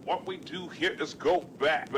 What we do here is go back.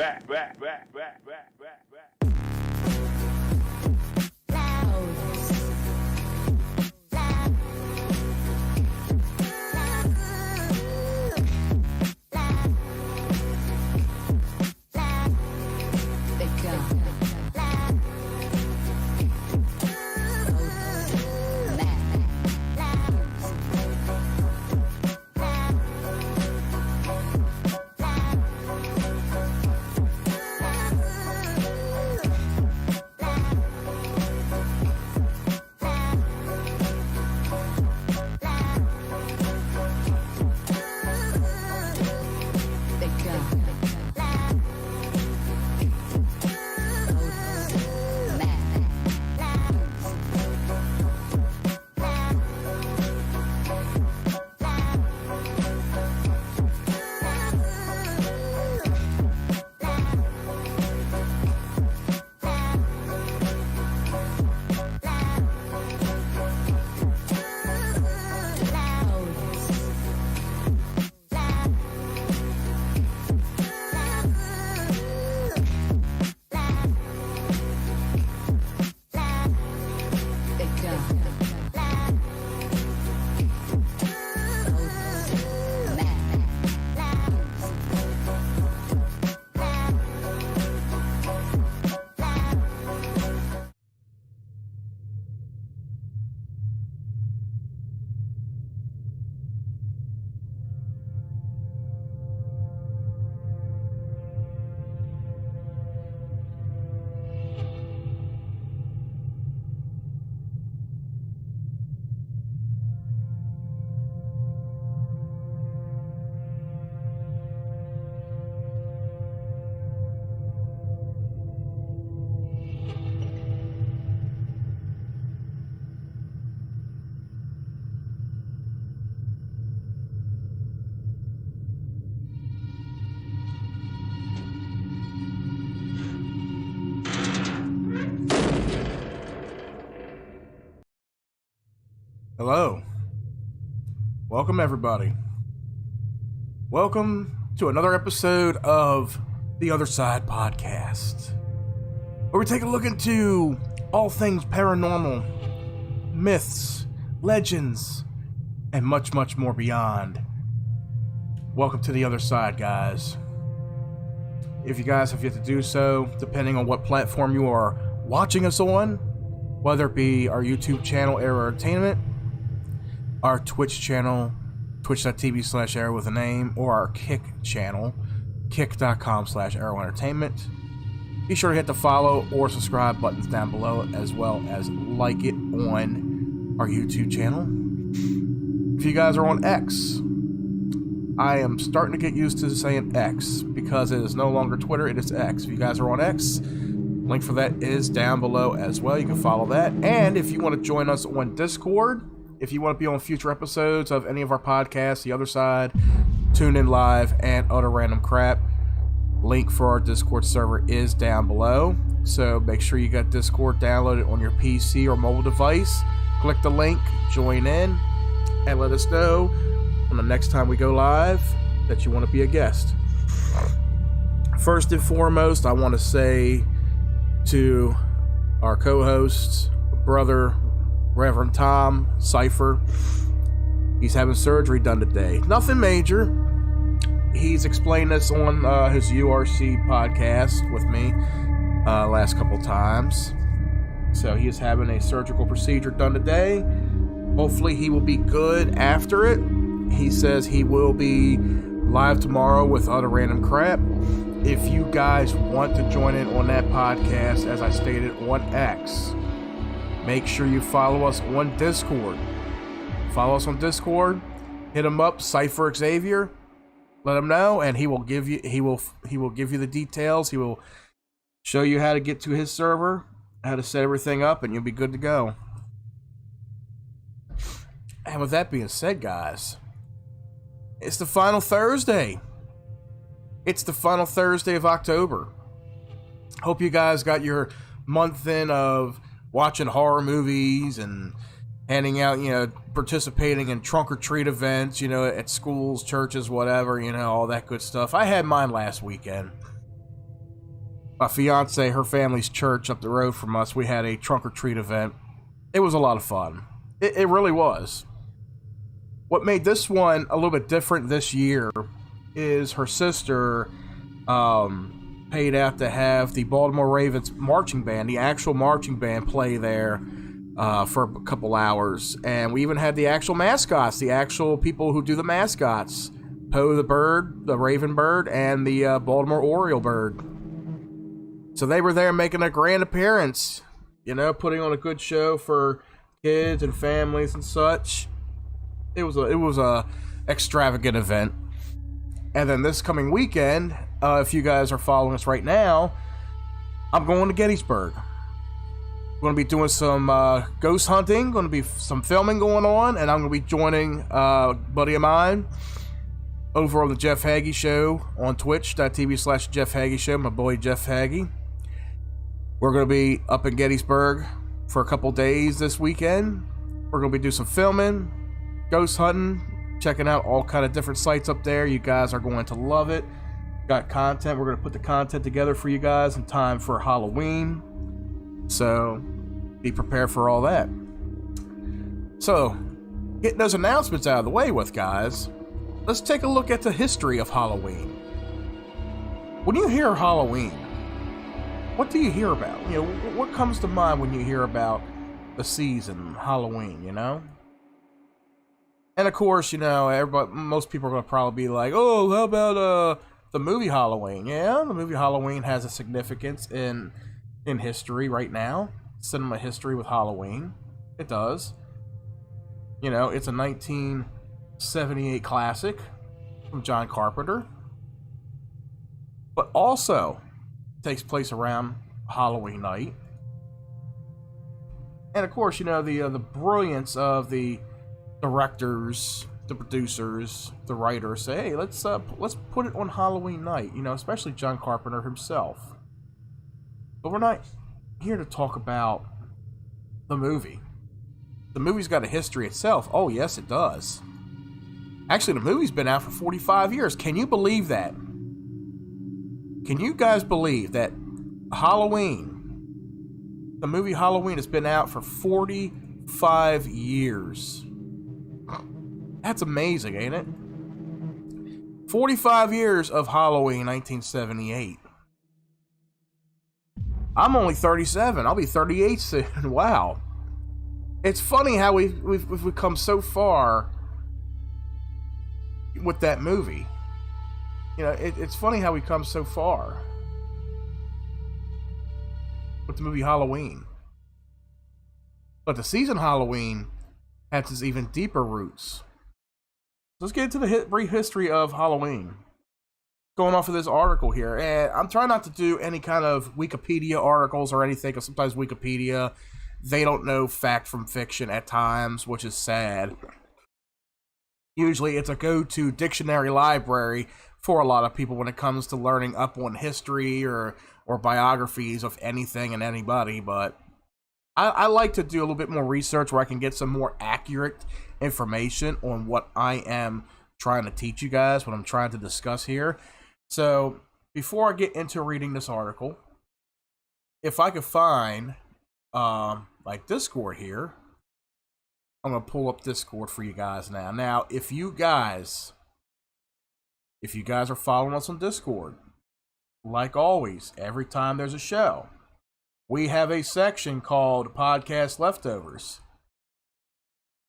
Hello. Welcome, everybody. Welcome to another episode of the Othersyde podcast, where we take a look into all things paranormal, myths, legends, and much, much more beyond. Welcome to the Othersyde, guys. If you guys have yet to do so, depending on what platform you are watching us on, whether it be our YouTube channel, Arrow Entertainment, our Twitch channel, twitch.tv/Arrow with a name, or our Kick channel, kick.com/Arrow Entertainment. Be sure to hit the follow or subscribe buttons down below, as well as like it on our YouTube channel. If you guys are on X, I am starting to get used to saying X because it is no longer Twitter, it is X. If you guys are on X, link for that is down below as well. You can follow that. And if you want to join us on Discord, if you want to be on future episodes of any of our podcasts, The Othersyde, Tune In Live, and Other Random Crap, link for our Discord server is down below. So make sure you got Discord downloaded on your PC or mobile device. Click the link, join in, and let us know on the next time we go live that you want to be a guest. First and foremost, I want to say to our co-host, brother, Reverend Tom Cypher, he's having surgery done today. Nothing major. He's explained this on his URC podcast with me last couple times. So he is having a surgical procedure done today. Hopefully he will be good after it. He says he will be live tomorrow with Other Random Crap. If you guys want to join in on that podcast, as I stated on X, make sure you follow us on Discord. Follow us on Discord. Hit him up, Cypher Xavier. Let him know, and he will give you the details. He will show you how to get to his server, how to set everything up, and you'll be good to go. And with that being said, guys, it's the final Thursday. It's the final Thursday of October. Hope you guys got your month in of watching horror movies and handing out, participating in trunk or treat events, at schools, churches, whatever, all that good stuff. I had mine last weekend. My fiance, her family's church up the road from us, we had a trunk or treat event. It was a lot of fun. It really was. What made this one a little bit different this year is her sister paid out to have the Baltimore Ravens marching band, the actual marching band, play there for a couple hours. And we even had the actual mascots, the actual people who do the mascots. Poe the bird, the Raven bird, and the Baltimore Oriole bird. So they were there making a grand appearance, putting on a good show for kids and families and such. It was a extravagant event. And then this coming weekend, if you guys are following us right now, I'm going to Gettysburg. Going to be doing some ghost hunting, going to be some filming going on, and I'm going to be joining a buddy of mine over on the Jeff Hagee Show on twitch.tv/Jeff Hagee Show, my boy Jeff Hagee. We're going to be up in Gettysburg for a couple days this weekend. We're going to be doing some filming, ghost hunting, checking out all kind of different sites up there. You guys are going to love it. Got content. We're going to put the content together for you guys in time for Halloween. So be prepared for all that. So, getting those announcements out of the way with, guys, let's take a look at the history of Halloween. When you hear Halloween, what do you hear about? What comes to mind when you hear about the season, Halloween, And of course, most people are going to probably be like, oh, how about the movie Halloween? Yeah, the movie Halloween has a significance in history right now. Cinema history with Halloween. It does. It's a 1978 classic from John Carpenter. But also takes place around Halloween night. And of course, the brilliance of the directors, the producers, the writers say, hey, let's put it on Halloween night, especially John Carpenter himself. But we're not here to talk about the movie. The movie's got a history itself. Oh, yes, it does. Actually, the movie's been out for 45 years. Can you believe that? Can you guys believe that Halloween, the movie Halloween, has been out for 45 years? That's amazing, ain't it? 45 years of Halloween 1978. I'm only 37. I'll be 38 soon. Wow. It's funny how we've come so far with that movie. It's funny how we come so far with the movie Halloween. But the season Halloween has its even deeper roots. Let's get into the brief history of Halloween. Going off of this article here, and I'm trying not to do any kind of Wikipedia articles or anything, because sometimes Wikipedia, they don't know fact from fiction at times, which is sad. Usually it's a go-to dictionary library for a lot of people when it comes to learning up on history or biographies of anything and anybody, but I like to do a little bit more research where I can get some more accurate information on what I am trying to teach you guys, what I'm trying to discuss here. So, before I get into reading this article, if I could find, Discord here, I'm going to pull up Discord for you guys now. Now, if you guys are following us on Discord, like always, every time there's a show, we have a section called Podcast Leftovers.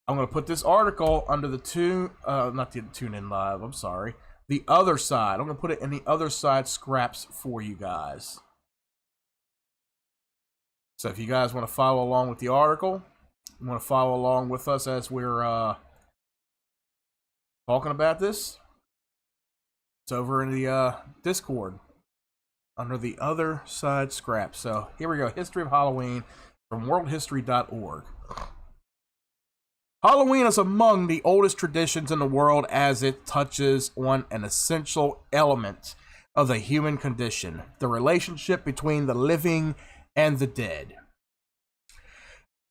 I'm going to put this article under the TuneIn Live, I'm sorry. The Othersyde. I'm going to put it in the Othersyde scraps for you guys. So if you guys want to follow along with the article, you want to follow along with us as we're talking about this, it's over in the Discord under the Othersyde scraps. So here we go. History of Halloween from worldhistory.org. Halloween is among the oldest traditions in the world as it touches on an essential element of the human condition, the relationship between the living and the dead.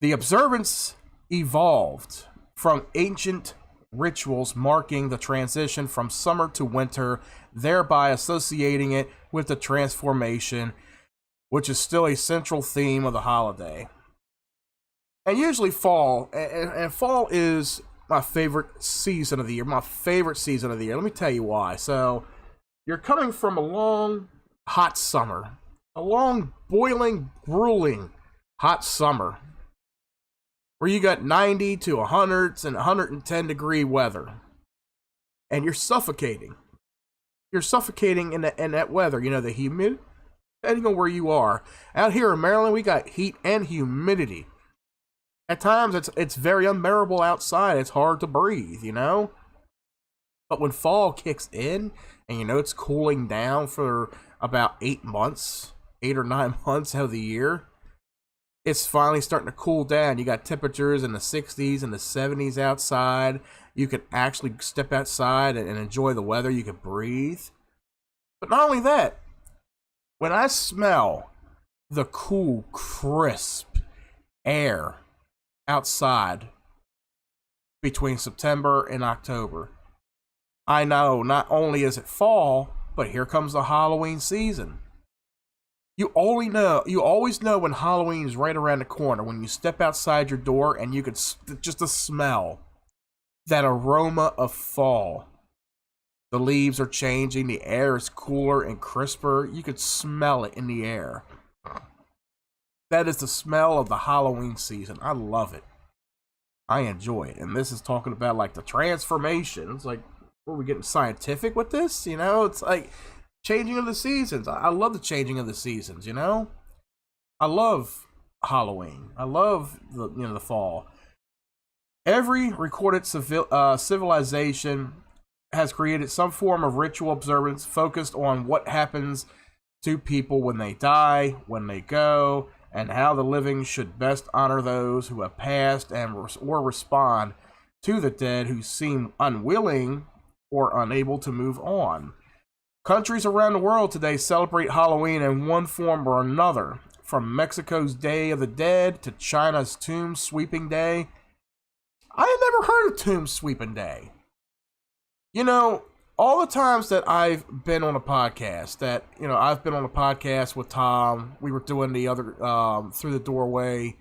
The observance evolved from ancient rituals marking the transition from summer to winter, thereby associating it with the transformation, which is still a central theme of the holiday. And usually fall, and fall is my favorite season of the year. My favorite season of the year. Let me tell you why. So, you're coming from a long, hot summer. A long, boiling, grueling, hot summer. Where you got 90 to 100 and 110 degree weather. And you're suffocating. You're suffocating in that weather. You know, the humidity, depending on where you are. Out here in Maryland, we got heat and humidity. At times, it's very unbearable outside. It's hard to breathe, you know? But when fall kicks in, and you know it's cooling down for about 8 or 9 months out of the year, it's finally starting to cool down. You got temperatures in the 60s and the 70s outside. You can actually step outside and enjoy the weather. You can breathe. But not only that, when I smell the cool, crisp air outside between September and October, I know not only is it fall, but here comes the Halloween season. You always know when Halloween is right around the corner, when you step outside your door and you could just the smell, that aroma of fall. The leaves are changing, the air is cooler and crisper. You could smell it in the air. That is the smell of the Halloween season. I love it. I enjoy it. And this is talking about like the transformation. It's like, are we getting scientific with this? You know, it's like changing of the seasons. I love the changing of the seasons, you know? I love Halloween. I love the fall. Every recorded civilization has created some form of ritual observance focused on what happens to people when they die, when they go, and how the living should best honor those who have passed and or respond to the dead who seem unwilling or unable to move on. Countries around the world today celebrate Halloween in one form or another, from Mexico's Day of the Dead to China's Tomb Sweeping Day. I had never heard of Tomb Sweeping Day. You know, all the times that I've been on a podcast, I've been on a podcast with Tom, we were doing the other, Through the Doorway,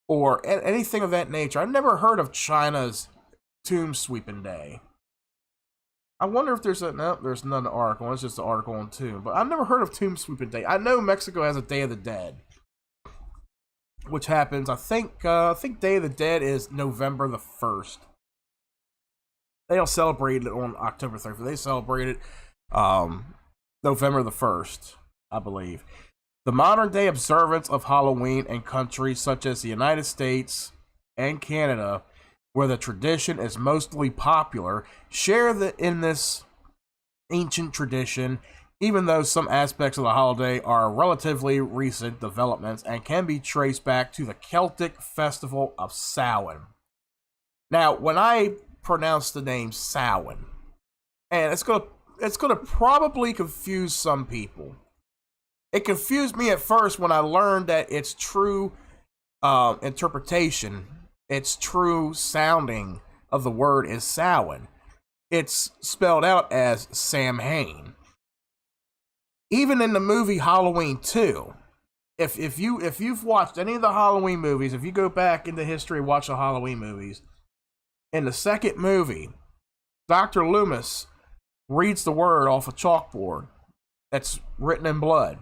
or anything of that nature, I've never heard of China's Tomb Sweeping Day. I wonder if there's there's none article, it's just the article on Tomb, but I've never heard of Tomb Sweeping Day. I know Mexico has a Day of the Dead, which happens, I think Day of the Dead is November the 1st. They don't celebrate it on October 30th. They celebrate it November the 1st, I believe. The modern day observance of Halloween in countries such as the United States and Canada, where the tradition is mostly popular, share in this ancient tradition, even though some aspects of the holiday are relatively recent developments and can be traced back to the Celtic festival of Samhain. Now, when I pronounce the name Samhain, and it's gonna probably confuse some people. It confused me at first when I learned that its true interpretation, its true sounding of the word is Samhain. It's spelled out as Samhain. Even in the movie Halloween 2, if you've watched any of the Halloween movies, if you go back into history and watch the Halloween movies, in the second movie, Dr. Loomis reads the word off a chalkboard that's written in blood.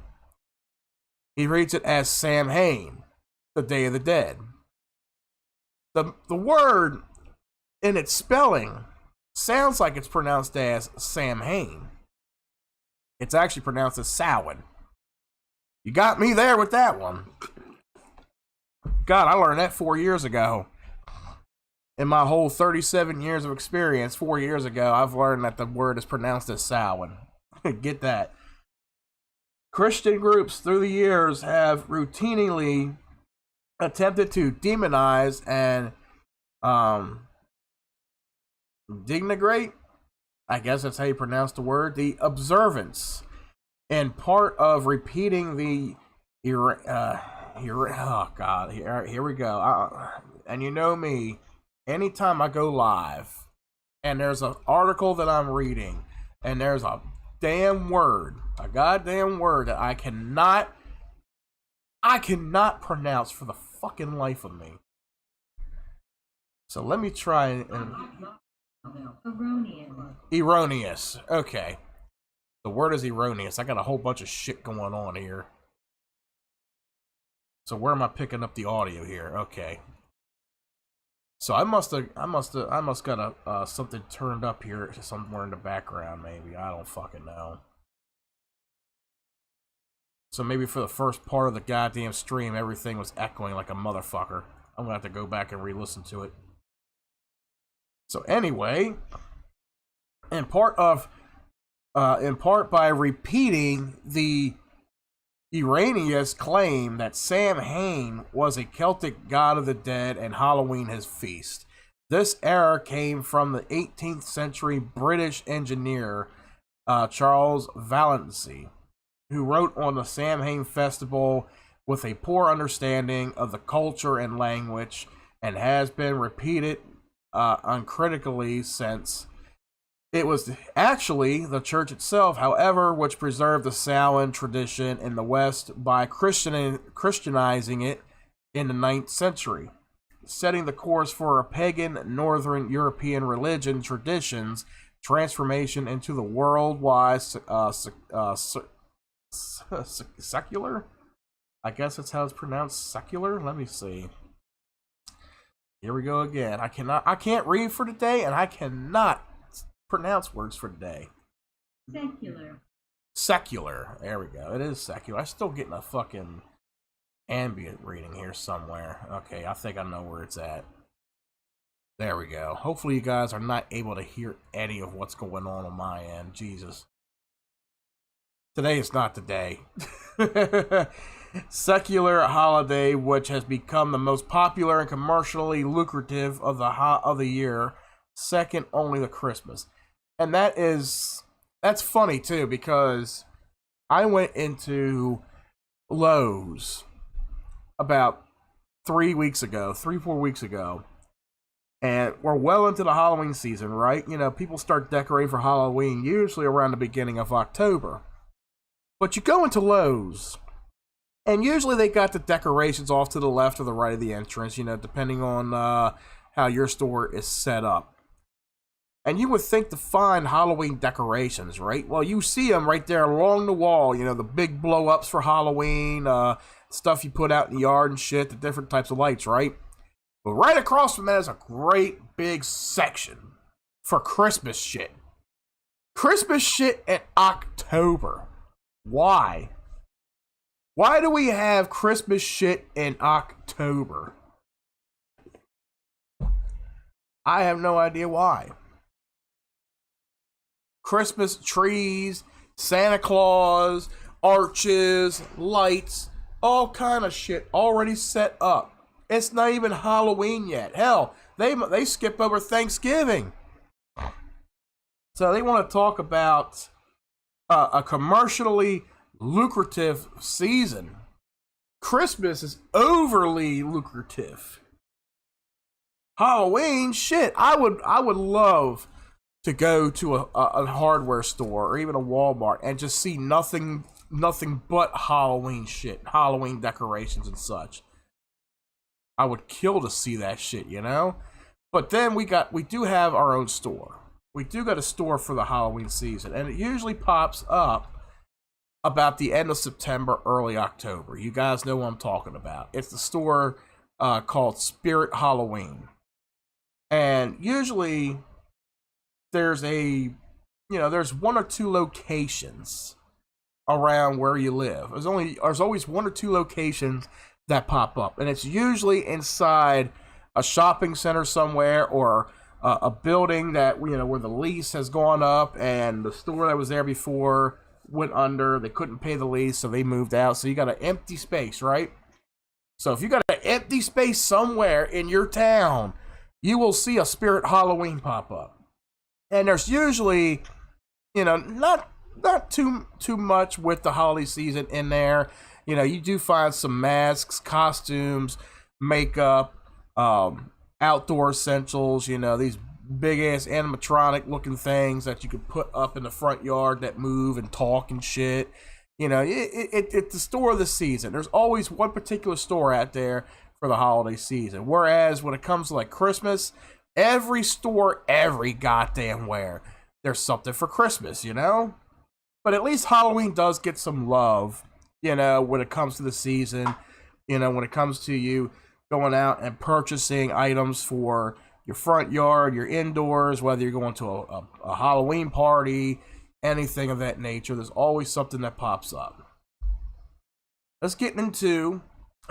He reads it as Samhain, the Day of the Dead. The word, in its spelling, sounds like it's pronounced as Samhain. It's actually pronounced as Samhain. You got me there with that one. God, I learned that 4 years ago. In my whole 37 years of experience, 4 years ago, I've learned that the word is pronounced as Samhain. Get that. Christian groups through the years have routinely attempted to demonize and denigrate, I guess that's how you pronounce the word, the observance, and part of repeating the here we go. And you know me, anytime I go live and there's an article that I'm reading and there's a goddamn word that I cannot pronounce for the fucking life of me. So let me try and... Erroneous. Okay. The word is erroneous. I got a whole bunch of shit going on here. So where am I picking up the audio here? Okay. So I must got something turned up here somewhere in the background, maybe. I don't fucking know. So maybe for the first part of the goddamn stream, everything was echoing like a motherfucker. I'm gonna have to go back and re-listen to it. So anyway, in part by repeating the Iranians claim that Samhain was a Celtic god of the dead and Halloween his feast. This error came from the 18th century British engineer Charles Vallancey, who wrote on the Samhain festival with a poor understanding of the culture and language, and has been repeated uncritically since. It was actually the church itself, however, which preserved the Samhain tradition in the West by Christianizing it in the 9th century, setting the course for a pagan Northern European religion tradition's transformation into the worldwide secular? I guess that's how it's pronounced, secular? Let me see. Here we go again. I can't read for today, and I cannot pronounce words for today. Secular. There we go. It is secular. I'm still getting a fucking ambient reading here somewhere. Okay, I think I know where it's at. There we go. Hopefully you guys are not able to hear any of what's going on my end. Jesus. Today is not the day. Secular holiday, which has become the most popular and commercially lucrative of the year, second only to Christmas. And that's funny too, because I went into Lowe's about 4 weeks ago, and we're well into the Halloween season, right? You know, people start decorating for Halloween usually around the beginning of October. But you go into Lowe's, and usually they got the decorations off to the left or the right of the entrance, you know, depending on how your store is set up. And you would think to find Halloween decorations, right? Well, you see them right there along the wall, you know, the big blow-ups for Halloween, stuff you put out in the yard and shit, the different types of lights, right? But right across from that is a great big section for Christmas shit. Christmas shit in October. Why? Why do we have Christmas shit in October? I have no idea why. Christmas trees, Santa Claus, arches, lights, all kind of shit already set up. It's not even Halloween yet. Hell, they skip over Thanksgiving. So they want to talk about a commercially lucrative season. Christmas is overly lucrative. Halloween, shit. I would love to go to a hardware store or even a Walmart and just see nothing but Halloween shit, Halloween decorations and such. I would kill to see that shit, you know? But then we do have our own store. We do got a store for the Halloween season, and it usually pops up about the end of September, early October. You guys know what I'm talking about. It's the store called Spirit Halloween. And usually there's one or two locations around where you live. There's always one or two locations that pop up, and it's usually inside a shopping center somewhere or a building that, you know, where the lease has gone up and the store that was there before went under. They couldn't pay the lease, so they moved out. So you got an empty space, right? So if you got an empty space somewhere in your town, you will see a Spirit Halloween pop up. And there's usually, you know, not too much with the holiday season in there. You know, you do find some masks, costumes, makeup, outdoor essentials, you know, these big ass animatronic looking things that you could put up in the front yard that move and talk and shit. You know, it's the store of the season. There's always one particular store out there for the holiday season. Whereas when it comes to like Christmas, every store, every goddamn where, there's something for Christmas, you know? But at least Halloween does get some love, you know, when it comes to the season. You know, when it comes to you going out and purchasing items for your front yard, your indoors, whether you're going to a Halloween party, anything of that nature, there's always something that pops up. Let's get into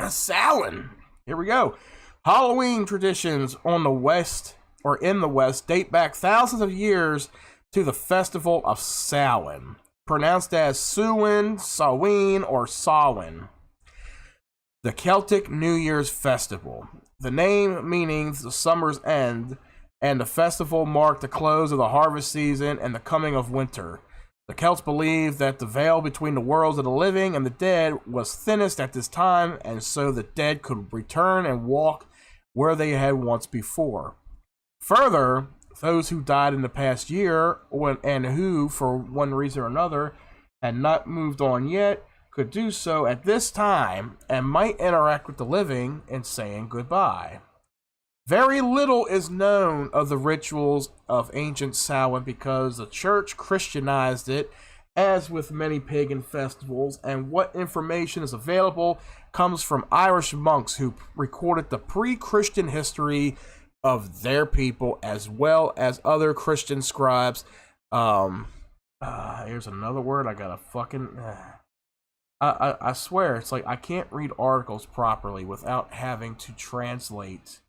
Samhain. Here we go. Halloween traditions on the West, or in the West, date back thousands of years to the festival of Samhain, pronounced as Samhain, or Samhain, the Celtic New Year's festival. The name meaning the summer's end, and the festival marked the close of the harvest season and the coming of winter. The Celts believed that the veil between the worlds of the living and the dead was thinnest at this time, and so the dead could return and walk where they had once before. Further, those who died in the past year, and who, for one reason or another, had not moved on yet, could do so at this time and might interact with the living in saying goodbye. Very little is known of the rituals of ancient Samhain because the church Christianized it, as with many pagan festivals, and what information is available comes from Irish monks who recorded the pre-Christian history of their people, as well as other Christian scribes. Here's another word I gotta fucking... I swear, it's like I can't read articles properly without having to translate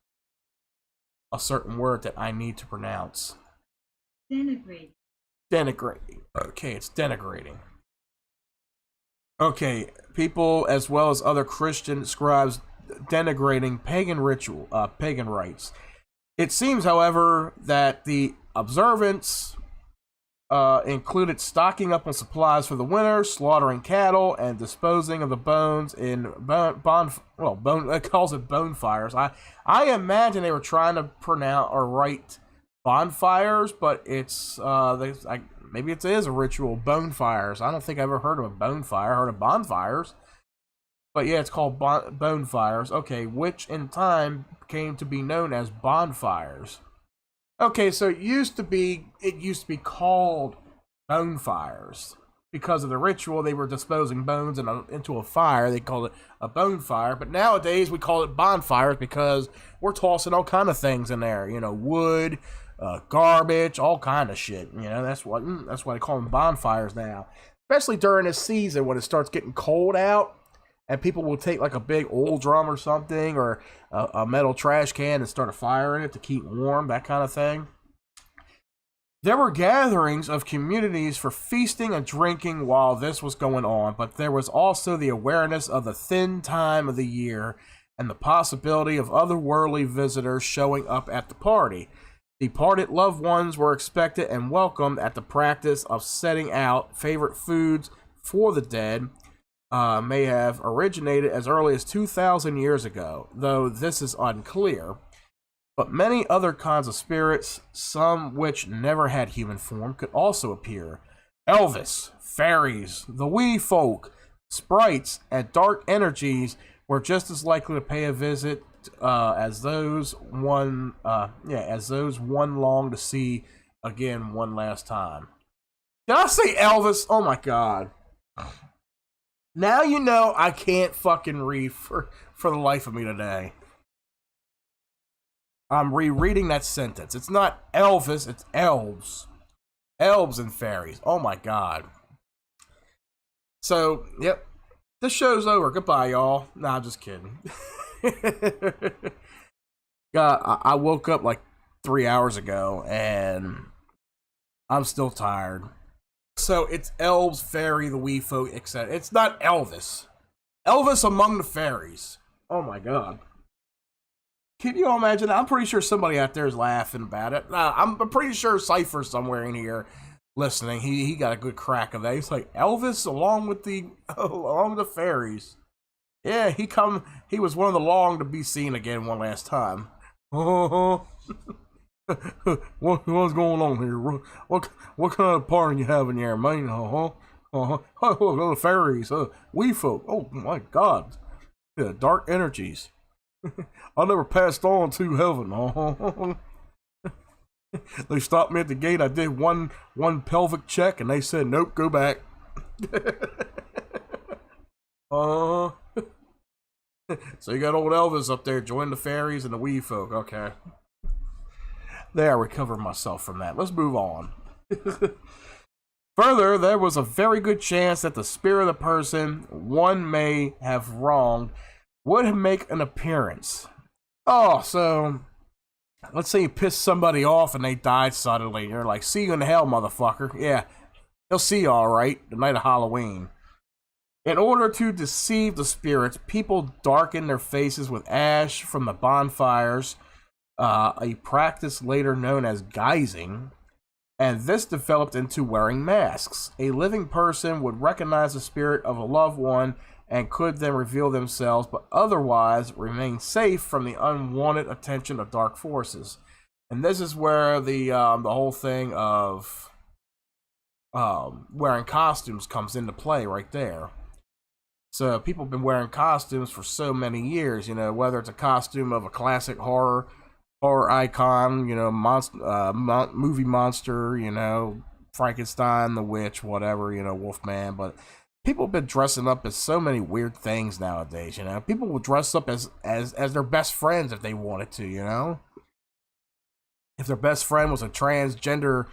a certain word that I need to pronounce. Denigrating. Denigrating. Okay, it's denigrating. Okay, people as well as other Christian scribes denigrating pagan pagan rites. It seems, however, that the observance included stocking up on supplies for the winter, slaughtering cattle, and disposing of the bones in it calls it bonfires. I imagine they were trying to pronounce or write bonfires, but it's maybe it is a ritual, bonfires. I don't think I've ever heard of a bonfire. I heard of bonfires, but yeah, it's called bonfires. Okay, which in time came to be known as bonfires. Okay, so it used to be called bonfires because of the ritual. They were disposing bones into a fire. They called it a bonfire. But nowadays we call it bonfires because we're tossing all kind of things in there. You know, wood, garbage, all kind of shit. You know, that's why they call them bonfires now. Especially during this season when it starts getting cold out. And people will take like a big oil drum or something, or a metal trash can and start a fire in it to keep warm, that kind of thing. There were gatherings of communities for feasting and drinking while this was going on, but there was also the awareness of the thin time of the year and the possibility of otherworldly visitors showing up at the party. Departed loved ones were expected and welcomed at the practice of setting out favorite foods for the dead. May have originated as early as 2,000 years ago, though this is unclear. But many other kinds of spirits, some which never had human form, could also appear. Elvis, fairies, the wee folk, sprites, and dark energies were just as likely to pay a visit as those one longed to see again one last time. Did I say Elvis? Oh my god. Now you know I can't fucking read for the life of me today. I'm rereading that sentence. It's not Elvis, it's elves. Elves and fairies. Oh my god. So, yep. This show's over. Goodbye, y'all. Nah, I'm just kidding. God, I woke up like 3 hours ago and I'm still tired. So it's elves, fairy, the wee folk, etc. It's not Elvis. Elvis among the fairies. Oh my god. Can you imagine that? I'm pretty sure somebody out there is laughing about it. I'm pretty sure Cypher's somewhere in here listening. He got a good crack of that. He's like, Elvis along with the fairies. Yeah, he was one of the long to be seen again one last time. What's going on here? What kind of party you having here, man? Oh, the fairies, we folk. Oh my God, yeah, dark energies. I never passed on to heaven. They stopped me at the gate. I did one pelvic check, and they said, "Nope, go back." So you got old Elvis up there joining the fairies and the wee folk. Okay. There, I recovered myself from that. Let's move on. Further, there was a very good chance that the spirit of the person one may have wronged would make an appearance. Oh, so let's say you pissed somebody off and they died suddenly. You're like, see you in hell, motherfucker. Yeah, he'll see you all right the night of Halloween. In order to deceive the spirits, people darken their faces with ash from the bonfires, a practice later known as guising, and this developed into wearing masks. A living person would recognize the spirit of a loved one and could then reveal themselves, but otherwise remain safe from the unwanted attention of dark forces. And this is where the whole thing of wearing costumes comes into play right there. So people have been wearing costumes for so many years, you know, whether it's a costume of a classic horror icon, you know, movie monster, you know, Frankenstein, the witch, whatever, you know, Wolfman. But people have been dressing up as so many weird things nowadays, you know. People will dress up as their best friends if they wanted to, you know. If their best friend was a transgender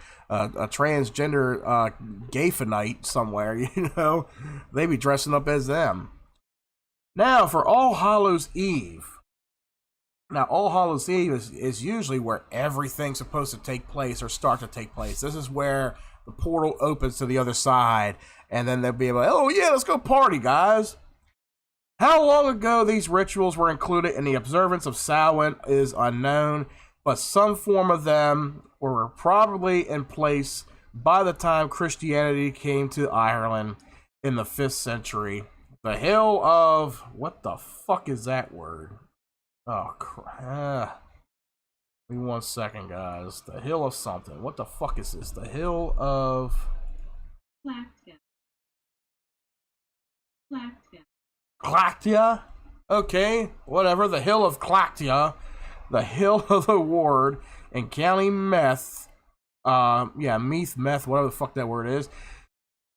gay fanite somewhere, you know, they'd be dressing up as them. Now, for All Hallows Eve. Now, All Hallows Eve is usually where everything's supposed to take place or start to take place. This is where the portal opens to the other side, and then they'll be like, oh yeah, let's go party, guys. How long ago these rituals were included in the observance of Samhain is unknown, but some form of them were probably in place by the time Christianity came to Ireland in the 5th century. The Hill of... what the fuck is that word? Oh, crap. Give me 1 second, guys. The Hill of something. What the fuck is this? The Hill of... Clactia? Okay, whatever. The Hill of Clactia. The Hill of the Ward in County Meath. Meath, Meth, whatever the fuck that word is.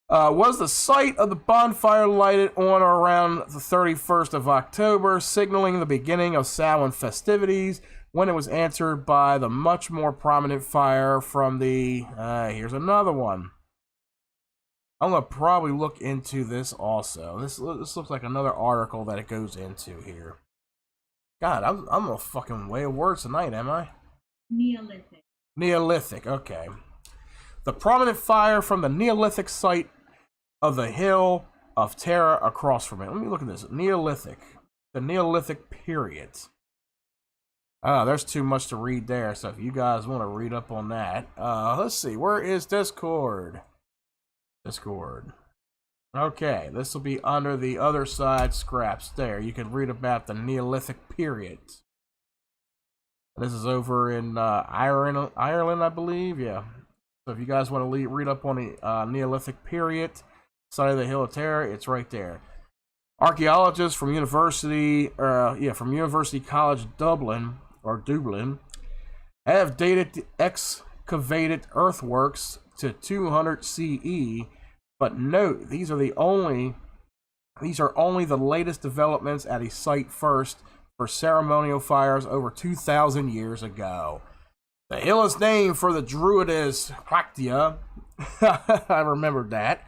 Was the site of the bonfire lighted on or around the 31st of October, signaling the beginning of Samhain festivities, when it was answered by the much more prominent fire from the... here's another one. I'm going to probably look into this also. This looks like another article that it goes into here. God, I'm a fucking way of words tonight, am I? Neolithic. Neolithic, okay. The prominent fire from the Neolithic site of the Hill of Terror across from it. Let me look at this. Neolithic. The Neolithic period. There's too much to read there, so if you guys want to read up on that. Let's see. Where is Discord? Discord. Okay, this will be under the Othersyde scraps there. You can read about the Neolithic period. This is over in Ireland, I believe. Yeah. So if you guys want to read up on the Neolithic period, side of the Hill of Terror, it's right there. Archaeologists from University College Dublin have dated excavated earthworks to 200 CE. But note, these are only the latest developments at a site first for ceremonial fires over 2,000 years ago. The hill is named for the druidess Clactia. I remembered that.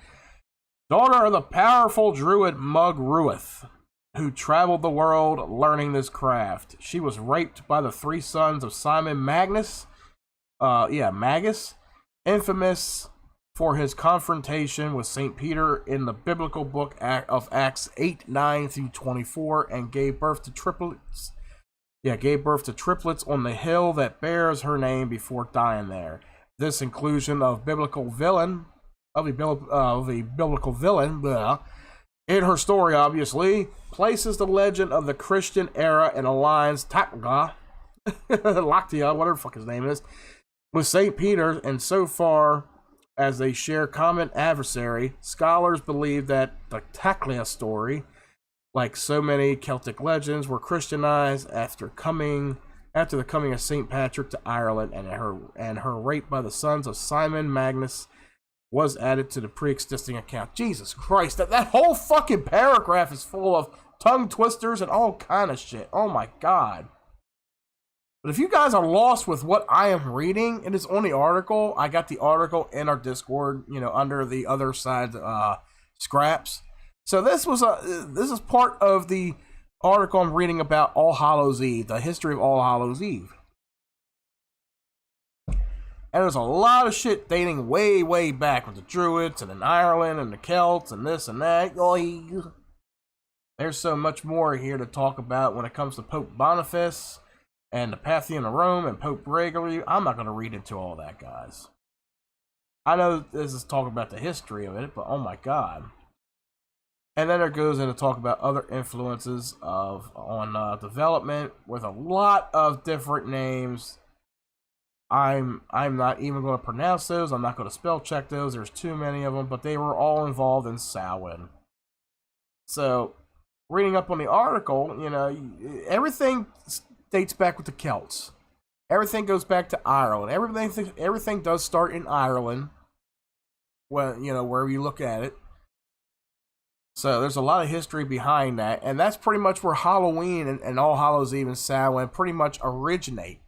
Daughter of the powerful druid Mug Ruith, who traveled the world learning this craft. She was raped by the 3 sons of Simon Magus, infamous for his confrontation with St. Peter in the biblical book of Acts 8:9-24, and gave birth to triplets. Gave birth to triplets on the hill that bears her name before dying there. This inclusion of a biblical villain, In her story, obviously, places the legend of the Christian era and aligns Takga, Laktia, whatever the fuck his name is, with St. Peter, and so far as they share common adversary, scholars believe that the Taklia story, like so many Celtic legends, were Christianized after the coming of St. Patrick to Ireland, and her rape by the sons of Simon Magnus was added to the pre-existing account. Jesus Christ, that whole fucking paragraph is full of tongue twisters and all kind of shit. Oh my god. But if you guys are lost with what I am reading, it is on the article. I got the article in our Discord, under the Othersyde scraps. So this is part of the article I'm reading about All Hallows Eve, the history of All Hallows Eve. And there's a lot of shit dating way, way back with the Druids and in Ireland and the Celts and this and that. There's so much more here to talk about when it comes to Pope Boniface and the Pantheon of Rome and Pope Gregory. I'm not going to read into all that, guys. I know this is talking about the history of it, but oh my god. And then it goes into talk about other influences on development with a lot of different names. I'm not even going to pronounce those. I'm not going to spell check those. There's too many of them, but they were all involved in Samhain. So, reading up on the article, everything dates back with the Celts. Everything goes back to Ireland. Everything does start in Ireland. Well, wherever you look at it. So there's a lot of history behind that, and that's pretty much where Halloween and All Hallows Eve and Samhain pretty much originate.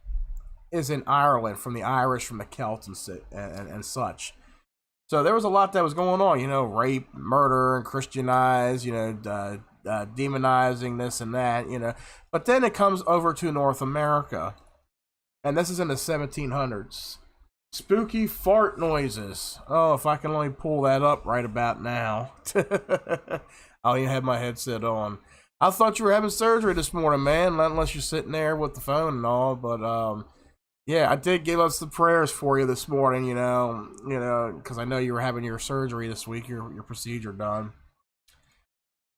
Is in Ireland, from the Irish, from the Celts and such. So there was a lot that was going on, rape, murder, and Christianized, demonizing this and that, But then it comes over to North America, and this is in the 1700s. Spooky fart noises. Oh, if I can only pull that up right about now. I don't even have my headset on. I thought you were having surgery this morning, man, unless you're sitting there with the phone and all, but, yeah, I did give us the prayers for you this morning, because I know you were having your surgery this week, your procedure done.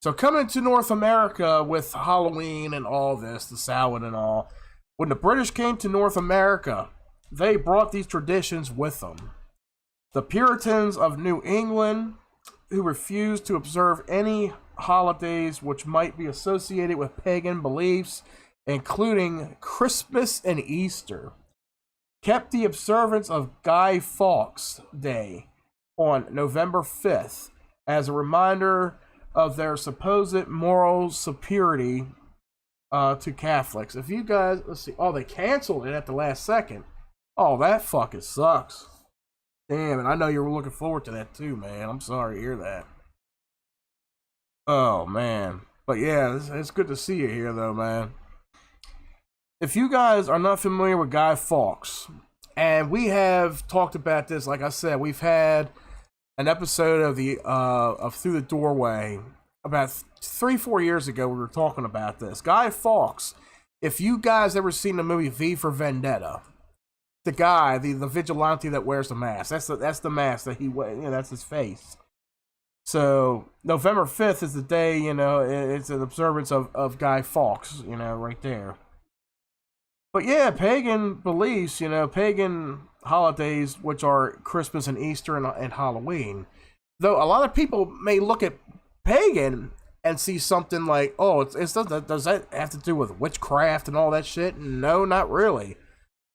So coming to North America with Halloween and all this, the Samhain and all, when the British came to North America, they brought these traditions with them. The Puritans of New England, who refused to observe any holidays which might be associated with pagan beliefs, including Christmas and Easter, kept the observance of Guy Fawkes Day on November 5th as a reminder of their supposed moral superiority to Catholics. If you guys, let's see, they canceled it at the last second. Oh, that fucking sucks. Damn, and I know you were looking forward to that too, man. I'm sorry to hear that. Oh, man. But yeah, it's good to see you here, though, man. If you guys are not familiar with Guy Fawkes, and we have talked about this, like I said, we've had an episode of Through the Doorway about 3-4 years ago. We were talking about this. Guy Fawkes. If you guys ever seen the movie V for Vendetta, the guy, the vigilante that wears the mask, that's the mask that he wears. That's his face. So November 5th is the day. It's an observance of Guy Fawkes. Right there. But yeah, pagan beliefs, pagan holidays, which are Christmas and Easter and Halloween. Though a lot of people may look at pagan and see something like, does that have to do with witchcraft and all that shit? No, not really.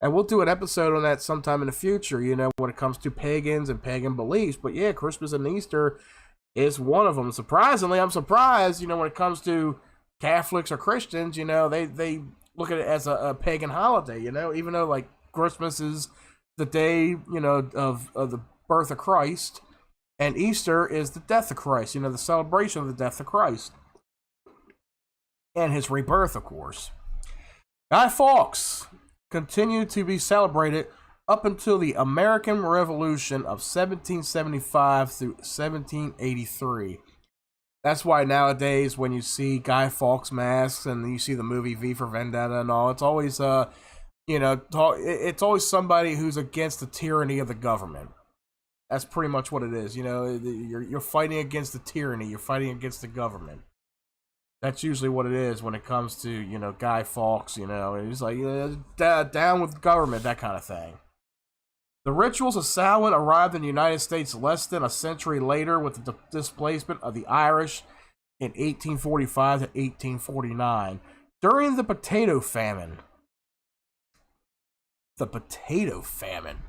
And we'll do an episode on that sometime in the future, when it comes to pagans and pagan beliefs. But yeah, Christmas and Easter is one of them. Surprisingly, I'm surprised, when it comes to Catholics or Christians, they look at it as a pagan holiday, even though like Christmas is the day, of the birth of Christ, and Easter is the death of Christ, the celebration of the death of Christ and his rebirth, of course. Guy Fawkes continued to be celebrated up until the American Revolution of 1775 through 1783. That's why nowadays when you see Guy Fawkes masks and you see the movie V for Vendetta and all, it's always it's always somebody who's against the tyranny of the government. That's pretty much what it is. You know, you're fighting against the tyranny. You're fighting against the government. That's usually what it is when it comes to, you know, Guy Fawkes. You know, he's like, down with government, that kind of thing. The rituals of Samhain arrived in the United States less than a century later with the displacement of the Irish in 1845 to 1849 during the potato famine. The potato famine.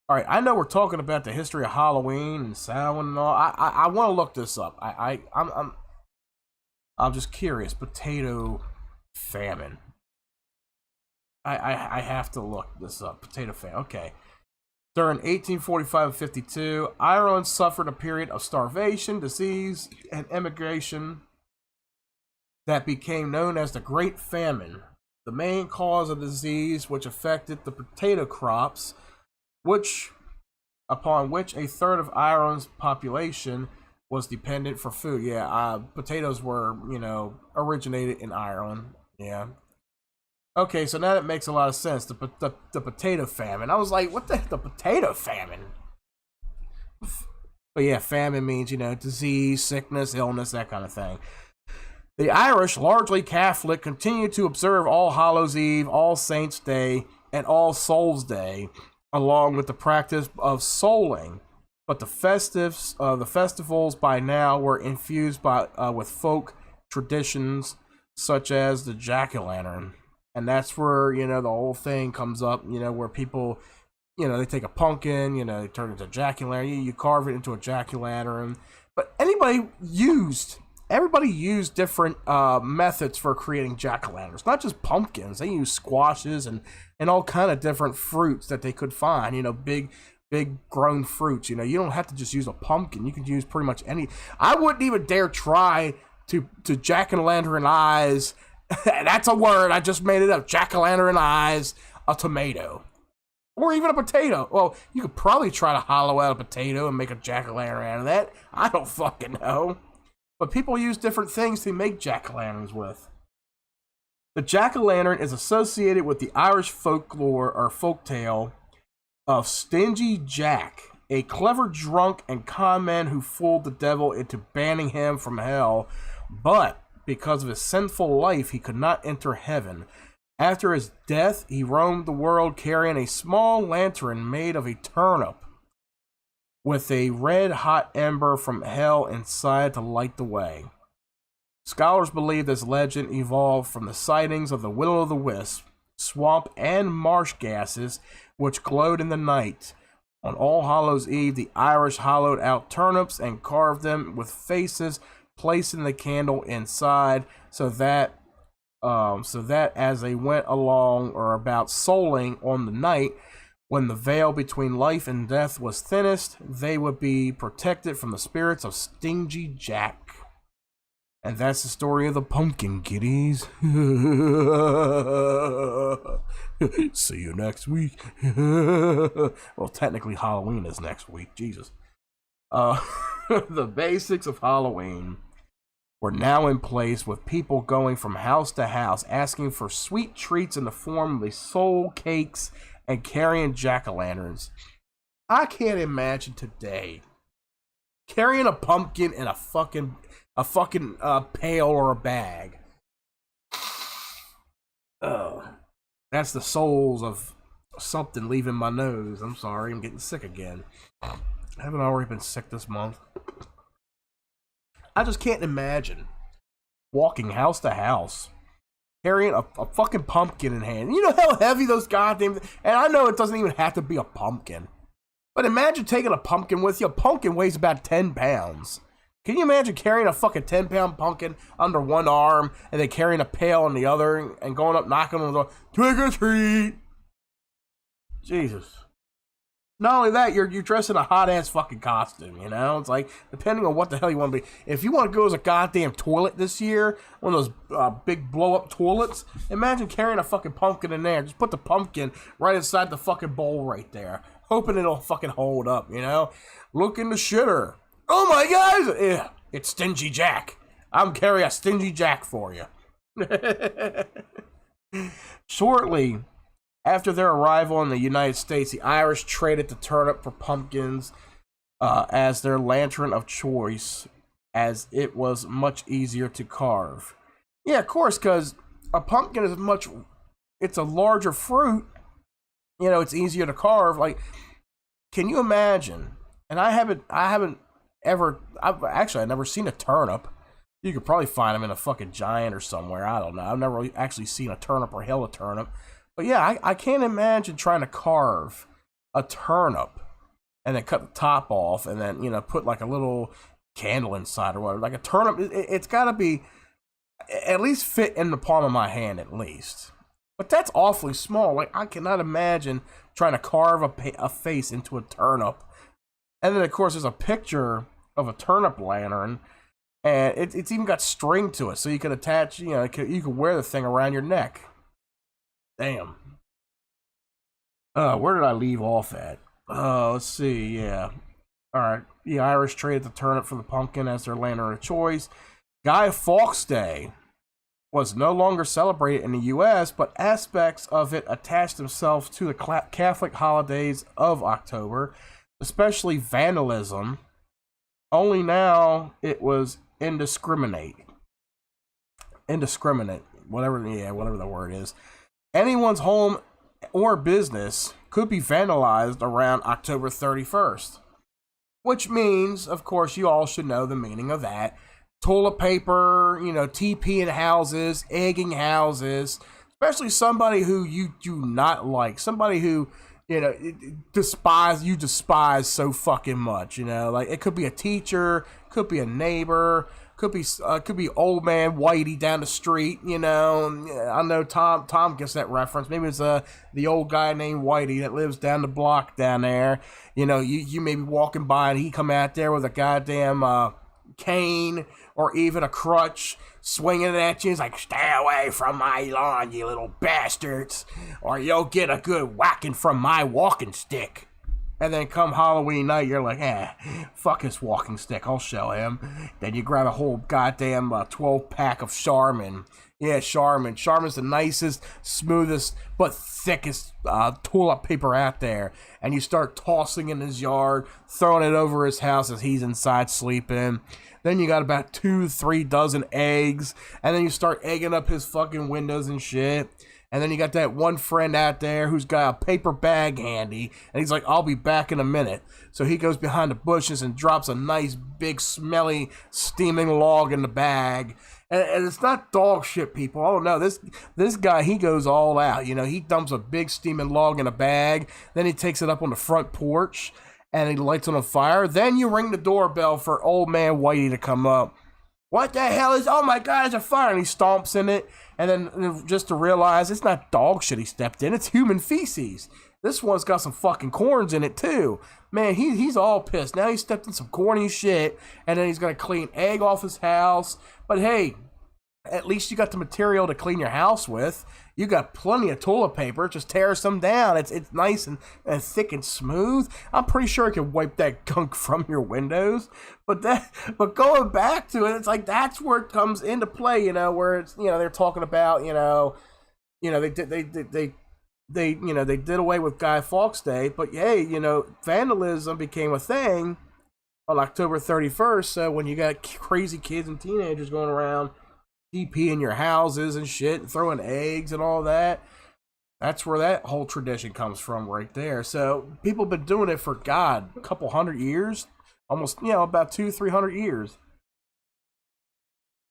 All right, I know we're talking about the history of Halloween and Samhain and all. I want to look this up. I'm just curious. Potato famine. I have to look this up. Potato famine. Okay. During 1845 and 52, Ireland suffered a period of starvation, disease, and emigration that became known as the Great Famine. The main cause of the disease, which affected the potato crops, upon which a third of Ireland's population was dependent for food. Yeah, potatoes were, you know, originated in Ireland. Yeah. Okay, so now that makes a lot of sense. The potato famine. I was like, what the potato famine? But yeah, famine means, you know, disease, sickness, illness, that kind of thing. The Irish, largely Catholic, continue to observe All Hallows Eve, All Saints' Day, and All Souls' Day, along with the practice of souling. But the festivals by now were infused with folk traditions such as the jack-o'-lantern. And that's where, you know, the whole thing comes up, you know, where people, you know, they take a pumpkin, you know, they turn it into a jack-o'-lantern, you carve it into a jack-o'-lantern. But everybody used different methods for creating jack-o'-lanterns, not just pumpkins. They used squashes and all kind of different fruits that they could find, you know, big grown fruits. You know, you don't have to just use a pumpkin. You can use pretty much any. I wouldn't even dare try to jack-o'-lantern eyes. That's a word. I just made it up. Jack-o'-lantern eyes a tomato. Or even a potato. Well, you could probably try to hollow out a potato and make a jack-o'-lantern out of that. I don't fucking know. But people use different things to make jack-o'-lanterns with. The jack-o'-lantern is associated with the Irish folklore or folktale of Stingy Jack, a clever drunk and con man who fooled the devil into banning him from hell, but because of his sinful life, he could not enter heaven. After his death, he roamed the world carrying a small lantern made of a turnip, with a red-hot ember from hell inside to light the way. Scholars believe this legend evolved from the sightings of the will-o'-the-wisp, swamp, and marsh gases which glowed in the night. On All Hallows Eve, the Irish hollowed out turnips and carved them with faces, placing the candle inside so that as they went along or about souling on the night when the veil between life and death was thinnest, they would be protected from the spirits of Stingy Jack. And that's the story of the pumpkin, kiddies. See you next week. Well, technically Halloween is next week. Jesus. The basics of Halloween were now in place, with people going from house to house asking for sweet treats in the form of the soul cakes and carrying jack-o'-lanterns. I can't imagine today carrying a pumpkin in a fucking pail or a bag. That's the souls of something leaving my nose. I'm sorry, I'm getting sick again. I haven't already been sick this month. I just can't imagine walking house to house, carrying a fucking pumpkin in hand. You know how heavy those goddamn... And I know it doesn't even have to be a pumpkin. But imagine taking a pumpkin with you. A pumpkin weighs about 10 pounds. Can you imagine carrying a fucking 10-pound pumpkin under one arm and then carrying a pail on the other and going up knocking on the door, trick or treat? Jesus. Not only that, you're dressed in a hot-ass fucking costume, you know? It's like, depending on what the hell you want to be. If you want to go as a goddamn toilet this year, one of those big blow-up toilets, imagine carrying a fucking pumpkin in there. Just put the pumpkin right inside the fucking bowl right there, hoping it'll fucking hold up, you know? Look in the shitter. Oh my God! Yeah, it's Stingy Jack. I'm carrying a Stingy Jack for you. Shortly After their arrival in the United States, the Irish traded the turnip for pumpkins as their lantern of choice, as it was much easier to carve. Yeah, of course, because a pumpkin is it's a larger fruit. You know, it's easier to carve. Like, can you imagine? And I've never seen a turnip. You could probably find them in a fucking Giant or somewhere. I don't know. I've never actually seen a turnip or held a turnip. But yeah, I can't imagine trying to carve a turnip and then cut the top off and then, you know, put like a little candle inside or whatever. Like a turnip, it's got to be at least fit in the palm of my hand at least. But that's awfully small. Like, I cannot imagine trying to carve a face into a turnip. And then, of course, there's a picture of a turnip lantern. And it's even got string to it. So you can attach, you know, you can wear the thing around your neck. Damn. Where did I leave off at? Let's see, yeah. Alright, the Irish traded the turnip for the pumpkin as their lantern of choice. Guy Fawkes Day was no longer celebrated in the U.S., but aspects of it attached themselves to the Catholic holidays of October, especially vandalism. Only now it was indiscriminate, whatever the word is. Anyone's home or business could be vandalized around October 31st. Which means, of course, you all should know the meaning of that. Toilet paper, you know, TP in houses, egging houses, especially somebody who you do not like. Somebody who, you know, despise so fucking much, you know. Like, it could be a teacher, could be a neighbor, could be old man Whitey down the street, you know. I know Tom gets that reference. Maybe it's the old guy named Whitey that lives down the block down there. You know, you may be walking by and he come out there with a goddamn cane or even a crutch swinging it at you. He's like, stay away from my lawn, you little bastards, or you'll get a good whacking from my walking stick. And then come Halloween night, you're like, fuck his walking stick, I'll show him. Then you grab a whole goddamn 12-pack of Charmin. Yeah, Charmin. Charmin's the nicest, smoothest, but thickest toilet paper out there. And you start tossing in his yard, throwing it over his house as he's inside sleeping. Then you got about 2-3 dozen eggs. And then you start egging up his fucking windows and shit. And then you got that one friend out there who's got a paper bag handy. And he's like, I'll be back in a minute. So he goes behind the bushes and drops a nice, big, smelly, steaming log in the bag. And it's not dog shit, people. Oh, no, this guy, he goes all out. You know, he dumps a big steaming log in a bag. Then he takes it up on the front porch. And he lights it on fire. Then you ring the doorbell for old man Whitey to come up. What the hell is, oh my God, it's a fire. And he stomps in it. And then just to realize it's not dog shit he stepped in, it's human feces. This one's got some fucking corns in it too. Man, he's all pissed. Now he stepped in some corny shit, and then he's gonna clean egg off his house. But hey, at least you got the material to clean your house with. You got plenty of toilet paper. Just tear some down. It's nice and thick and smooth. I'm pretty sure it can wipe that gunk from your windows. But going back to it, it's like that's where it comes into play. You know, where it's, you know, they're talking about, you know they did away with Guy Fawkes Day, but hey, you know, vandalism became a thing on October 31st. So when you got crazy kids and teenagers going around DP in your houses and shit, and throwing eggs and all that, that's where that whole tradition comes from right there. So people have been doing it for, God, a couple hundred years, almost, you know, about 200-300 years.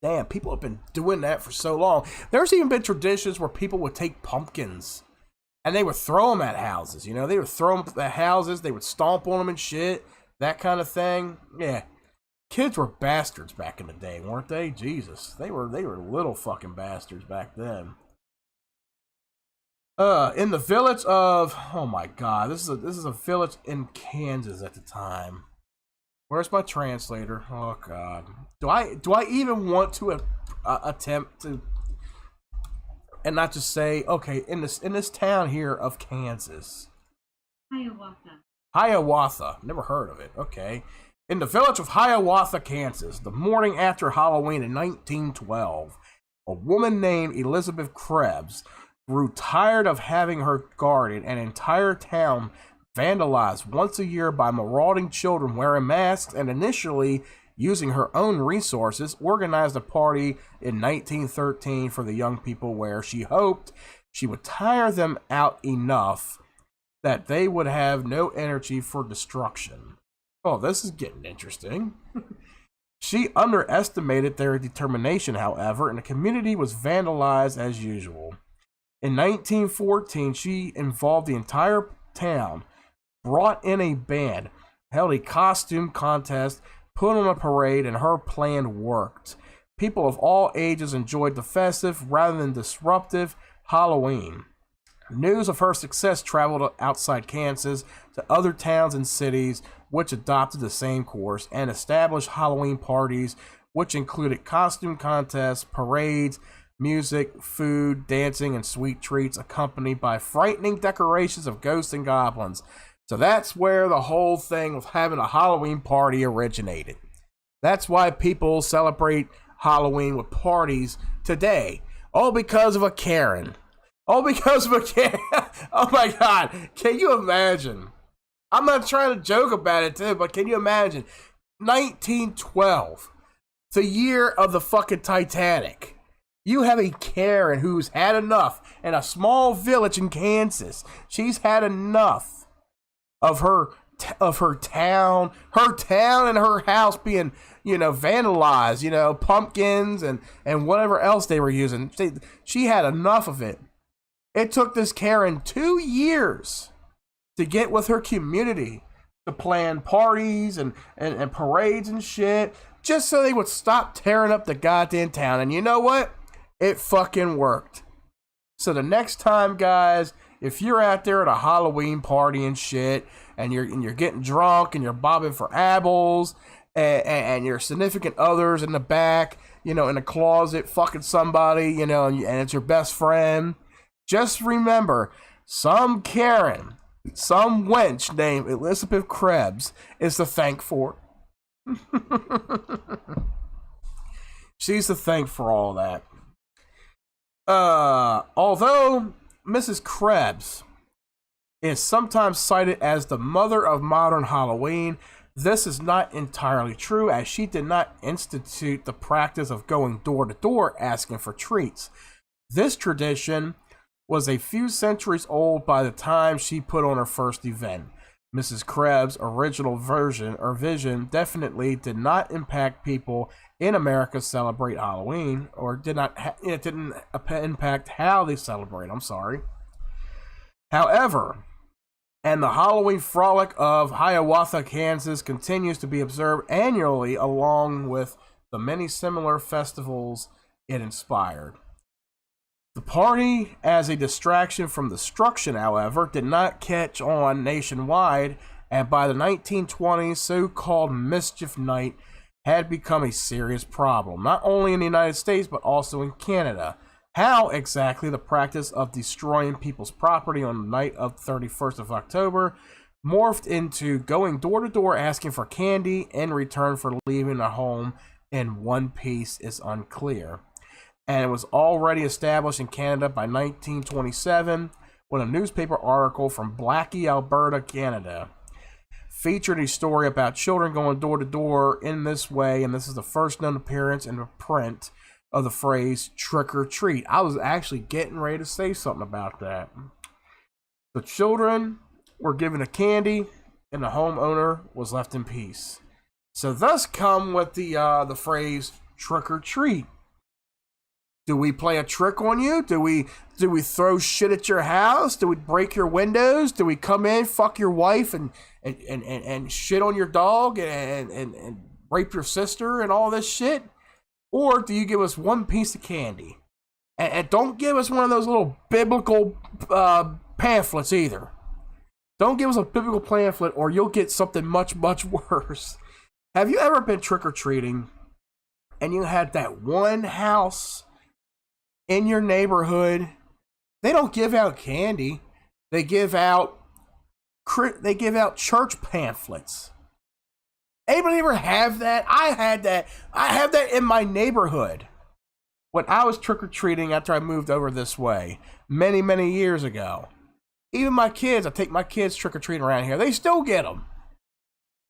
Damn, people have been doing that for so long. There's even been traditions where people would take pumpkins and they would throw them at houses. You know, they would throw them at houses, they would stomp on them and shit, that kind of thing. Yeah. Kids were bastards back in the day, weren't they? Jesus, they were little fucking bastards back then. In the village of, oh my God, this is a village in Kansas at the time. Where's my translator? Oh God, do I even want to attempt to, and not just say, okay, in this town here of Kansas, Hiawatha, never heard of it. Okay. In the village of Hiawatha, Kansas, the morning after Halloween in 1912, a woman named Elizabeth Krebs grew tired of having her guarded, an entire town vandalized once a year by marauding children wearing masks, and initially, using her own resources, organized a party in 1913 for the young people where she hoped she would tire them out enough that they would have no energy for destruction. Oh, this is getting interesting. She underestimated their determination, however, and the community was vandalized as usual. In 1914, she involved the entire town, brought in a band, held a costume contest, put on a parade, and her plan worked. People of all ages enjoyed the festive, rather than disruptive, Halloween. News of her success traveled outside Kansas to other towns and cities which adopted the same course and established Halloween parties, which included costume contests, parades, music, food, dancing, and sweet treats, accompanied by frightening decorations of ghosts and goblins. So that's where the whole thing of having a Halloween party originated. That's why people celebrate Halloween with parties today. All because of a Karen. All because of a Karen. Oh my God. Can you imagine? I'm not trying to joke about it too, but can you imagine? 1912. The year of the fucking Titanic. You have a Karen who's had enough in a small village in Kansas. She's had enough of her town and her house being, vandalized, pumpkins and whatever else they were using. She had enough of it. It took this Karen 2 years to get with her community, to plan parties and parades and shit, just so they would stop tearing up the goddamn town. And you know what? It fucking worked. So the next time, guys, if you're out there at a Halloween party and shit, and you're getting drunk and you're bobbing for apples, and your significant other's in the back, in the closet fucking somebody, and it's your best friend, just remember, some Karen, some wench named Elizabeth Krebs is to thank for it. She's to thank for all that. Although Mrs. Krebs is sometimes cited as the mother of modern Halloween, this is not entirely true, as she did not institute the practice of going door to door asking for treats. This tradition was a few centuries old by the time she put on her first event. Mrs. Krebs' original vision definitely did not impact people in America celebrate Halloween, or it didn't impact how they celebrate. I'm sorry. However, and the Halloween frolic of Hiawatha, Kansas continues to be observed annually along with the many similar festivals it inspired. The party, as a distraction from destruction, however, did not catch on nationwide, and by the 1920s, so-called Mischief Night had become a serious problem, not only in the United States, but also in Canada. How exactly the practice of destroying people's property on the night of 31st of October morphed into going door to door asking for candy in return for leaving a home in one piece is unclear. And it was already established in Canada by 1927 when a newspaper article from Blackie, Alberta, Canada featured a story about children going door to door in this way, and this is the first known appearance in print of the phrase trick or treat. I was actually getting ready to say something about that. The children were given a candy and the homeowner was left in peace. So thus come with the phrase trick or treat. Do we play a trick on you? Do we throw shit at your house? Do we break your windows? Do we come in, fuck your wife and shit on your dog and rape your sister and all this shit? Or do you give us one piece of candy? And don't give us one of those little biblical pamphlets either. Don't give us a biblical pamphlet or you'll get something much, much worse. Have you ever been trick-or-treating and you had that one house in your neighborhood? They don't give out candy. They give out church pamphlets. Anybody ever have that? I had that. I have that in my neighborhood. when I was trick-or-treating after I moved over this way, many, many years ago, even my kids, I take my kids trick-or-treating around here, they still get them.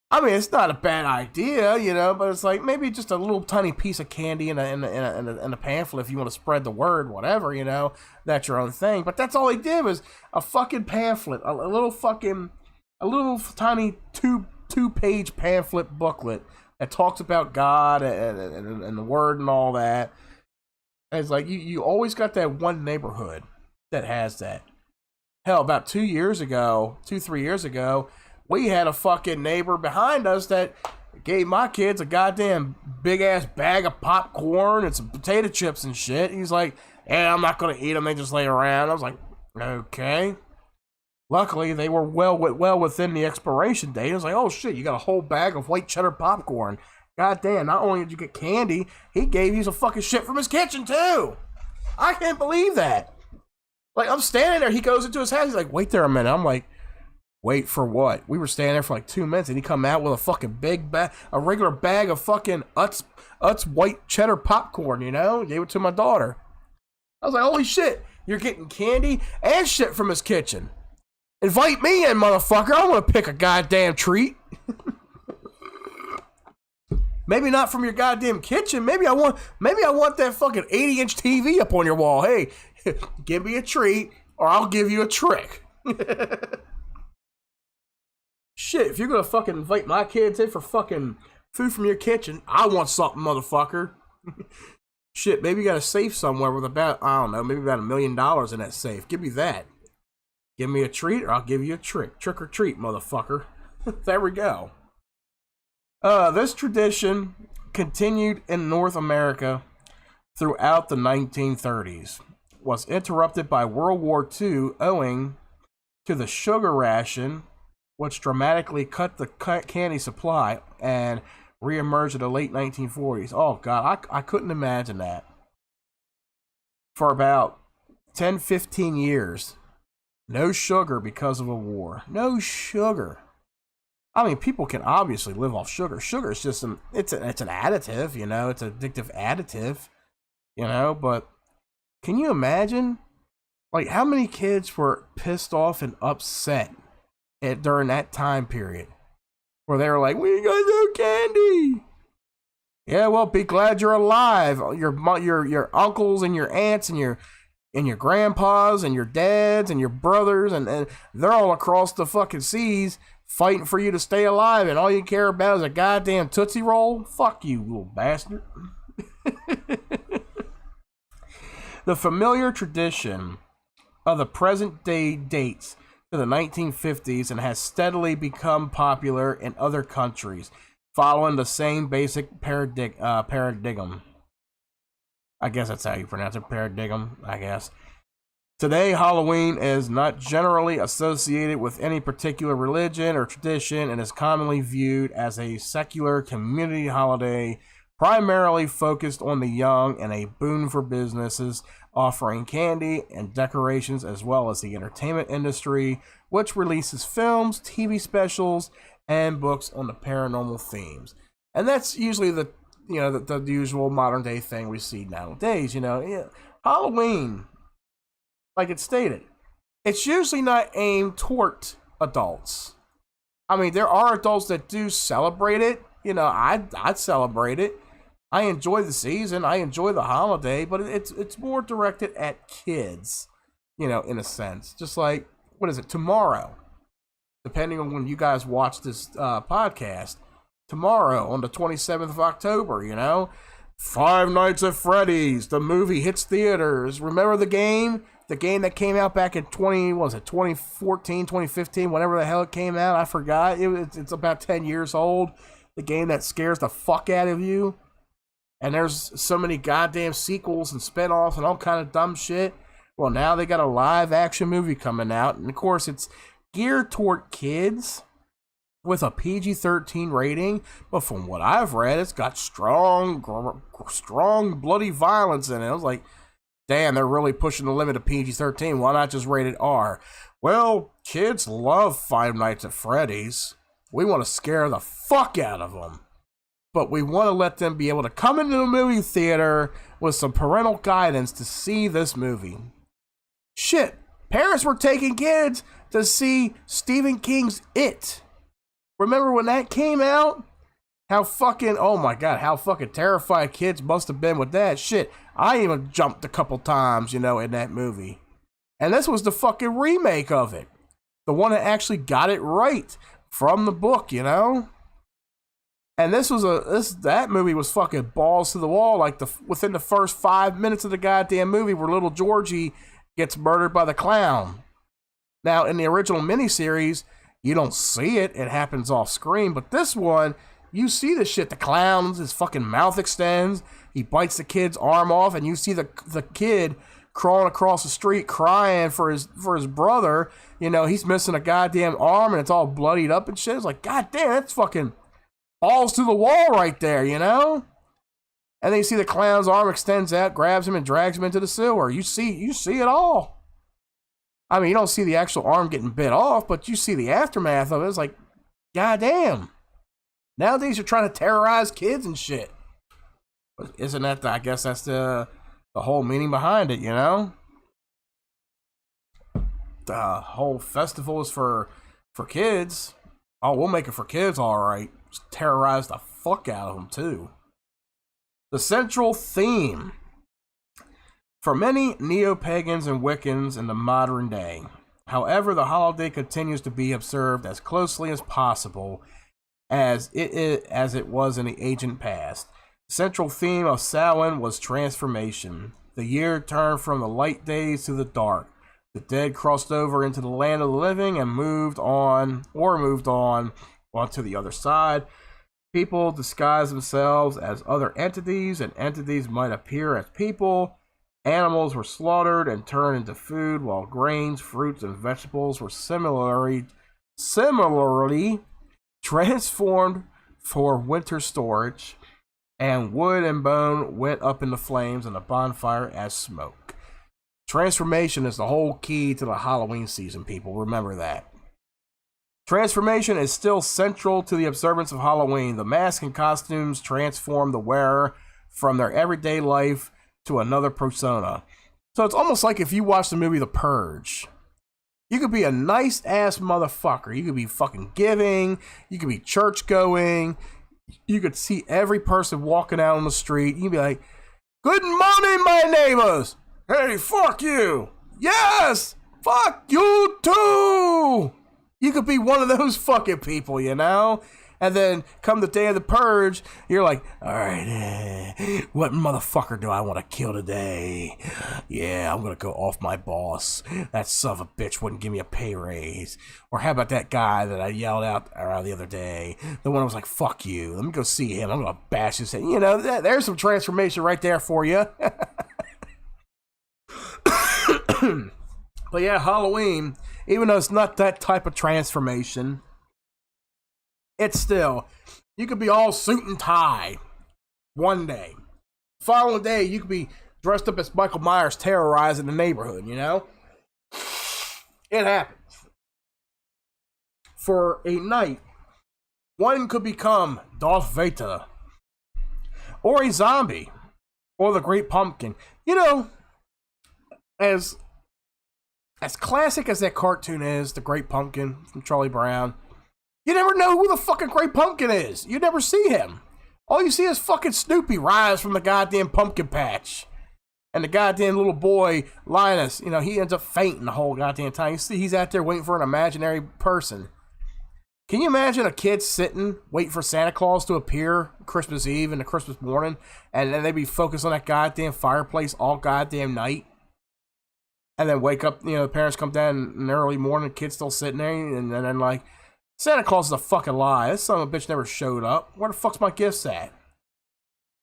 I mean, it's not a bad idea, you know, but it's like maybe just a little tiny piece of candy in a pamphlet if you want to spread the word, whatever, you know, that's your own thing. But that's all they did was a fucking pamphlet, a little tiny two-page pamphlet booklet that talks about God and the word and all that. And it's like you always got that one neighborhood that has that. Hell, about 3 years ago, we had a fucking neighbor behind us that gave my kids a goddamn big ass bag of popcorn and some potato chips and shit. He's like, "Yeah, I'm not gonna eat them. They just lay around." I was like, "Okay." Luckily, they were well within the expiration date. I was like, "Oh shit, you got a whole bag of white cheddar popcorn." Goddamn! Not only did you get candy, he gave you some fucking shit from his kitchen too. I can't believe that. Like, I'm standing there. He goes into his house. He's like, "Wait there a minute." I'm like, "Wait for what?" We were standing there for like 2 minutes, and he come out with a fucking big bag, a regular bag of fucking Utz white cheddar popcorn, you know? Gave it to my daughter. I was like, "Holy shit, you're getting candy and shit from his kitchen. Invite me in, motherfucker. I want to pick a goddamn treat." Maybe not from your goddamn kitchen. Maybe I want that fucking 80-inch TV up on your wall. Hey, give me a treat, or I'll give you a trick. Shit, if you're gonna fucking invite my kids in for fucking food from your kitchen, I want something, motherfucker. Shit, maybe you got a safe somewhere with about, I don't know, maybe about $1 million in that safe. Give me that. Give me a treat, or I'll give you a trick. Trick or treat, motherfucker. There we go. This tradition continued in North America throughout the 1930s. Was interrupted by World War II owing to the sugar ration, which dramatically cut the candy supply and reemerged in the late 1940s. Oh, God, I couldn't imagine that. For about 10, 15 years, no sugar because of a war. No sugar. I mean, people can obviously live off sugar. Sugar is just it's an additive, you know, it's an addictive additive, you know, but can you imagine, like, how many kids were pissed off and upset during that time period where they were like, "We got no candy"? Yeah, well, be glad you're alive. Your uncles and your aunts and your grandpas and your dads and your brothers and they're all across the fucking seas fighting for you to stay alive, and all you care about is a goddamn Tootsie Roll? Fuck you, little bastard. The familiar tradition of the present day dates to the 1950s and has steadily become popular in other countries, following the same basic paradigm. I guess that's how you pronounce it, paradigm, I guess. Today, Halloween is not generally associated with any particular religion or tradition and is commonly viewed as a secular community holiday, primarily focused on the young and a boon for businesses offering candy and decorations, as well as the entertainment industry, which releases films, TV specials, and books on the paranormal themes. And that's usually the usual modern day thing we see nowadays. You know, yeah. Halloween, like it's stated, it's usually not aimed toward adults. I mean, there are adults that do celebrate it. You know, I'd celebrate it. I enjoy the season. I enjoy the holiday, but it's more directed at kids, you know, in a sense. Just like, what is it, tomorrow? Depending on when you guys watch this podcast, tomorrow on the 27th of October, you know, Five Nights at Freddy's, the movie hits theaters. Remember the game? The game that came out back in 2014, 2015, whenever the hell it came out, I forgot. It's about 10 years old. The game that scares the fuck out of you. And there's so many goddamn sequels and spinoffs and all kind of dumb shit. Well, now they got a live action movie coming out. And of course, it's geared toward kids with a PG-13 rating. But from what I've read, it's got strong bloody violence in it. I was like, damn, they're really pushing the limit of PG-13. Why not just rated R? Well, kids love Five Nights at Freddy's. We want to scare the fuck out of them. but we want to let them be able to come into the movie theater with some parental guidance to see this movie. Shit, parents were taking kids to see Stephen King's It. Remember when that came out? How fucking, oh my god, how fucking terrified kids must have been with that shit. I even jumped a couple times, in that movie. And this was the fucking remake of it. The one that actually got it right from the book, And that movie was fucking balls to the wall, like within the first 5 minutes of the goddamn movie where little Georgie gets murdered by the clown. Now, in the original miniseries, you don't see it. It happens off screen. But this one, you see the shit. The clown, his fucking mouth extends. He bites the kid's arm off, and you see the kid crawling across the street crying for his brother. He's missing a goddamn arm, and it's all bloodied up and shit. It's like, goddamn, that's fucking balls to the wall right there, And then you see the clown's arm extends out, grabs him, and drags him into the sewer. You see it all. I mean, you don't see the actual arm getting bit off, but you see the aftermath of it. It's like, goddamn. Nowadays, you're trying to terrorize kids and shit. But isn't that, I guess that's the whole meaning behind it, The whole festival is for kids. Oh, we'll make it for kids, all right. Just terrorize the fuck out of them, too. The central theme. For many neo-pagans and Wiccans in the modern day, however, the holiday continues to be observed as closely as possible as it was in the ancient past. The central theme of Samhain was transformation. The year turned from the light days to the dark. The dead crossed over into the land of the living and moved on onto the other side. People disguised themselves as other entities, and entities might appear as people. Animals were slaughtered and turned into food, while grains, fruits, and vegetables were similarly transformed for winter storage, and wood and bone went up in the flames and the bonfire as smoke. Transformation is the whole key to the Halloween season, people. Remember that. Transformation is still central to the observance of Halloween. The masks and costumes transform the wearer from their everyday life to another persona. So it's almost like if you watch the movie The Purge. You could be a nice ass motherfucker. You could be fucking giving. You could be church going. You could see every person walking out on the street. You could be like, "Good morning, my neighbors. Hey, fuck you. Yes, fuck you too." You could be one of those fucking people, And then come the day of the purge, you're like, all right, what motherfucker do I want to kill today? Yeah, I'm going to go off my boss. That son of a bitch wouldn't give me a pay raise. Or how about that guy that I yelled out around the other day? The one who was like, fuck you. Let me go see him. I'm going to bash his head. There's some transformation right there for you. But yeah, Halloween, even though it's not that type of transformation, it's still, you could be all suit and tie one day. Following day, you could be dressed up as Michael Myers terrorizing the neighborhood, It happens. For a night, one could become Darth Vader, or a zombie, or the Great Pumpkin. As classic as that cartoon is, the Great Pumpkin from Charlie Brown, you never know who the fucking Great Pumpkin is. You never see him. All you see is fucking Snoopy rise from the goddamn pumpkin patch. And the goddamn little boy, Linus, he ends up fainting the whole goddamn time. You see, he's out there waiting for an imaginary person. Can you imagine a kid sitting, waiting for Santa Claus to appear Christmas Eve and the Christmas morning, and then they be focused on that goddamn fireplace all goddamn night? And then wake up, the parents come down in the early morning, the kid's still sitting there, and then like, Santa Claus is a fucking lie. This son of a bitch never showed up. Where the fuck's my gifts at?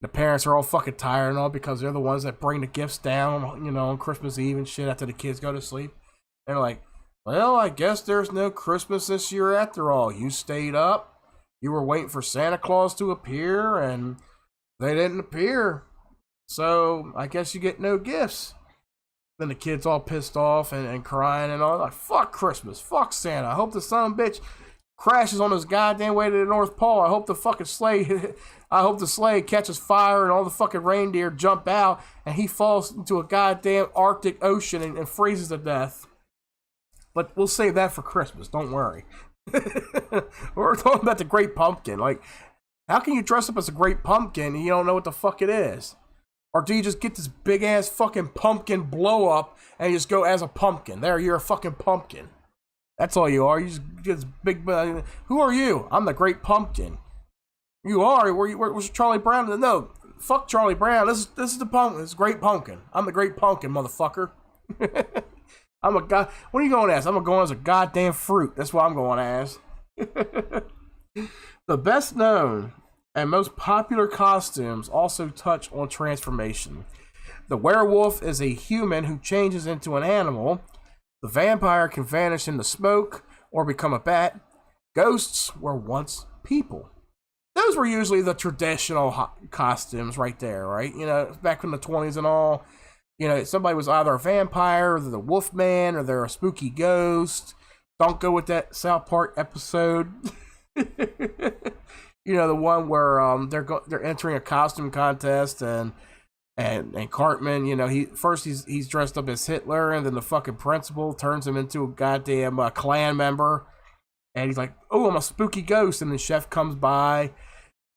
The parents are all fucking tired and all because they're the ones that bring the gifts down, on Christmas Eve and shit after the kids go to sleep. They're like, well, I guess there's no Christmas this year after all. You stayed up. You were waiting for Santa Claus to appear, and they didn't appear. So I guess you get no gifts. Then the kid's all pissed off and crying and all. Like, fuck Christmas. Fuck Santa. I hope the son of a bitch crashes on his goddamn way to the North Pole. I hope the fucking sleigh, I hope the sleigh catches fire and all the fucking reindeer jump out and he falls into a goddamn Arctic Ocean and freezes to death. But we'll save that for Christmas. Don't worry. We're talking about the Great Pumpkin. Like, how can you dress up as a Great Pumpkin and you don't know what the fuck it is? Or do you just get this big ass fucking pumpkin blow up and you just go as a pumpkin? There, you're a fucking pumpkin. That's all you are. You just get this big. Who are you? I'm the Great Pumpkin. You are. Where's Charlie Brown? No, fuck Charlie Brown. This is the pumpkin. This is Great Pumpkin. I'm the Great Pumpkin, motherfucker. I'm a god. What are you going as? I'm going as a goddamn fruit. That's what I'm going as. The best known and most popular costumes also touch on transformation. The werewolf is a human who changes into an animal. The vampire can vanish into smoke or become a bat. Ghosts were once people. Those were usually the traditional costumes right there, right? You know, back in the 20s and all. You know, somebody was either a vampire, or the wolf man, or they're a spooky ghost. Don't go with that South Park episode. You know, the one where they're entering a costume contest and Cartman, you know, he's dressed up as Hitler, and then the fucking principal turns him into a goddamn Klan member, and he's like, "Oh, I'm a spooky ghost," and the chef comes by,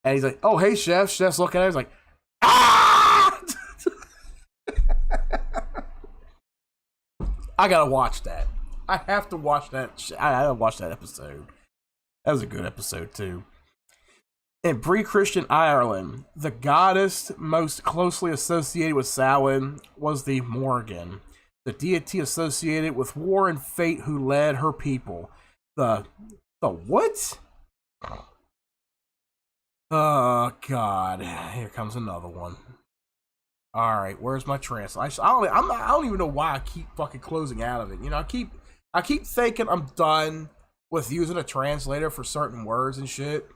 and he's like, "Oh, hey, chef." Chef's looking at him, he's like, "Ah!" I gotta watch that. I have to watch that. I gotta watch that episode. That was a good episode too. In pre-Christian Ireland, the goddess most closely associated with Samhain was the Morrigan, the deity associated with war and fate who led her people. The what? Oh, God. Here comes another one. Alright, where's my translation? I don't even know why I keep fucking closing out of it. You know, I keep thinking I'm done with using a translator for certain words and shit.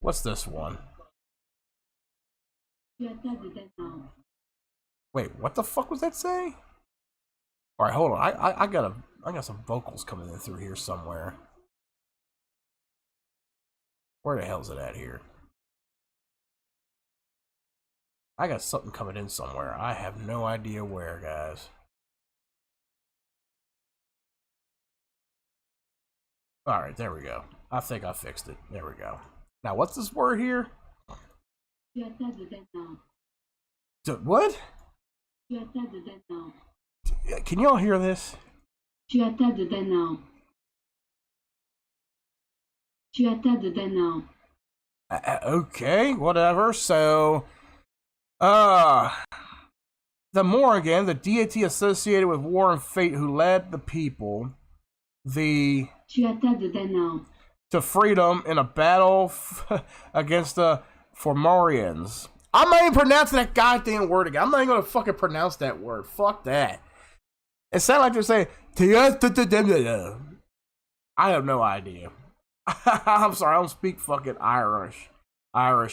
What's this one? Wait, what the fuck was that saying? Alright, hold on. I got some vocals coming in through here somewhere. Where the hell is it at here? I got something coming in somewhere. I have no idea where, guys. Alright, there we go. I think I fixed it. There we go. Now, what's this word here? What? Can y'all hear this? Okay, whatever. So, the Morrigan, the deity associated with war and fate who led the people, to freedom in a battle against the Fomorians. I'm not even pronouncing that goddamn word again. I'm not even gonna fucking pronounce that word. Fuck that. It sounds like they're saying, I have no idea. I'm sorry, I don't speak fucking Irish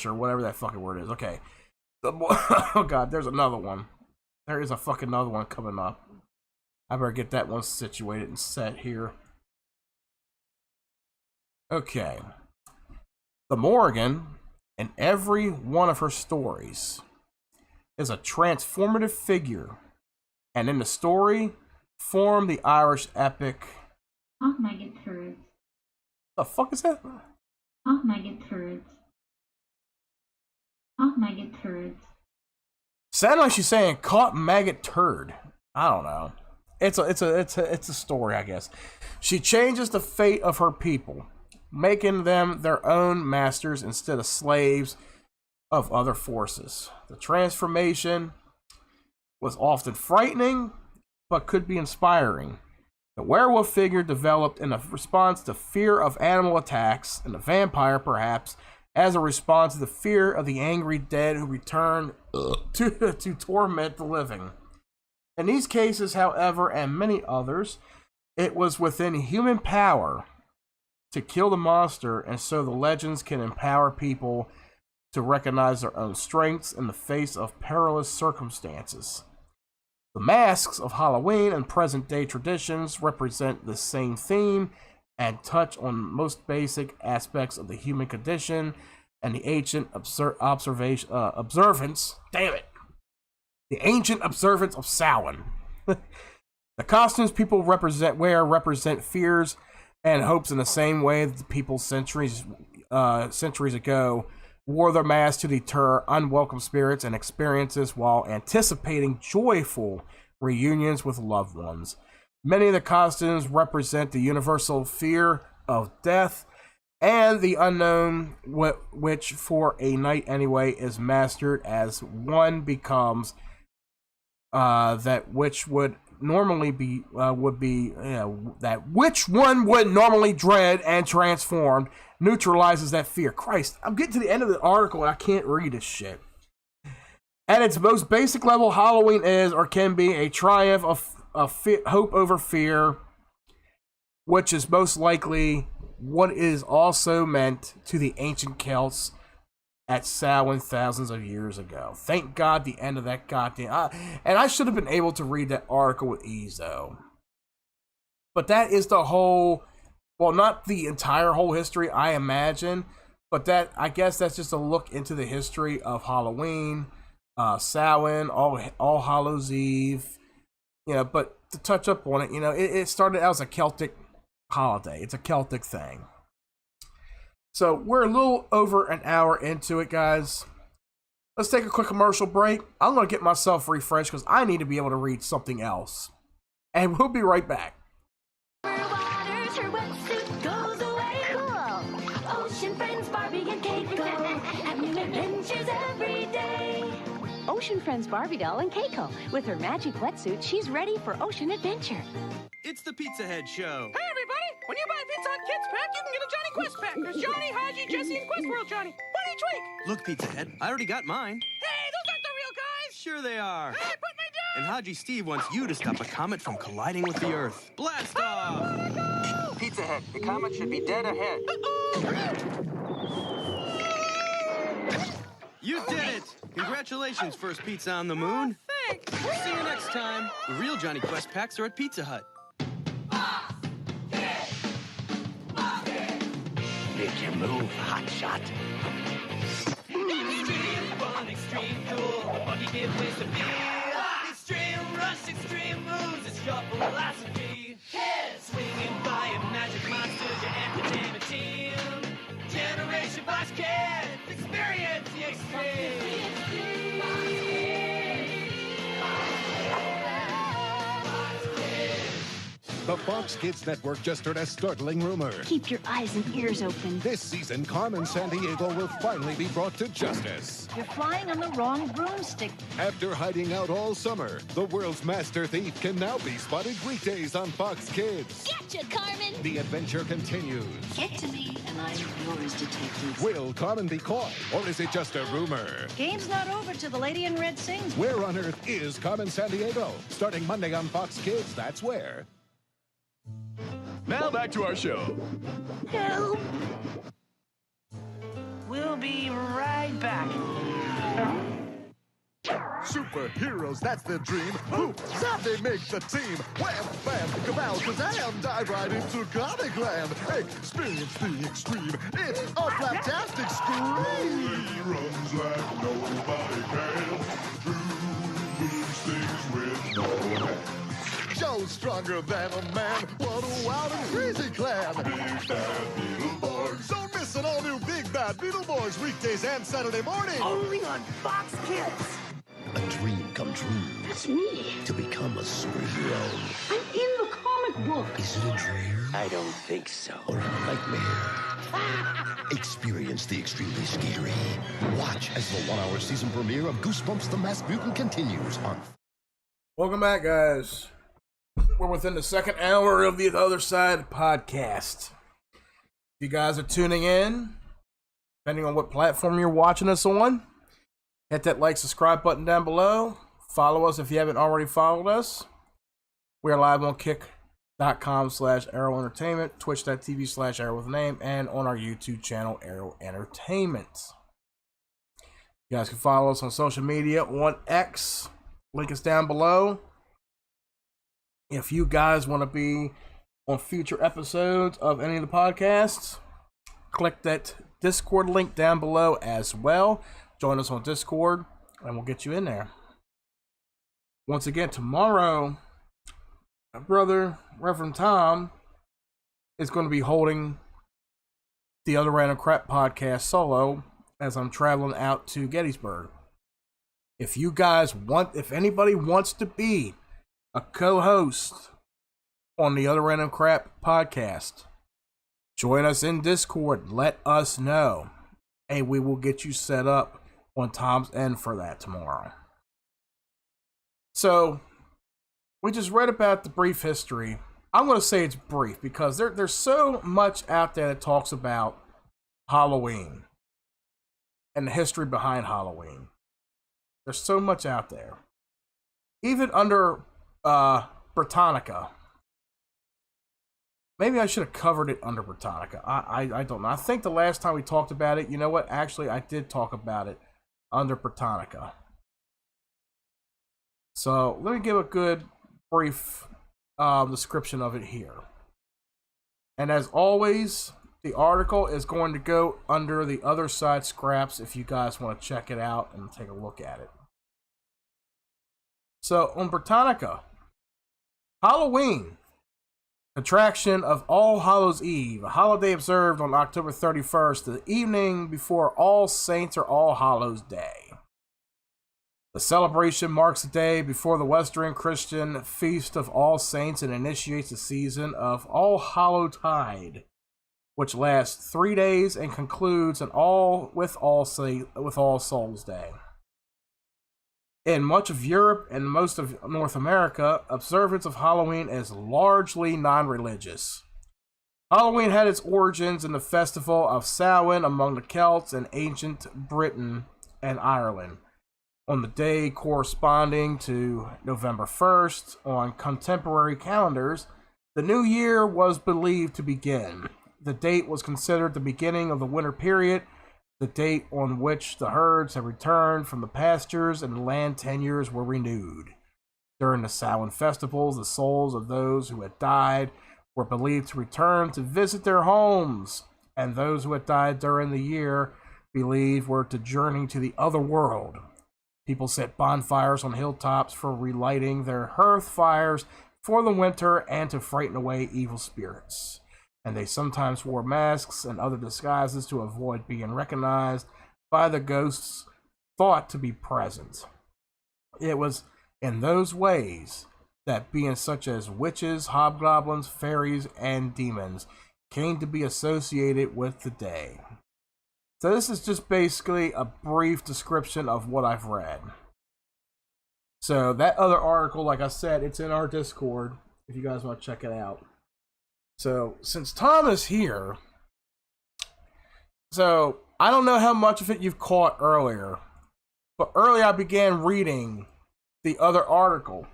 or whatever that fucking word is. Okay. Oh god, there's another one. There is a fucking another one coming up. I better get that one situated and set here. Okay. The Morrigan, in every one of her stories, is a transformative figure, and in the story, form the Irish epic. Oh my god, The fuck is that? oh my god, oh my god. Sound like she's saying "caught maggot turd." I don't know. It's a story, I guess. She changes the fate of her people, making them their own masters instead of slaves of other forces. The transformation was often frightening, but could be inspiring. The werewolf figure developed in a response to fear of animal attacks, and the vampire, perhaps, as a response to the fear of the angry dead who return to torment the living. In these cases, however, and many others, it was within human power to kill the monster, and so the legends can empower people to recognize their own strengths in the face of perilous circumstances. The masks of Halloween and present-day traditions represent the same theme and touch on most basic aspects of the human condition and the ancient observance. The ancient observance of Samhain. The costumes people represent fears and hopes in the same way that the people centuries ago wore their masks to deter unwelcome spirits and experiences while anticipating joyful reunions with loved ones. Many of the costumes represent the universal fear of death and the unknown, which for a night anyway is mastered as one becomes that which would normally be that which one would normally dread and transformed neutralizes that fear. Christ, I'm getting to the end of the article and I can't read this shit. At its most basic level, Halloween is or can be a triumph of hope over fear, which is most likely what is also meant to the ancient Celts at Samhain thousands of years ago. Thank God the end of that goddamn... and I should have been able to read that article with ease, though. But that is the whole... Well, not the entire whole history, I imagine. But that, I guess that's just a look into the history of Halloween, Samhain, All Hallows Eve. You know, but to touch up on it, you know, it started out as a Celtic holiday. It's a Celtic thing. So we're a little over an hour into it, guys. Let's take a quick commercial break. I'm going to get myself refreshed because I need to be able to read something else. And we'll be right back. Her wetsuit goes away. Cool. Ocean Friends Barbie and Keiko have new adventures every day. Ocean Friends Barbie doll and Keiko. With her magic wetsuit, she's ready for ocean adventure. It's the Pizza Head Show. Hey, everybody! When you buy Pizza Hut Kids Pack, you can get a Johnny Quest Pack. There's Johnny, Haji, Jesse, and Quest World Johnny. One each week. Look, Pizza Head, I already got mine. Hey, those aren't the real guys! Sure they are. Hey, put me down! And Haji Steve wants you to stop a comet from colliding with the Earth. Blast off! Pizza Head, the comet should be dead ahead. You did it! Congratulations, first pizza on the moon. Thanks! See you next time. The real Johnny Quest packs are at Pizza Hut. Make your move, hotshot. Extreme fun, extreme cool. Funny give ways to feel. Extreme rush, extreme moves. It's your philosophy. Swinging by a magic monsters, your entertainment team. Generation Boss Kids. Experience the extreme. The Fox Kids Network just heard a startling rumor. Keep your eyes and ears open. This season, Carmen Sandiego will finally be brought to justice. You're flying on the wrong broomstick. After hiding out all summer, the world's master thief can now be spotted weekdays on Fox Kids. Gotcha, Carmen! The adventure continues. Get to me, and I'm yours, detective. Will Carmen be caught, or is it just a rumor? Game's not over till the lady in red sings. Where on earth is Carmen Sandiego? Starting Monday on Fox Kids, that's where. Now back to our show. Help! We'll be right back. Superheroes, that's the dream. Who? They make the team. Wham, bam, kabow, kazam. Dive right into comic land. Experience the extreme. It's a fantastic scream. He runs like nobody can. Moves things with no hands. Joe's stronger than a man. What a wild and crazy clan. Big Bad Beetleborgs. Don't miss an all-new Big Bad Beetleborgs weekdays and Saturday morning. Only on Fox Kids. A dream come true. That's me. To become a superhero. I'm in the comic book. Is it a dream? I don't think so. Or a nightmare? Experience the extremely scary. Watch as the one-hour season premiere of Goosebumps The Masked Mutant continues on... Welcome back, guys. We're within the second hour of the Othersyde podcast. If you guys are tuning in, depending on what platform you're watching us on, hit that like, subscribe button down below. Follow us if you haven't already followed us. We are live on kick.com/Arrow Entertainment, twitch.tv/Arrow with a name, and on our YouTube channel, Arrow Entertainment. You guys can follow us on social media on X. Link is down below. If you guys want to be on future episodes of any of the podcasts, click that Discord link down below as well. Join us on Discord, and we'll get you in there. Once again, tomorrow, my brother, Reverend Tom, is going to be holding the Other Random Crap podcast solo as I'm traveling out to Gettysburg. If anybody wants to be a co-host on the Other Random Crap podcast, join us in Discord. Let us know, and we will get you set up on Tom's end for that tomorrow. So, we just read about the brief history. I'm going to say it's brief because there's so much out there that talks about Halloween and the history behind Halloween. There's so much out there. Even under Britannica. Maybe I should have covered it under Britannica. I don't know. I think the last time we talked about it, you know what? Actually, I did talk about it under Britannica. So, let me give a good, brief description of it here. And as always, the article is going to go under the Othersyde scraps if you guys want to check it out and take a look at it. So, on Britannica, Halloween, attraction of All Hallows Eve, a holiday observed on October 31st, the evening before All Saints or All Hallows Day. The celebration marks the day before the Western Christian Feast of All Saints and initiates the season of All Hallowtide, which lasts 3 days and concludes with All Souls Day. In much of Europe and most of North America, observance of Halloween is largely non-religious. Halloween had its origins in the festival of Samhain among the Celts in ancient Britain and Ireland. On the day corresponding to November 1st on contemporary calendars, the new year was believed to begin. The date was considered the beginning of the winter period, the date on which the herds had returned from the pastures and the land tenures were renewed. During the Samhain festivals, the souls of those who had died were believed to return to visit their homes, and those who had died during the year believed were to journey to the other world. People set bonfires on hilltops for relighting their hearth fires for the winter and to frighten away evil spirits. And they sometimes wore masks and other disguises to avoid being recognized by the ghosts thought to be present. It was in those ways that beings such as witches, hobgoblins, fairies, and demons came to be associated with the day. So this is just basically a brief description of what I've read. So that other article, like I said, it's in our Discord if you guys want to check it out. So, since Tom is here, so I don't know how much of it you've caught earlier, but earlier I began reading the other article,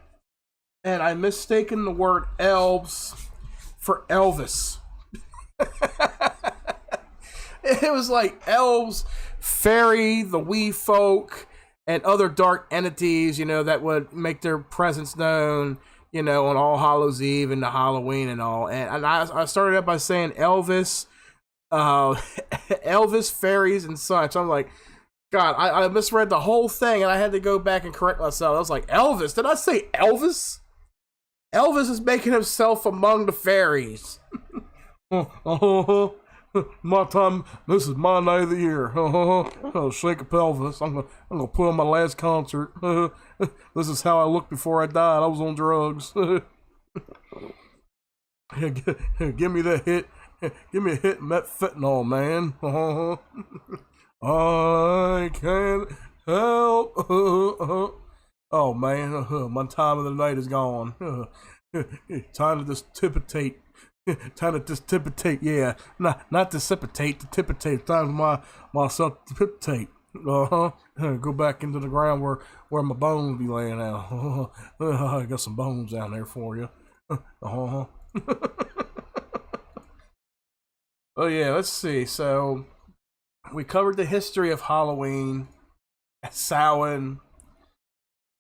and I mistaken the word elves for Elvis. It was like elves, fairy, the wee folk, and other dark entities, that would make their presence known, on All Hallows Eve and the Halloween and all. And I started out by saying Elvis, Elvis, fairies, and such. I'm like, God, I misread the whole thing, and I had to go back and correct myself. I was like, Elvis? Did I say Elvis? Elvis is making himself among the fairies. My time, this is my night of the year. Shake a pelvis. I'm gonna put on my last concert. This is how I looked before I died. I was on drugs. Give me that hit. Give me a hit and that fentanyl, man. I can't help. Oh man, my time of the night is gone. Time to just tipitate. Time to just tipitate, yeah. Not dissipate, to tipitate. Time for myself to tipitate. Go back into the ground where my bones be laying out. I got some bones down there for you. Oh yeah, let's see. So we covered the history of Halloween, Samhain.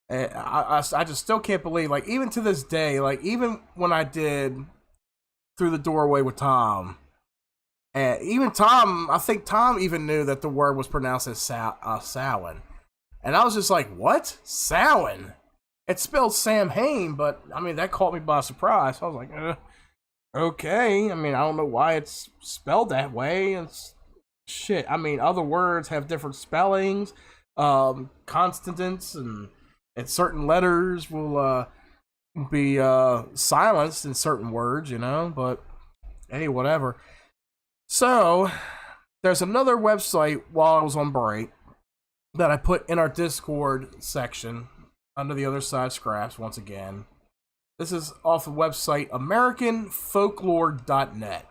And I just still can't believe, like, even to this day, like, even when I did through the doorway with Tom. And even Tom, I think Tom even knew that the word was pronounced as Samhain. And I was just like, what? Samhain? It's spelled Samhain, but I mean, that caught me by surprise. I was like, okay. I mean, I don't know why it's spelled that way. It's shit. I mean, other words have different spellings, consonants, and certain letters will be silenced in certain words, you know, but hey, whatever. So, there's another website while I was on break that I put in our Discord section under the Other Side Scraps once again. This is off the website AmericanFolklore.net.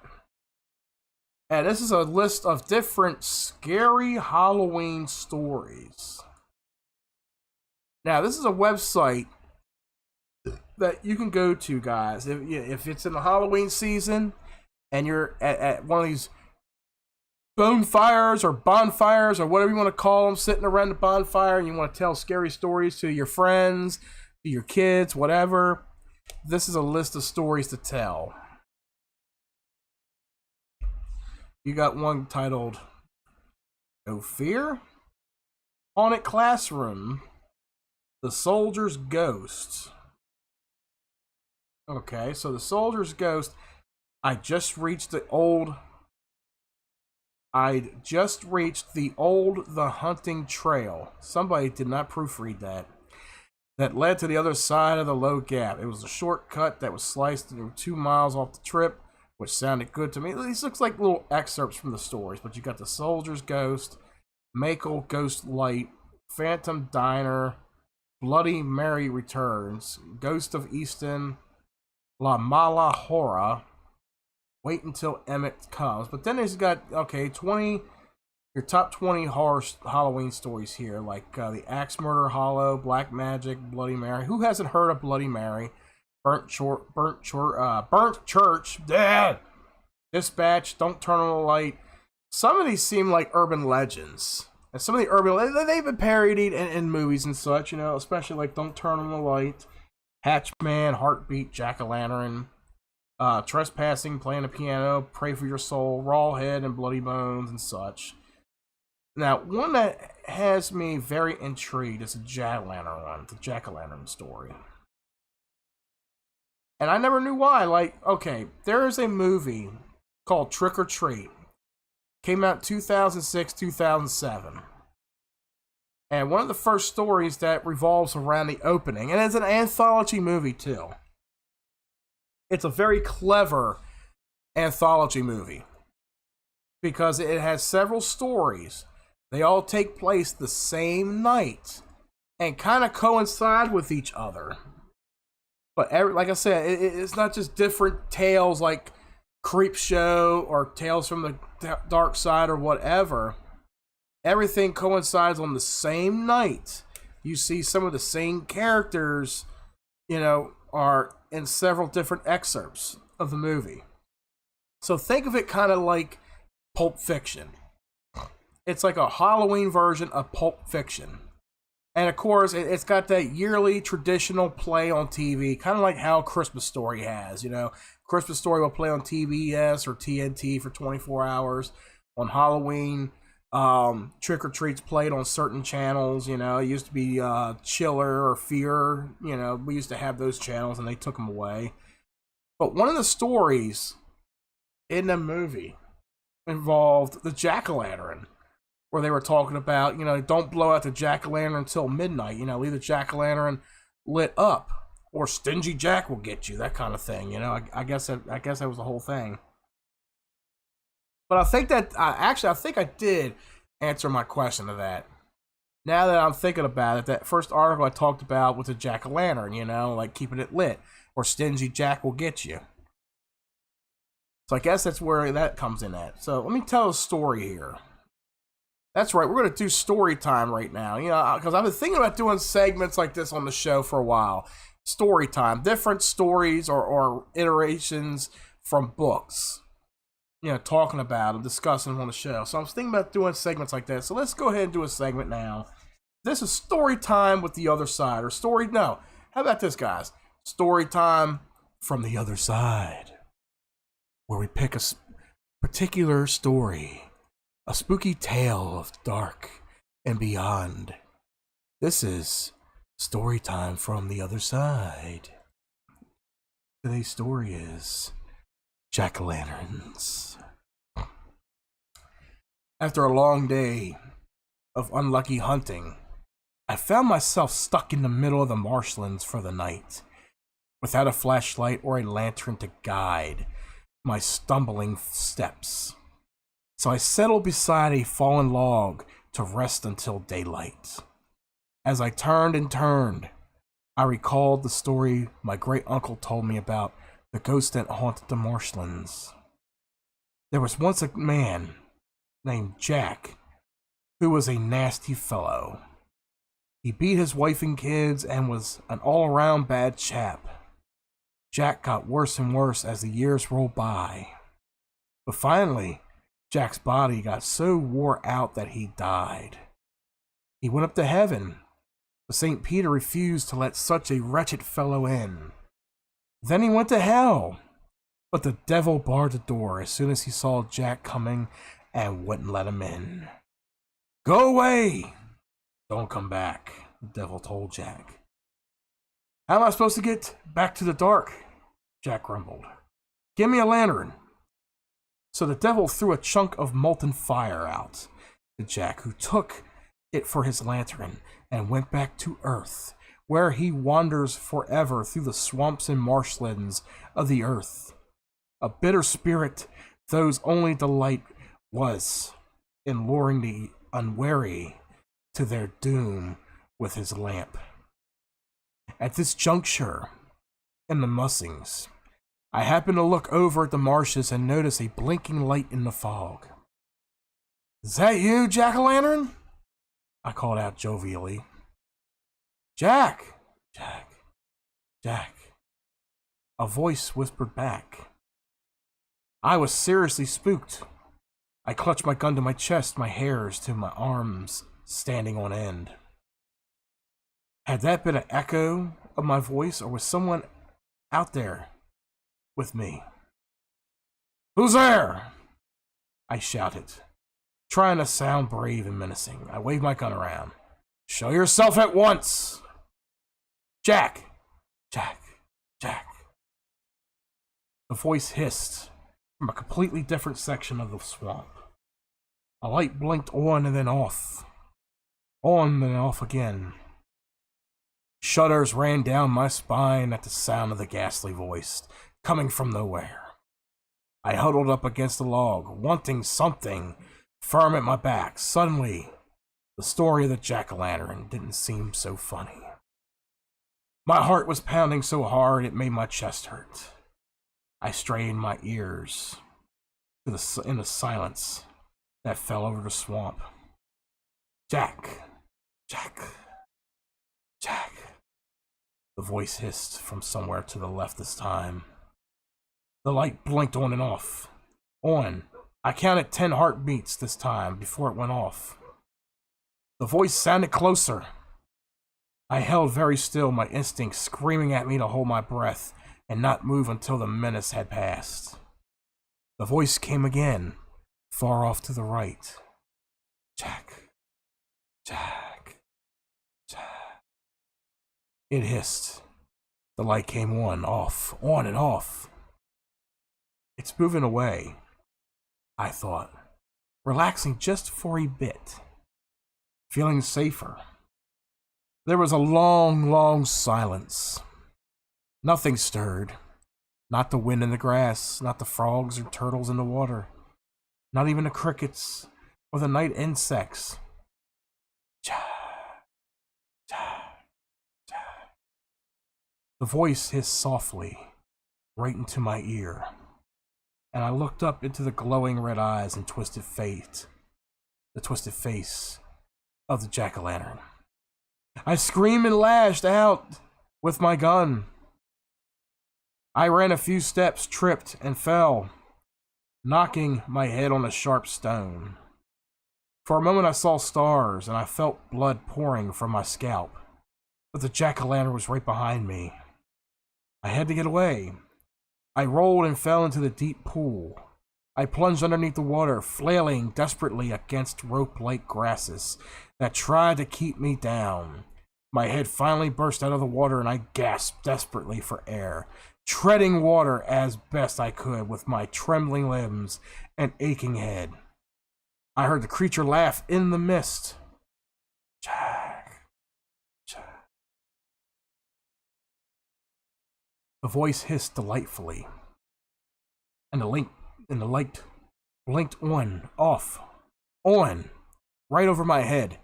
And this is a list of different scary Halloween stories. Now, this is a website that you can go to, guys. If it's in the Halloween season and you're at one of these bonfires or bonfires or whatever you want to call them, sitting around the bonfire and you want to tell scary stories to your friends, to your kids, whatever, this is a list of stories to tell. You got one titled No Fear, Haunted Classroom, The Soldier's Ghost. Okay, so The Soldier's Ghost, I'd just reached the old The Hunting Trail. Somebody did not proofread that. That led to the other side of the low gap. It was a shortcut that was sliced through 2 miles off the trip, which sounded good to me. These looks like little excerpts from the stories, but you got The Soldier's Ghost, Makel Ghost Light, Phantom Diner, Bloody Mary Returns, Ghost of Easton, La Mala Hora, Wait Until Emmett Comes. But then there's got, okay, your top 20 horror Halloween stories here, like the Axe Murder Hollow, Black Magic, Bloody Mary. Who hasn't heard of Bloody Mary? Burnt Church, Dad! Dispatch, Don't Turn on the Light. Some of these seem like urban legends. And some of the urban, they've been parodied in movies and such, you know, especially like Don't Turn on the Light, Hatchman, Heartbeat, Jack-o'-lantern, Trespassing, Playing the Piano, Pray for Your Soul, Rawhead, and Bloody Bones and such. Now, one that has me very intrigued is the Jack-o'-lantern one, the Jack-o'-lantern story. And I never knew why. Like, okay, there is a movie called Trick or Treat. Came out in 2006, 2007. And one of the first stories that revolves around the opening, and it's an anthology movie too. It's a very clever anthology movie because it has several stories. They all take place the same night and kind of coincide with each other. But like I said, it's not just different tales like Creepshow or Tales from the Dark Side or whatever. Everything coincides on the same night. You see some of the same characters, you know, are in several different excerpts of the movie. So think of it kind of like Pulp Fiction. It's like a Halloween version of Pulp Fiction. And of course, it's got that yearly traditional play on TV, kind of like how Christmas Story has, you know. Christmas Story will play on TBS or TNT for 24 hours. On Halloween, Trick or Treat's played on certain channels, you know. It used to be Chiller or Fear, you know. We used to have those channels and they took them away. But one of the stories in the movie involved the jack-o'-lantern, where they were talking about, you know, don't blow out the jack-o'-lantern until midnight, you know, leave the jack-o'-lantern lit up, or Stingy Jack will get you, that kind of thing, you know. I guess that was the whole thing. But I think that, I think I did answer my question to that. Now that I'm thinking about it, that first article I talked about was the jack-o'-lantern, you know, like keeping it lit, or Stingy Jack will get you. So I guess that's where that comes in at. So let me tell a story here. That's right, we're going to do story time right now, you know, because I've been thinking about doing segments like this on the show for a while. Story time, different stories or iterations from books, you know, talking about them, discussing them on the show. So I was thinking about doing segments like that. So let's go ahead and do a segment now. This is story time with the other side, or how about this, guys? Story time from the other side. where we pick a particular story, a spooky tale of dark and beyond. This is story time from the other side. Today's story is jack-o'-lanterns. After a long day of unlucky hunting, I found myself stuck in the middle of the marshlands for the night, without a flashlight or a lantern to guide my stumbling steps. So I settled beside a fallen log to rest until daylight. As I turned and turned, I recalled the story my great-uncle told me about the ghost that haunted the marshlands. There was once a man named Jack who was a nasty fellow. He beat his wife and kids and was an all-around bad chap. Jack got worse and worse as the years rolled by. But finally, Jack's body got so wore out that he died. He went up to heaven, but St. Peter refused to let such a wretched fellow in. Then he went to hell, but the devil barred the door as soon as he saw Jack coming and wouldn't let him in. "Go away! Don't come back," the devil told Jack. "How am I supposed to get back to the dark?" Jack grumbled. "Give me a lantern." So the devil threw a chunk of molten fire out to Jack, who took it for his lantern and went back to Earth, where he wanders forever through the swamps and marshlands of the earth. A bitter spirit, whose only delight was in luring the unwary to their doom with his lamp. At this juncture, in the mussings, I happened to look over at the marshes and notice a blinking light in the fog. "Is that you, Jack-o'-lantern?" I called out jovially. "Jack! Jack! Jack!" a voice whispered back. I was seriously spooked. I clutched my gun to my chest, my hairs to my arms standing on end. Had that been an echo of my voice, or was someone out there with me? "Who's there?" I shouted, trying to sound brave and menacing. I waved my gun around. "Show yourself at once!" "Jack! Jack! Jack!" The voice hissed from a completely different section of the swamp. A light blinked on and then off. On and then off again. Shudders ran down my spine at the sound of the ghastly voice, coming from nowhere. I huddled up against the log, wanting something firm at my back. Suddenly, the story of the jack-o'-lantern didn't seem so funny. My heart was pounding so hard it made my chest hurt. I strained my ears in the silence that fell over the swamp. "Jack! Jack! Jack!" The voice hissed from somewhere to the left this time. The light blinked on and off. On. I counted 10 heartbeats this time before it went off. The voice sounded closer. I held very still, my instincts screaming at me to hold my breath and not move until the menace had passed. The voice came again, far off to the right. "Jack! Jack! Jack!" It hissed. The light came on and off. "It's moving away," I thought, relaxing just for a bit, feeling safer. There was a long, long silence. Nothing stirred. Not the wind in the grass, not the frogs or turtles in the water, not even the crickets or the night insects. Jack, Jack, Jack. The voice hissed softly, right into my ear, and I looked up into the glowing red eyes and twisted face of the jack-o'-lantern. I screamed and lashed out with my gun. I ran a few steps, tripped, and fell, knocking my head on a sharp stone. For a moment I saw stars, and I felt blood pouring from my scalp, but the jack-o'-lantern was right behind me. I had to get away. I rolled and fell into the deep pool. I plunged underneath the water, flailing desperately against rope-like grasses that tried to keep me down. My head finally burst out of the water and I gasped desperately for air, treading water as best I could with my trembling limbs and aching head. I heard the creature laugh in the mist. Jack. Jack. The voice hissed delightfully, and the light blinked on, off, on, right over my head,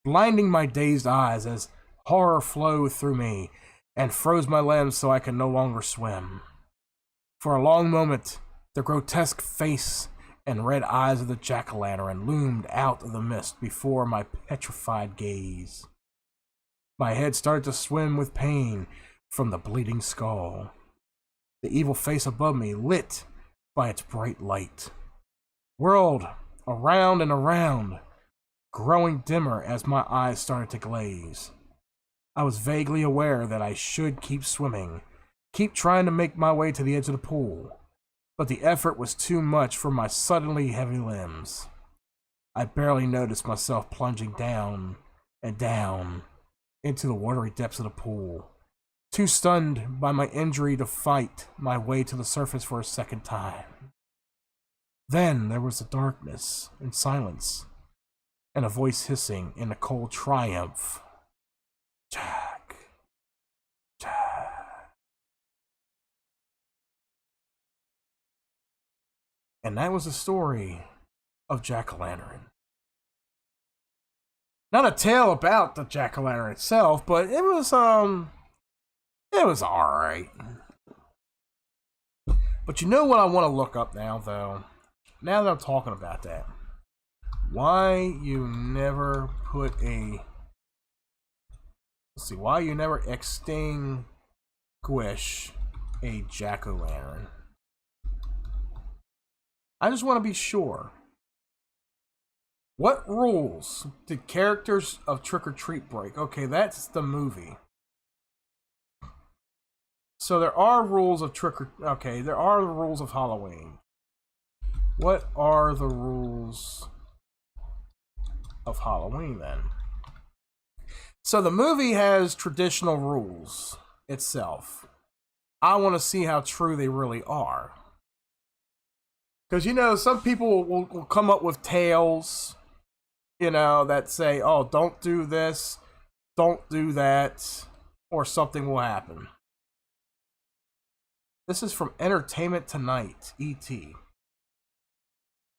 blinding my dazed eyes as horror flowed through me and froze my limbs so I could no longer swim. For a long moment, the grotesque face and red eyes of the jack-o'-lantern loomed out of the mist before my petrified gaze. My head started to swim with pain from the bleeding skull. The evil face above me lit by its bright light whirled around and around, growing dimmer as my eyes started to glaze. I was vaguely aware that I should keep swimming, keep trying to make my way to the edge of the pool, but the effort was too much for my suddenly heavy limbs. I barely noticed myself plunging down and down into the watery depths of the pool, too stunned by my injury to fight my way to the surface for a second time. Then there was the darkness and silence, and a voice hissing in a cold triumph. Jack. Jack. And that was the story of Jack-o'-lantern. Not a tale about the Jack-o'-lantern itself, but it was alright. But you know what I want to look up now, though? Now that I'm talking about that. Why you never put a... Let's see, why you never extinguish a Jack-o'-lantern? I just want to be sure. What rules did characters of Trick or Treat break? Okay, that's the movie. So there are rules of okay, there are the rules of Halloween. What are the rules of Halloween then? So the movie has traditional rules itself. I want to see how true they really are. Because, you know, some people will come up with tales, you know, that say, oh, don't do this, don't do that, or something will happen. This is from Entertainment Tonight, E.T.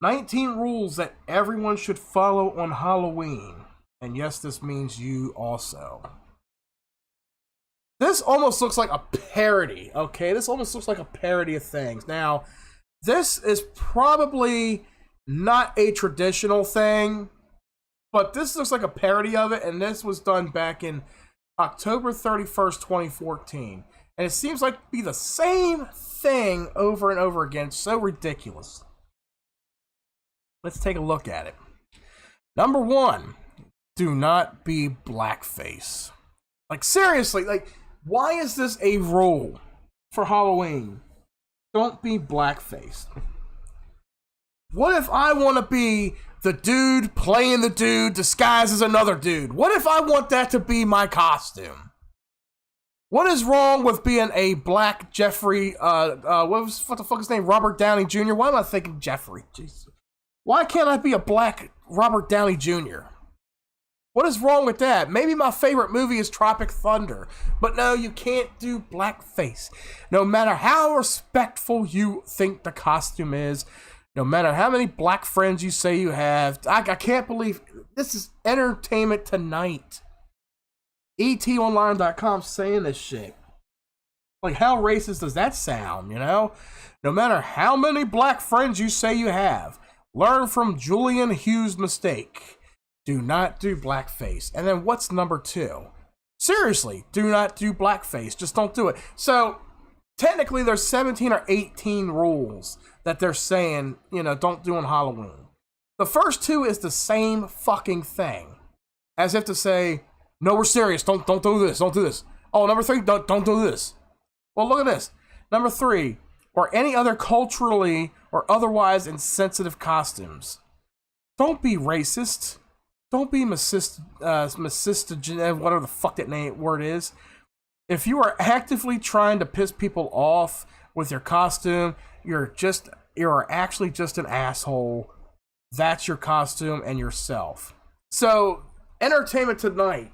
19 rules that everyone should follow on Halloween. And yes, this means you also. This almost looks like a parody, okay? This almost looks like a parody of things. Now, this is probably not a traditional thing, but this looks like a parody of it, and this was done back in October 31st, 2014. And it seems like to be the same thing over and over again. So ridiculous. Let's take a look at it. Number 1, do not be blackface. Like, seriously, like, why is this a rule for Halloween? Don't be blackface. What if I want to be the dude playing the dude disguised as another dude? What if I want that to be my costume? What is wrong with being a black Jeffrey, what the fuck is his name? Robert Downey Jr.? Why am I thinking Jeffrey? Jesus. Why can't I be a black Robert Downey Jr.? What is wrong with that? Maybe my favorite movie is Tropic Thunder, but no, you can't do blackface. No matter how respectful you think the costume is, no matter how many black friends you say you have, I can't believe this is Entertainment Tonight. ETOnline.com saying this shit. Like, how racist does that sound, you know? No matter how many black friends you say you have, learn from Julian Hughes' mistake. Do not do blackface. And then what's number 2? Seriously, do not do blackface. Just don't do it. So, technically, there's 17 or 18 rules that they're saying, you know, don't do on Halloween. The first 2 is the same fucking thing. As if to say, no, we're serious. Don't do this. Don't do this. Oh, number 3, don't do this. Well, look at this. Number 3, or any other culturally or otherwise insensitive costumes. Don't be racist. Don't be misogynistic, whatever the fuck that word is. If you are actively trying to piss people off with your costume, you're actually just an asshole. That's your costume and yourself. So, Entertainment Tonight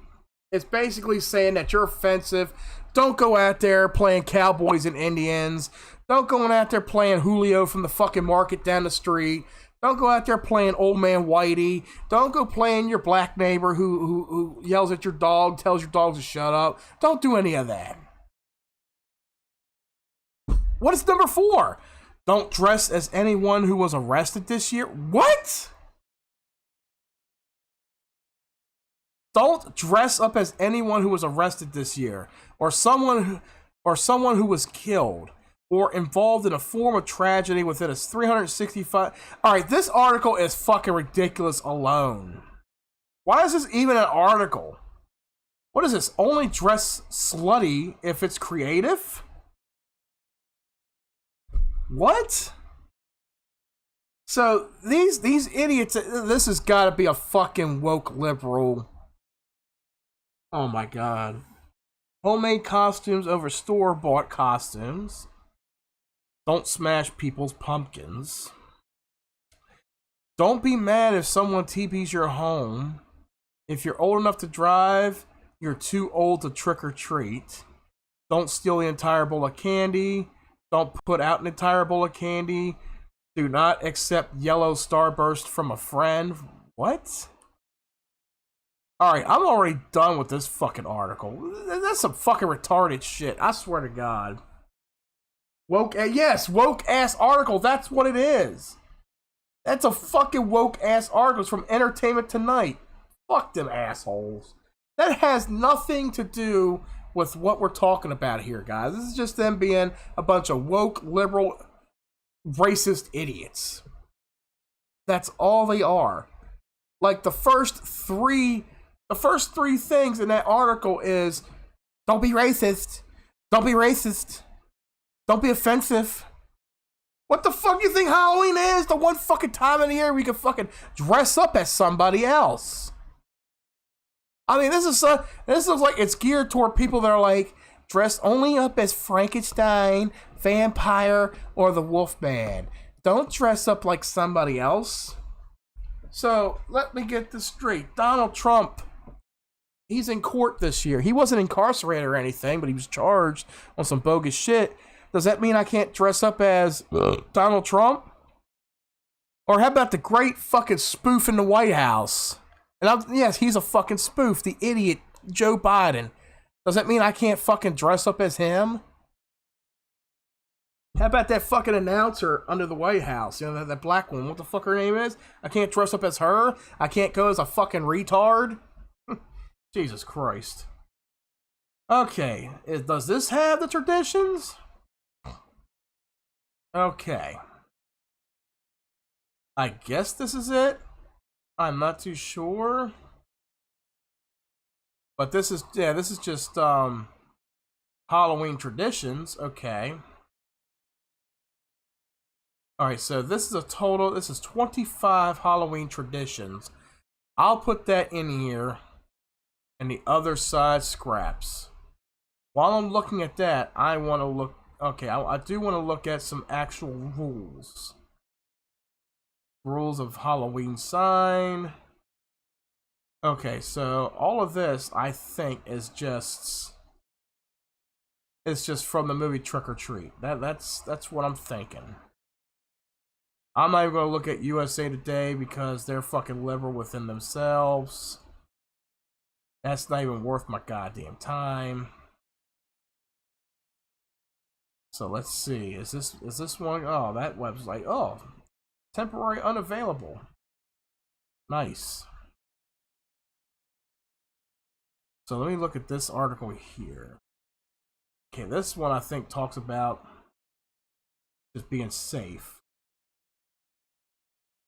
is basically saying that you're offensive. Don't go out there playing cowboys and Indians. Don't go out there playing Julio from the fucking market down the street. Don't go out there playing Old Man Whitey. Don't go playing your black neighbor who yells at your dog, tells your dog to shut up. Don't do any of that. What is number 4? Don't dress as anyone who was arrested this year. What? Don't dress up as anyone who was arrested this year, or someone who was killed, or involved in a form of tragedy within a 365... Alright, this article is fucking ridiculous alone. Why is this even an article? What is this? Only dress slutty if it's creative? What? So, these idiots... This has got to be a fucking woke liberal. Oh my god. Homemade costumes over store-bought costumes. Don't smash people's pumpkins. Don't be mad if someone TPs your home. If you're old enough to drive, you're too old to trick or treat. Don't steal the entire bowl of candy. Don't put out an entire bowl of candy. Do not accept yellow starburst from a friend. What? Alright, I'm already done with this fucking article. That's some fucking retarded shit. I swear to God. Woke ass article. That's what it is. That's a fucking woke ass article. It's from Entertainment Tonight. Fuck them assholes. That has nothing to do with what we're talking about here, guys. This is just them being a bunch of woke, liberal, racist idiots. That's all they are. Like the first three things in that article is don't be racist. Don't be racist. Don't be offensive. What the fuck you think Halloween is? The one fucking time of the year we can fucking dress up as somebody else. I mean, this is like it's geared toward people that are like dressed only up as Frankenstein, vampire, or the Wolfman. Don't dress up like somebody else. So let me get this straight. Donald Trump, he's in court this year. He wasn't incarcerated or anything, but he was charged on some bogus shit. Does that mean I can't dress up as Donald Trump? Or how about the great fucking spoof in the White House? And yes, he's a fucking spoof. The idiot Joe Biden. Does that mean I can't fucking dress up as him? How about that fucking announcer under the White House? You know, that black one. What the fuck her name is? I can't dress up as her? I can't go as a fucking retard? Jesus Christ. Okay. Does this have the traditions? Okay. I guess this is it. I'm not too sure. But this is just Halloween traditions. Okay. Alright, so this is 25 Halloween traditions. I'll put that in here. And the other side scraps. While I'm looking at that, I want to look. Okay, I do want to look at some actual rules. Rules of Halloween sign. Okay, so all of this, I think, is just from the movie Trick or Treat. That's what I'm thinking. I'm not even going to look at USA Today because they're fucking liberal within themselves. That's not even worth my goddamn time. So let's see. Is this one? Oh, that website. Oh, temporary unavailable. Nice. So let me look at this article here. Okay, this one I think talks about just being safe.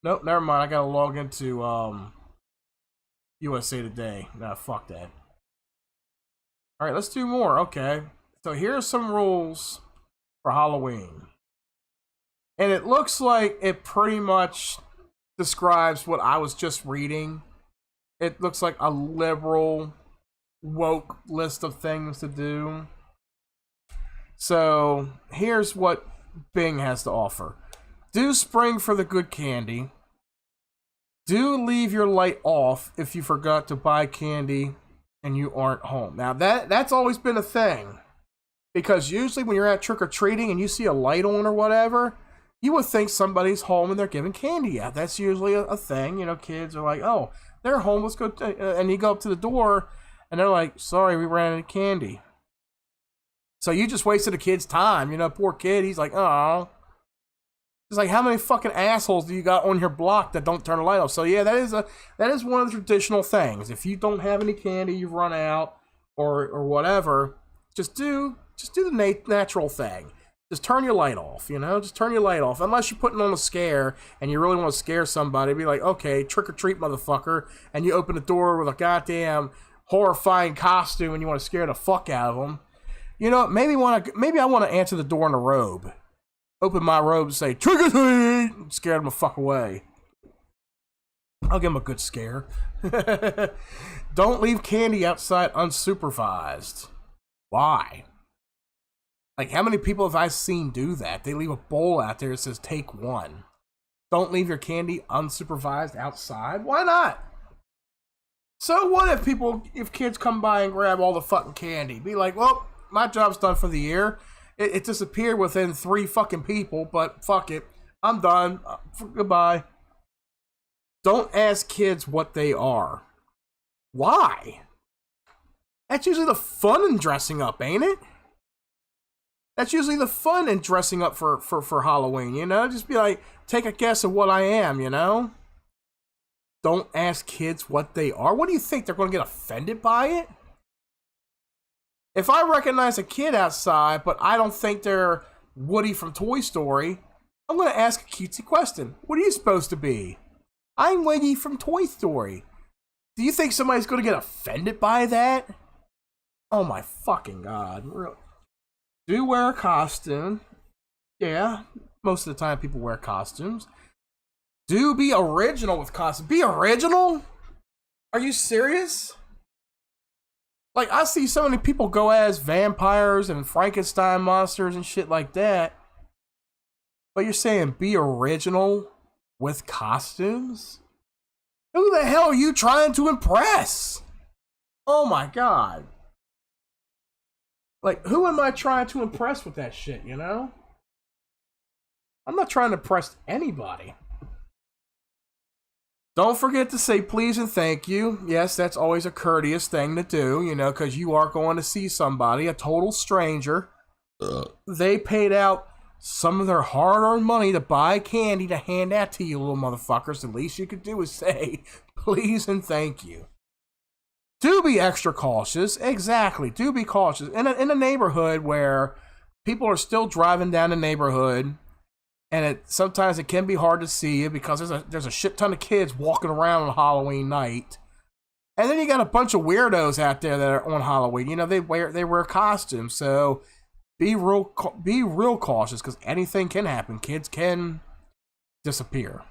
Nope, never mind. I gotta log into USA Today. Nah, fuck that. Alright, let's do more. Okay. So here's some rules for Halloween. And it looks like it pretty much describes what I was just reading. It looks like a liberal, woke list of things to do. So, here's what Bing has to offer. Do spring for the good candy. Do leave your light off if you forgot to buy candy and you aren't home. Now, that's always been a thing. Because usually when you're at trick-or-treating and you see a light on or whatever, you would think somebody's home and they're giving candy out. That's usually a thing. You know, kids are like, oh, they're home, let's go. And you go up to the door and they're like, sorry, we ran out of candy. So you just wasted a kid's time. You know, poor kid, he's like, oh. It's like, how many fucking assholes do you got on your block that don't turn the light off? So yeah, that is one of the traditional things. If you don't have any candy, you've run out or whatever, just do the natural thing. Just turn your light off, you know? Just turn your light off. Unless you're putting on a scare and you really want to scare somebody, be like, okay, trick or treat, motherfucker. And you open the door with a goddamn horrifying costume and you want to scare the fuck out of them. You know, maybe I want to answer the door in a robe. Open my robe and say, trick or treat! And scare them the fuck away. I'll give them a good scare. Don't leave candy outside unsupervised. Why? Like, how many people have I seen do that? They leave a bowl out there that says, take one. Don't leave your candy unsupervised outside? Why not? So what if kids come by and grab all the fucking candy? Be like, well, my job's done for the year. It disappeared within 3 fucking people, but fuck it. I'm done. Goodbye. Don't ask kids what they are. Why? That's usually the fun in dressing up, ain't it? That's usually the fun in dressing up for Halloween, you know? Just be like, take a guess of what I am, you know? Don't ask kids what they are. What do you think? They're going to get offended by it? If I recognize a kid outside, but I don't think they're Woody from Toy Story, I'm going to ask a cutesy question. What are you supposed to be? I'm Woody from Toy Story. Do you think somebody's going to get offended by that? Oh my fucking God. Do wear a costume. Yeah, most of the time people wear costumes. Do be original with costumes. Be original? Are you serious? Like, I see so many people go as vampires and Frankenstein monsters and shit like that. But you're saying be original with costumes? Who the hell are you trying to impress? Oh my God. Like, who am I trying to impress with that shit, you know? I'm not trying to impress anybody. Don't forget to say please and thank you. Yes, that's always a courteous thing to do, you know, because you are going to see somebody, a total stranger. They paid out some of their hard-earned money to buy candy to hand out to you little motherfuckers. The least you could do is say please and thank you. Do be extra cautious. Exactly. Do be cautious. In a neighborhood where people are still driving down the neighborhood, and sometimes it can be hard to see you because there's a shit ton of kids walking around on Halloween night. And then you got a bunch of weirdos out there that are on Halloween. You know, they wear costumes. So be real cautious because anything can happen. Kids can disappear.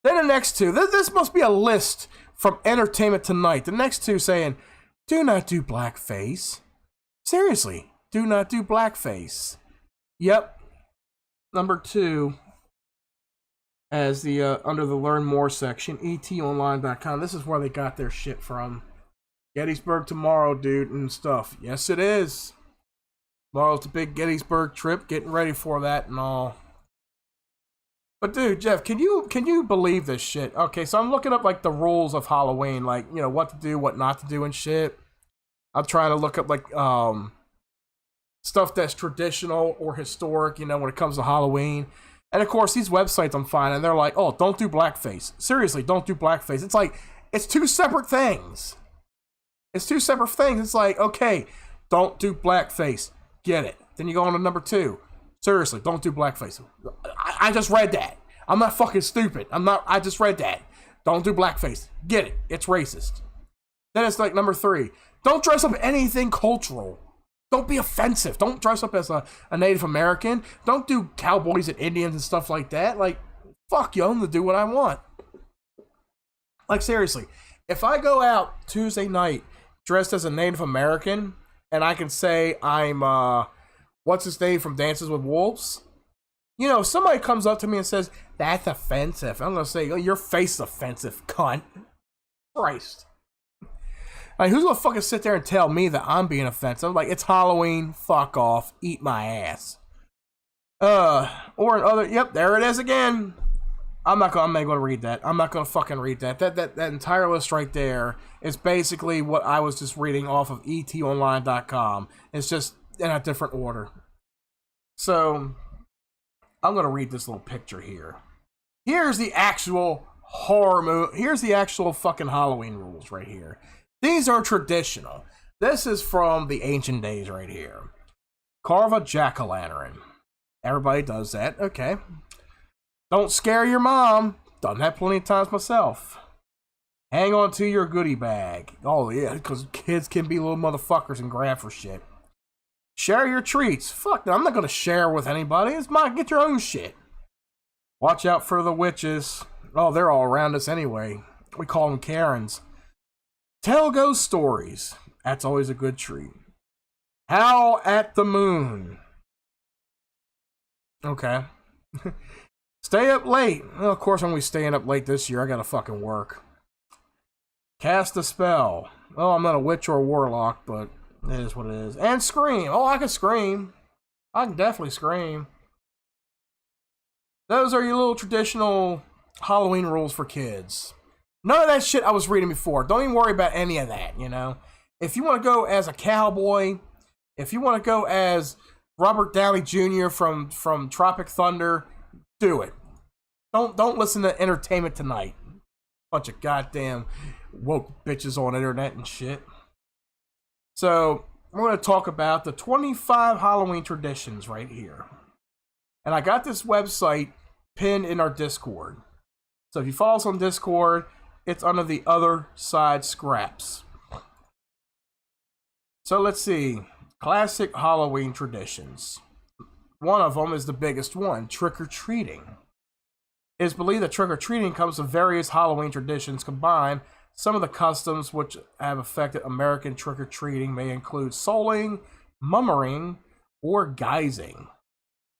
Then the next two. This must be a list from Entertainment Tonight. The next two saying, do not do blackface. Seriously, do not do blackface. Yep. Number 2, as the under the Learn More section, etonline.com. This is where they got their shit from. Gettysburg tomorrow, dude, and stuff. Yes, it is. Tomorrow's the big Gettysburg trip. Getting ready for that and all. But dude, Jeff, can you believe this shit? Okay, so I'm looking up like the rules of Halloween, like, you know, what to do, what not to do and shit. I'm trying to look up like stuff that's traditional or historic, you know, when it comes to Halloween. And of course, these websites I'm finding, they're like, oh, don't do blackface. Seriously, don't do blackface. It's like, it's two separate things. It's two separate things. It's like, okay, don't do blackface. Get it. Then you go on to number 2. Seriously, don't do blackface. I just read that. I'm not fucking stupid. I just read that. Don't do blackface. Get it. It's racist. Then it's like number 3. Don't dress up anything cultural. Don't be offensive. Don't dress up as a Native American. Don't do cowboys and Indians and stuff like that. Like, fuck you, I'm gonna do what I want. Like, seriously, if I go out Tuesday night dressed as a Native American, and I can say I'm, what's his name from Dances with Wolves? You know, somebody comes up to me and says, that's offensive. I'm gonna say, oh, your face is offensive, cunt. Christ. Like, who's gonna fucking sit there and tell me that I'm being offensive? Like, it's Halloween, fuck off, eat my ass. Or another, yep, there it is again. I'm not gonna read that. I'm not gonna fucking read that. That entire list right there is basically what I was just reading off of etonline.com. It's just in a different order. So, I'm gonna read this little picture here. Here's the actual horror movie. Here's the actual fucking Halloween rules right here. These are traditional. This is from the ancient days right here. Carve a jack-o'-lantern. Everybody does that. Okay. Don't scare your mom. Done that plenty of times myself. Hang on to your goodie bag. Oh, yeah, because kids can be little motherfuckers and grab for shit. Share your treats. Fuck no, I'm not going to share with anybody. It's mine. Get your own shit. Watch out for the witches. Oh, they're all around us anyway. We call them Karens. Tell ghost stories. That's always a good treat. Howl at the moon. Okay. Stay up late. Well, of course, I'm going to be staying up late this year. I got to fucking work. Cast a spell. Well, I'm not a witch or a warlock, but it is what it is. And scream. Oh, I can scream. I can definitely scream. Those are your little traditional Halloween rules for kids. None of that shit I was reading before. Don't even worry about any of that, you know? If you want to go as a cowboy, if you want to go as Robert Downey Jr. from Tropic Thunder, do it. Don't listen to Entertainment Tonight. Bunch of goddamn woke bitches on the internet and shit. So, we're going to talk about the 25 Halloween traditions right here. And I got this website pinned in our Discord. So if you follow us on Discord, it's under the Othersyde Scraps. So let's see. Classic Halloween traditions. One of them is the biggest one, trick-or-treating. It is believed that trick-or-treating comes from various Halloween traditions combined. Some of the customs which have affected American trick-or-treating may include souling, mummering, or guising.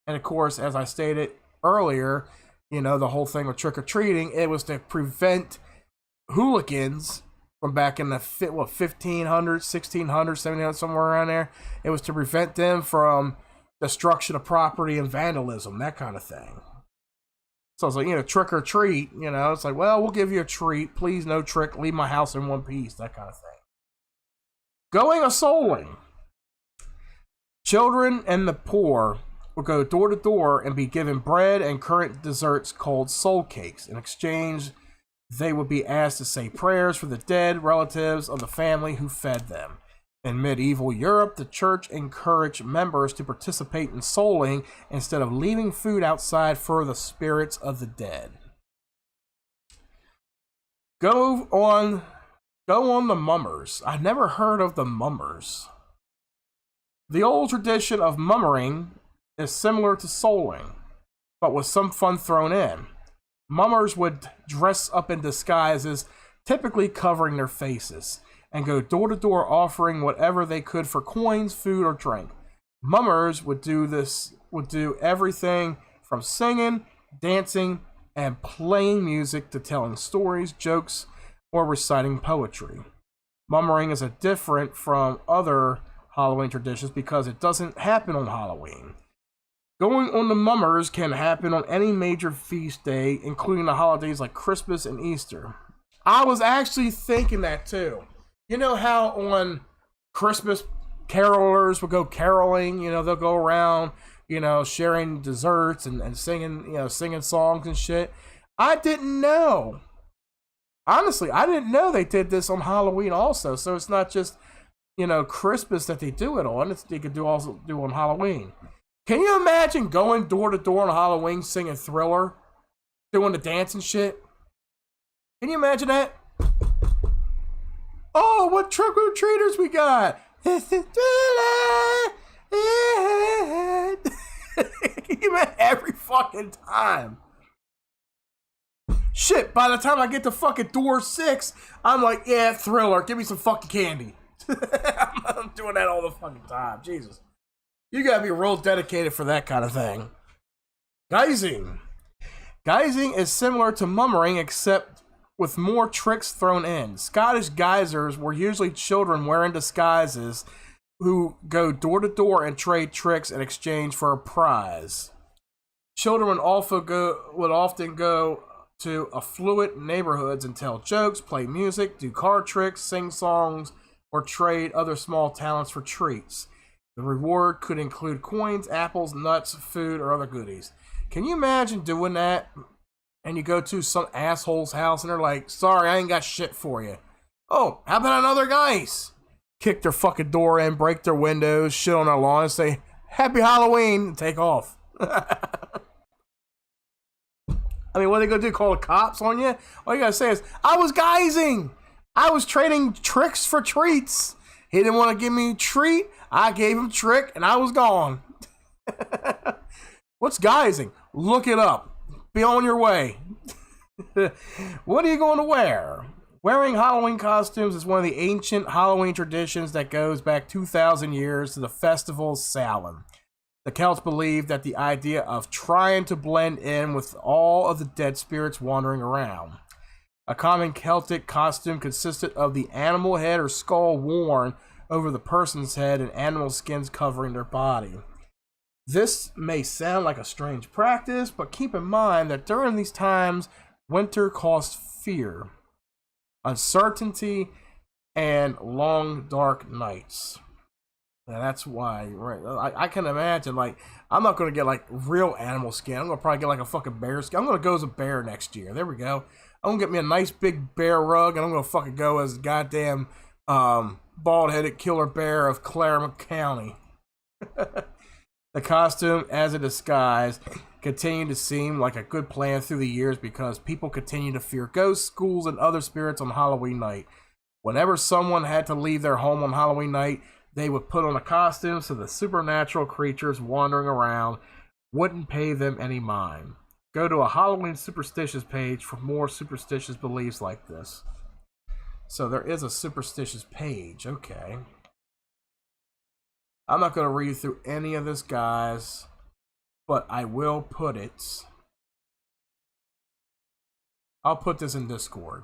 And of course, as I stated earlier, you know, the whole thing with trick-or-treating, it was to prevent hooligans from back in the 1500s, 1600s, 1700s, somewhere around there. It was to prevent them from destruction of property and vandalism, that kind of thing. So it's like, you know, trick or treat, you know, it's like, well, we'll give you a treat. Please, no trick. Leave my house in one piece, that kind of thing. Going a-souling. Children and the poor will go door to door and be given bread and current desserts called soul cakes. In exchange, they would be asked to say prayers for the dead relatives of the family who fed them. In medieval Europe, the church encouraged members to participate in souling instead of leaving food outside for the spirits of the dead. Go on the mummers. I never heard of the mummers. The old tradition of mummering is similar to souling, but with some fun thrown in. Mummers would dress up in disguises, typically covering their faces, and go door to door offering whatever they could for coins, food, or drink. Mummers would do everything from singing, dancing, and playing music to telling stories, jokes, or reciting poetry. Mummering is different from other Halloween traditions because it doesn't happen on Halloween. Going on the mummers can happen on any major feast day, including the holidays like Christmas and Easter. I was actually thinking that too. You know how on Christmas, carolers will go caroling, you know, they'll go around, you know, sharing desserts and singing, you know, singing songs and shit. I didn't know. Honestly, I didn't know they did this on Halloween also. So it's not just, you know, Christmas that they do it on. They could also do on Halloween. Can you imagine going door to door on Halloween singing Thriller? Doing the dance and shit? Can you imagine that? Oh, what trick-or-treaters we got? It's the thriller. Every fucking time. Shit, by the time I get to fucking door 6, I'm like, yeah, Thriller, give me some fucking candy. I'm doing that all the fucking time. Jesus. You gotta be real dedicated for that kind of thing. Guising. Guising is similar to mummering, except with more tricks thrown in. Scottish geysers were usually children wearing disguises who go door to door and trade tricks in exchange for a prize. Children would often go to affluent neighborhoods and tell jokes, play music, do card tricks, sing songs, or trade other small talents for treats. The reward could include coins, apples, nuts, food, or other goodies. Can you imagine doing that? And you go to some asshole's house and they're like, sorry, I ain't got shit for you. Oh, how about another guys? Kick their fucking door in, break their windows, shit on their lawn, and say, Happy Halloween, and take off. I mean, what are they gonna do? Call the cops on you? All you gotta say is, I was guising. I was trading tricks for treats. He didn't want to give me a treat. I gave him a trick, and I was gone. What's guising? Look it up. Be on your way. What are you going to wear? Wearing Halloween costumes is one of the ancient Halloween traditions that goes back 2,000 years to the festival Samhain. The Celts believed that the idea of trying to blend in with all of the dead spirits wandering around. A common Celtic costume consisted of the animal head or skull worn over the person's head and animal skins covering their body. This may sound like a strange practice, but keep in mind that during these times, winter caused fear, uncertainty, and long, dark nights. And that's why, right? I can imagine, like, I'm not going to get, like, real animal skin. I'm going to probably get, like, a fucking bear skin. I'm going to go as a bear next year. There we go. I'm going to get me a nice big bear rug, and I'm going to fucking go as goddamn bald-headed killer bear of Claremont County. The costume, as a disguise, continued to seem like a good plan through the years because people continue to fear ghosts, ghouls, and other spirits on Halloween night. Whenever someone had to leave their home on Halloween night, they would put on a costume so the supernatural creatures wandering around wouldn't pay them any mind. Go to a Halloween superstitious page for more superstitious beliefs like this. So there is a superstitious page, okay. I'm not going to read through any of this, guys, but I will put it. I'll put this in Discord.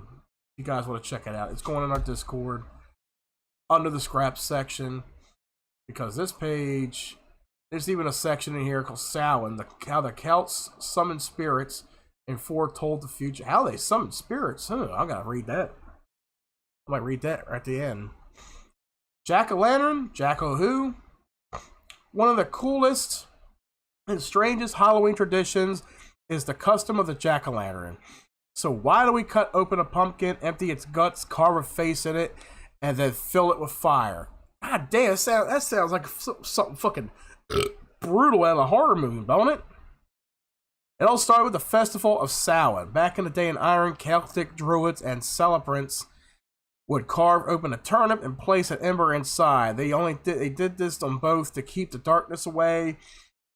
If you guys want to check it out, it's going in our Discord under the scraps section, because this page, there's even a section in here called Samhain, how the Celts summon spirits and foretold the future. How they summon spirits? I gotta read that. I might read that right at the end. Jack-o'-lantern, Jack-o'-who. One of the coolest and strangest Halloween traditions is the custom of the jack-o'-lantern. So why do we cut open a pumpkin, empty its guts, carve a face in it, and then fill it with fire? God damn, that sounds like something fucking brutal out of a horror movie, don't it? It all started with the festival of Samhain. Back in the day in Ireland, Celtic druids and celebrants would carve open a turnip and place an ember inside. They did this on both to keep the darkness away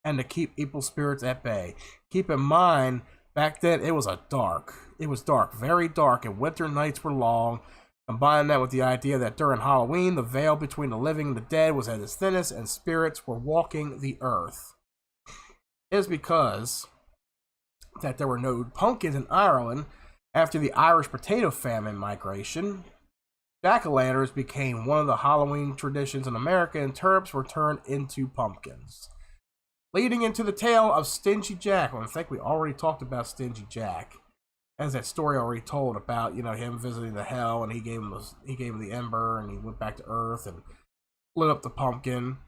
and to keep evil spirits at bay. Keep in mind, back then it was dark, very dark, and winter nights were long. Combine that with the idea that during Halloween, the veil between the living and the dead was at its thinnest and spirits were walking the earth. It is because that there were no pumpkins in Ireland after the Irish potato famine migration. Jack-o'-lanterns became one of the Halloween traditions in America, and turnips were turned into pumpkins. Leading into the tale of Stingy Jack. Well, I think we already talked about Stingy Jack. As that story already told about, him visiting the hell, and he gave him the ember, and he went back to Earth and lit up the pumpkin.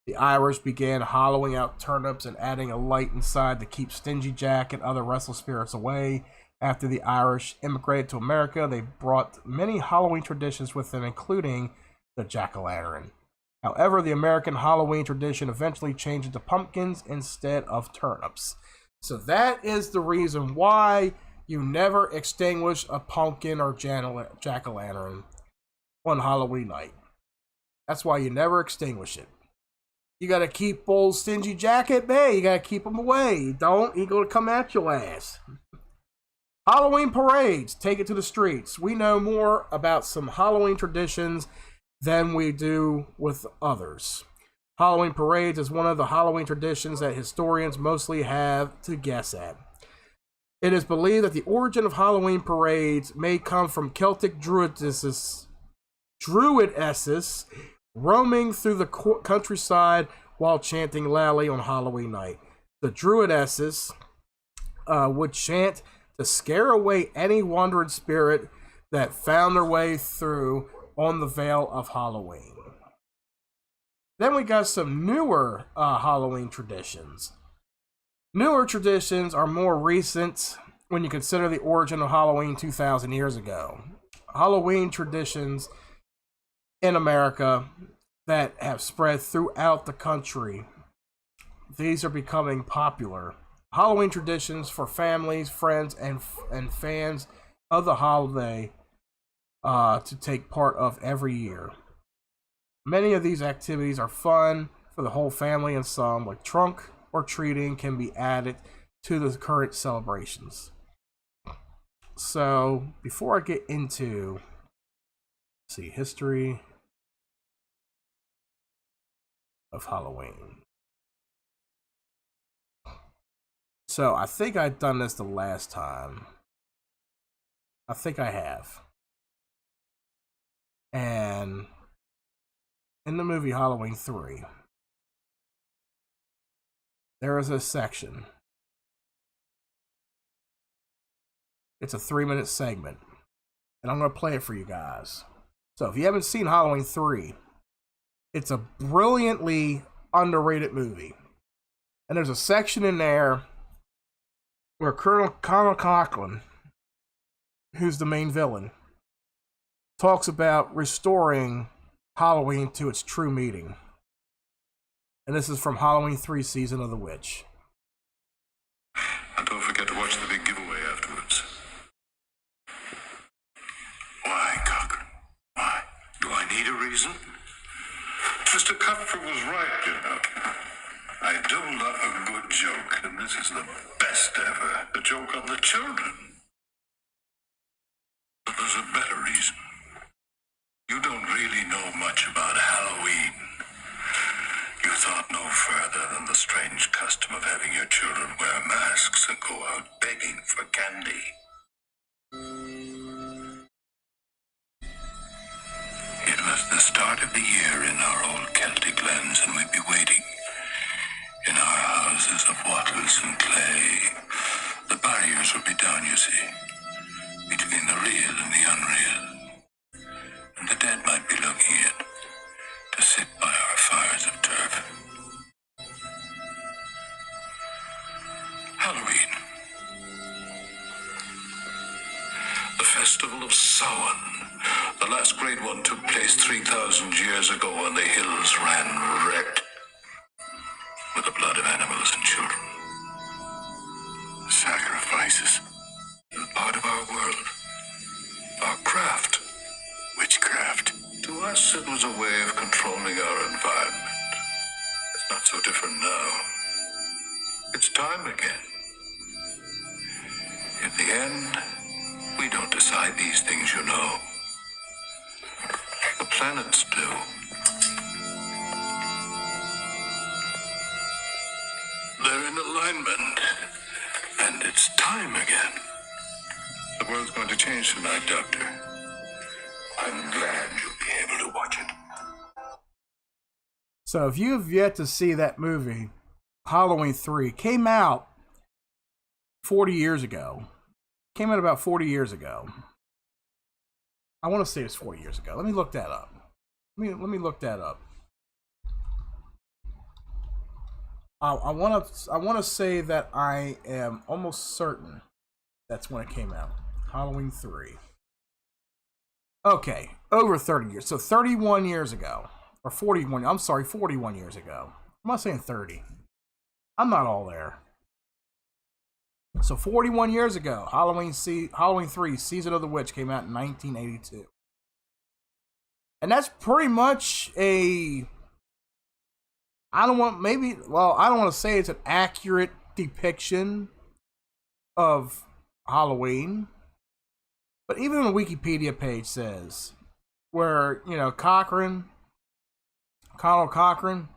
The Irish began hollowing out turnips and adding a light inside to keep Stingy Jack and other restless spirits away. After the Irish immigrated to America, they brought many Halloween traditions with them, including the jack-o'-lantern. However, the American Halloween tradition eventually changed into pumpkins instead of turnips. So that is the reason why you never extinguish a pumpkin or jack-o'-lantern on Halloween night. That's why you never extinguish it. You gotta keep old Stingy Jack at bay. You gotta keep him away. You don't, he's gonna come at your ass. Halloween parades. Take it to the streets. We know more about some Halloween traditions than we do with others. Halloween parades is one of the Halloween traditions that historians mostly have to guess at. It is believed that the origin of Halloween parades may come from Celtic druidesses roaming through the countryside while chanting loudly on Halloween night. The druidesses would chant to scare away any wandering spirit that found their way through on the veil of Halloween. Then we got some newer Halloween traditions. Newer traditions are more recent when you consider the origin of Halloween 2,000 years ago. Halloween traditions in America that have spread throughout the country. These are becoming popular. Halloween traditions for families, friends, and fans of the holiday to take part of every year. Many of these activities are fun for the whole family, and some, like trunk or treating, can be added to the current celebrations. So, before I get into, history of Halloween. So, I think I'd done this the last time. I think I have. And in the movie Halloween 3, there is a section. It's a 3-minute segment. And I'm going to play it for you guys. So if you haven't seen Halloween 3, it's a brilliantly underrated movie. And there's a section in there where Colonel Conklin, who's the main villain, talks about restoring Halloween to its true meaning. And this is from Halloween 3 Season of the Witch. And don't forget to watch the big giveaway afterwards. Why, Cochran? Why? Do I need a reason? Mr. Cuthbert was right, you know. I do love a good joke, and this is the best ever. A joke on the children. But there's a better reason. You don't really know much about Halloween. You thought no further than the strange custom of having your children wear masks and go out begging for candy. It was the start of the year in our old Celtic lands, and we'd be waiting in our houses of wattles and clay. The barriers would be down, you see, between the real and the unreal. And the dead might be looking in to sit by our fires of turf. Halloween. The festival of Samhain. The last great one took place 3,000 years ago when the hills ran red with the blood of animals and children. Sacrifices. Part of our world. Our craft. Witchcraft. To us, it was a way of controlling our environment. It's not so different now. It's time again. In the end, we don't decide these things, you know. The planets do. They're in alignment. And it's time again. The world's going to change tonight, Doctor. I'm glad you'll be able to watch it. So if you have yet to see that movie, Halloween 3 came out 40 years ago. Came out about 40 years ago. I want to say it's 40 years ago. Let me look that up. Let me look that up. I want to say that I am almost certain that's when it came out. Halloween 3. Okay, over 30 years. So 31 years ago. Or 41. I'm sorry, 41 years ago. I'm not saying 30. I'm not all there. So 41 years ago, Halloween 3 Season of the Witch came out in 1982. And that's pretty much I don't want to say it's an accurate depiction of Halloween, but even the Wikipedia page says where, Connell Cochran,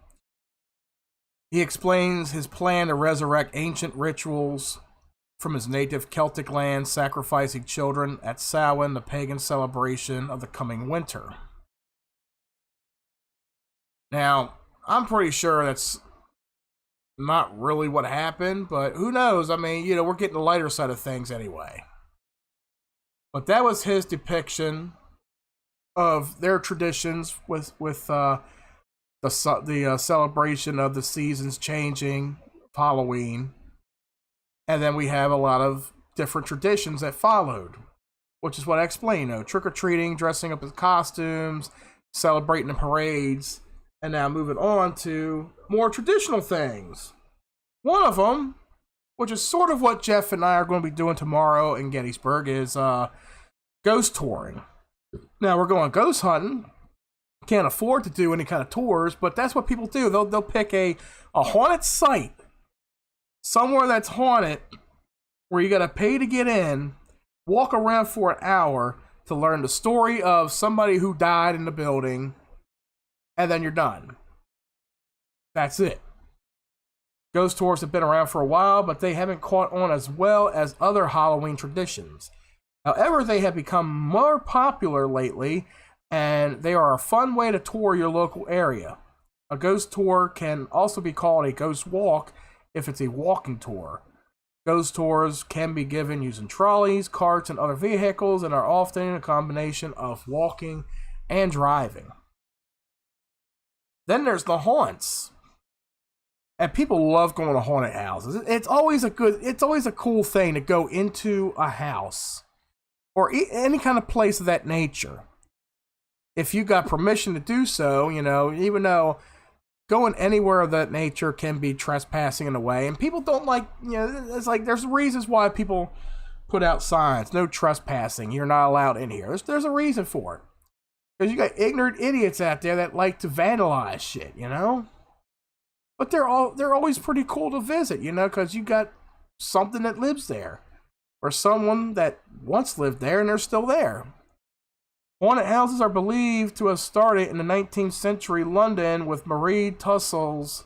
he explains his plan to resurrect ancient rituals from his native Celtic land, sacrificing children at Samhain, the pagan celebration of the coming winter. Now, I'm pretty sure that's not really what happened, but who knows? I mean, we're getting the lighter side of things anyway. But that was his depiction of their traditions with the celebration of the seasons changing, Halloween. And then we have a lot of different traditions that followed, which is what I explained. Trick-or-treating, dressing up as costumes, celebrating the parades, and now moving on to more traditional things. One of them, which is sort of what Jeff and I are going to be doing tomorrow in Gettysburg, is ghost touring. Now, we're going ghost hunting. Can't afford to do any kind of tours, but that's what people do. They'll pick a haunted site, somewhere that's haunted, where you got to pay to get in, walk around for an hour to learn the story of somebody who died in the building, and then you're done. That's it. Ghost tours have been around for a while, but they haven't caught on as well as other Halloween traditions. However, they have become more popular lately, and they are a fun way to tour your local area. A ghost tour can also be called a ghost walk if it's a walking tour. Ghost tours can be given using trolleys, carts, and other vehicles, and are often a combination of walking and driving. Then there's the haunts. And people love going to haunted houses. It's always a cool thing to go into a house or any kind of place of that nature. If you got permission to do so, even though going anywhere of that nature can be trespassing in a way, and people don't like, it's like there's reasons why people put out signs, no trespassing, you're not allowed in here. There's a reason for it. Because you got ignorant idiots out there that like to vandalize shit, But they're always pretty cool to visit, because you got something that lives there. Or someone that once lived there and they're still there. Haunted houses are believed to have started in the 19th century London with Marie Tussaud's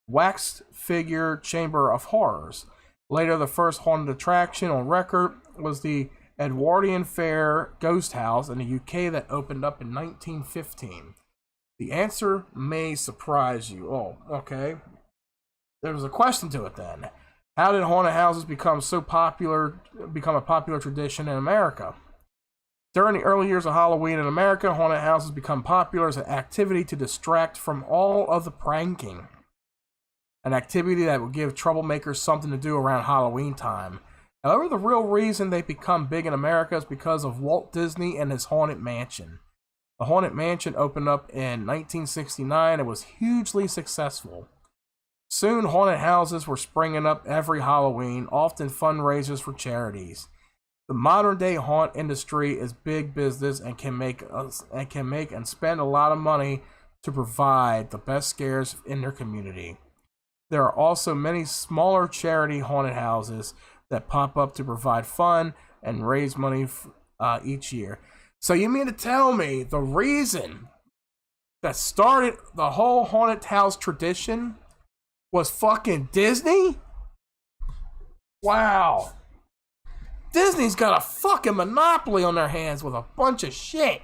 wax figure Chamber of Horrors. Later, the first haunted attraction on record was the Edwardian Fair Ghost House in the UK that opened up in 1915. The answer may surprise you. Oh, okay. There was a question to it then. How did haunted houses become a popular tradition in America? During the early years of Halloween in America, haunted houses become popular as an activity to distract from all of the pranking. An activity that would give troublemakers something to do around Halloween time. However, the real reason they become big in America is because of Walt Disney and his Haunted Mansion. The Haunted Mansion opened up in 1969 and was hugely successful. Soon, haunted houses were springing up every Halloween, often fundraisers for charities. The modern-day haunt industry is big business and can make and spend a lot of money to provide the best scares in their community. There are also many smaller charity haunted houses that pop up to provide fun and raise money each year. So you mean to tell me the reason that started the whole haunted house tradition was fucking Disney? Wow. Disney's got a fucking monopoly on their hands with a bunch of shit.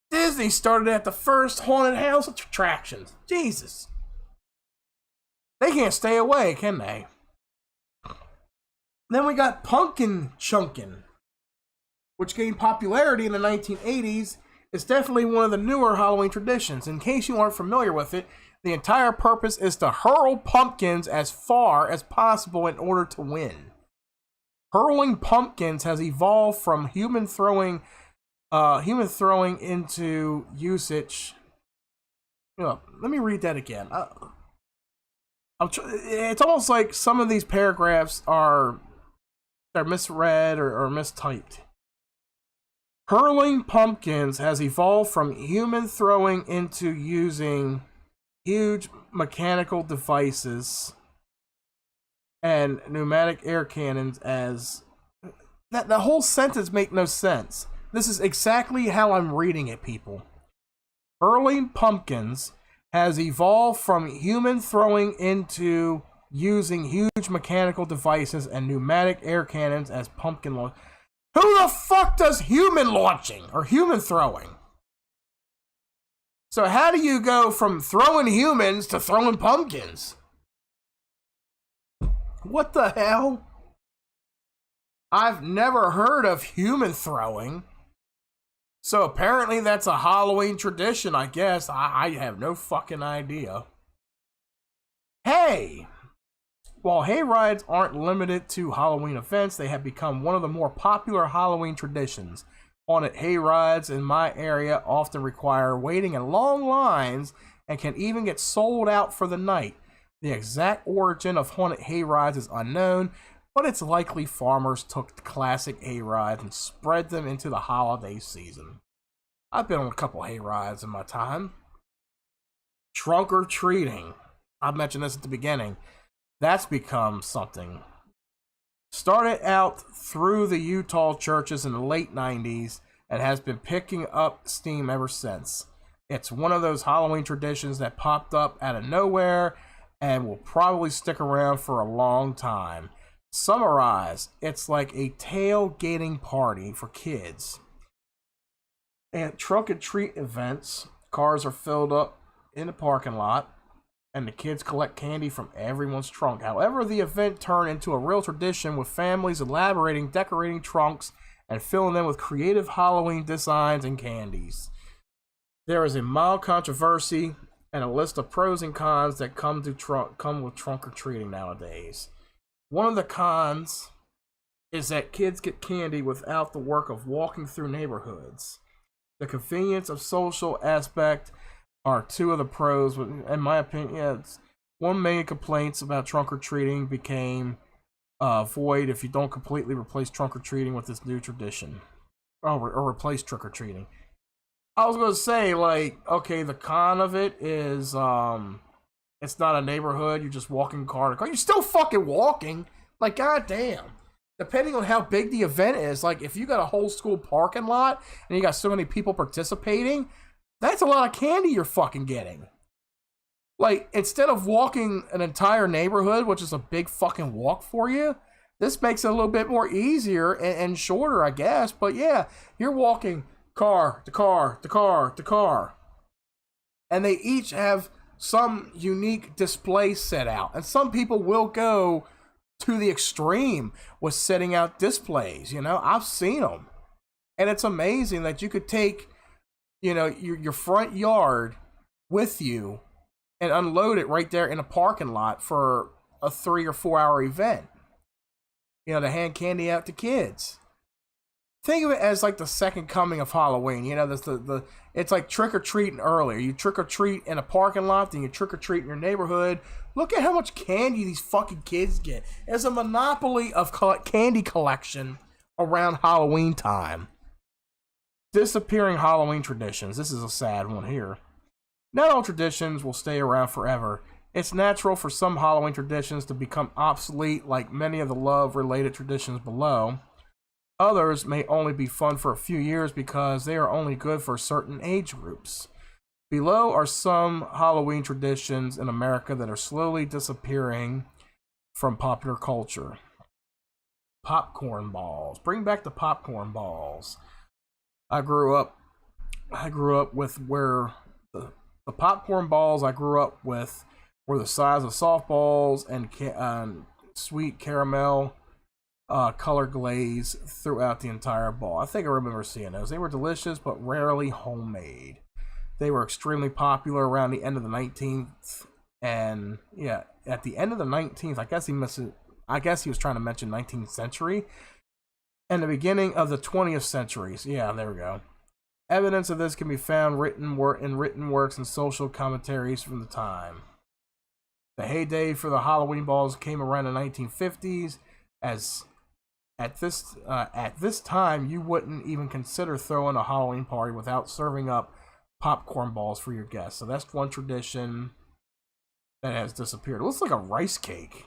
Disney started at the first haunted house attractions. Jesus. They can't stay away, can they? Then we got pumpkin chunkin', which gained popularity in the 1980s. It's definitely one of the newer Halloween traditions. In case you aren't familiar with it, the entire purpose is to hurl pumpkins as far as possible in order to win. Hurling pumpkins has evolved from human throwing into usage. Let me read that again. It's almost like some of these paragraphs are misread or mistyped. Hurling pumpkins has evolved from human throwing into using huge mechanical devices and pneumatic air cannons as... That the whole sentence make no sense. This is exactly how I'm reading it, people. Hurling pumpkins has evolved from human throwing into using huge mechanical devices and pneumatic air cannons as pumpkin launch. Who the fuck does human launching or human throwing? So how do you go from throwing humans to throwing pumpkins? What the hell? I've never heard of human throwing. So apparently that's a Halloween tradition, I guess. I have no fucking idea. Hey! While hayrides aren't limited to Halloween events, they have become one of the more popular Halloween traditions. Haunted hayrides in my area often require waiting in long lines and can even get sold out for the night. The exact origin of haunted hayrides is unknown, but it's likely farmers took the classic hayrides and spread them into the holiday season. I've been on a couple hayrides in my time. Trunk or treating. I mentioned this at the beginning. That's become something. Started out through the Utah churches in the late 90s and has been picking up steam ever since. It's one of those Halloween traditions that popped up out of nowhere and will probably stick around for a long time. Summarize, it's like a tailgating party for kids. At trunk and treat events, cars are filled up in the parking lot and the kids collect candy from everyone's trunk. However, the event turned into a real tradition with families elaborating, decorating trunks, and filling them with creative Halloween designs and candies. There is a mild controversy and a list of pros and cons that come with trunk or treating nowadays. One of the cons is that kids get candy without the work of walking through neighborhoods. The convenience of social aspect are two of the pros. In my opinion, one main complaints about trunk or treating became void if you don't completely replace trunk or treating with this new tradition, or replace trick or treating. I was gonna say, like, okay, the con of it is it's not a neighborhood. You're just walking car to car. You're still fucking walking. Like, goddamn. Depending on how big the event is, like, if you got a whole school parking lot and you got so many people participating, that's a lot of candy you're fucking getting. Like, instead of walking an entire neighborhood, which is a big fucking walk for you, this makes it a little bit more easier and shorter, I guess. But yeah, you're walking car to car to car to car. And they each have some unique display set out. And some people will go to the extreme with setting out displays. You know, I've seen them. And it's amazing that you could take, you know, your front yard with you and unload it right there in a parking lot for a 3 or 4 hour event. You know, to hand candy out to kids. Think of it as like the second coming of Halloween. You know, it's like trick or treating earlier. You trick or treat in a parking lot, then you trick or treat in your neighborhood. Look at how much candy these fucking kids get. There's a monopoly of candy collection around Halloween time. Disappearing Halloween traditions. This is a sad one here. Not all traditions will stay around forever. It's natural for some Halloween traditions to become obsolete, like many of the love-related traditions below. Others may only be fun for a few years because they are only good for certain age groups. Below are some Halloween traditions in America that are slowly disappearing from popular culture. Popcorn balls. Bring back the popcorn balls. I grew up with where the popcorn balls I grew up with were the size of softballs and sweet caramel color glaze throughout the entire ball. I think I remember seeing those. They were delicious, but rarely homemade. They were extremely popular around the end of the 19th, and yeah, at the end of the 19th, I guess he was trying to mention 19th century, and the beginning of the 20th centuries. Yeah, there we go. Evidence of this can be found in written works and social commentaries from the time. The heyday for the Halloween balls came around the 1950s, as At this time, you wouldn't even consider throwing a Halloween party without serving up popcorn balls for your guests. So that's one tradition that has disappeared. It looks like a rice cake.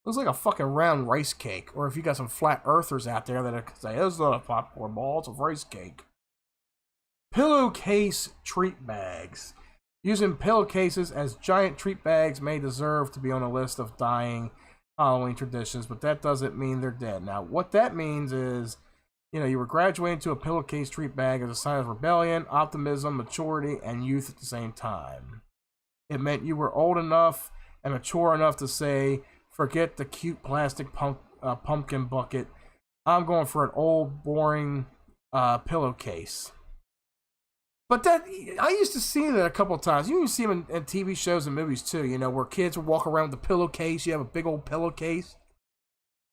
It looks like a fucking round rice cake. Or if you got some flat earthers out there that say, "It's not a popcorn ball, it's a rice cake." Pillowcase treat bags. Using pillowcases as giant treat bags may deserve to be on a list of dying Halloween traditions, but that doesn't mean they're dead. Now, what that means is, you were graduating to a pillowcase treat bag as a sign of rebellion, optimism, maturity, and youth at the same time. It meant you were old enough and mature enough to say, forget the cute plastic pumpkin bucket. I'm going for an old, boring pillowcase. But that, I used to see that a couple of times. You can see them in TV shows and movies too, where kids would walk around with a pillowcase. You have a big old pillowcase.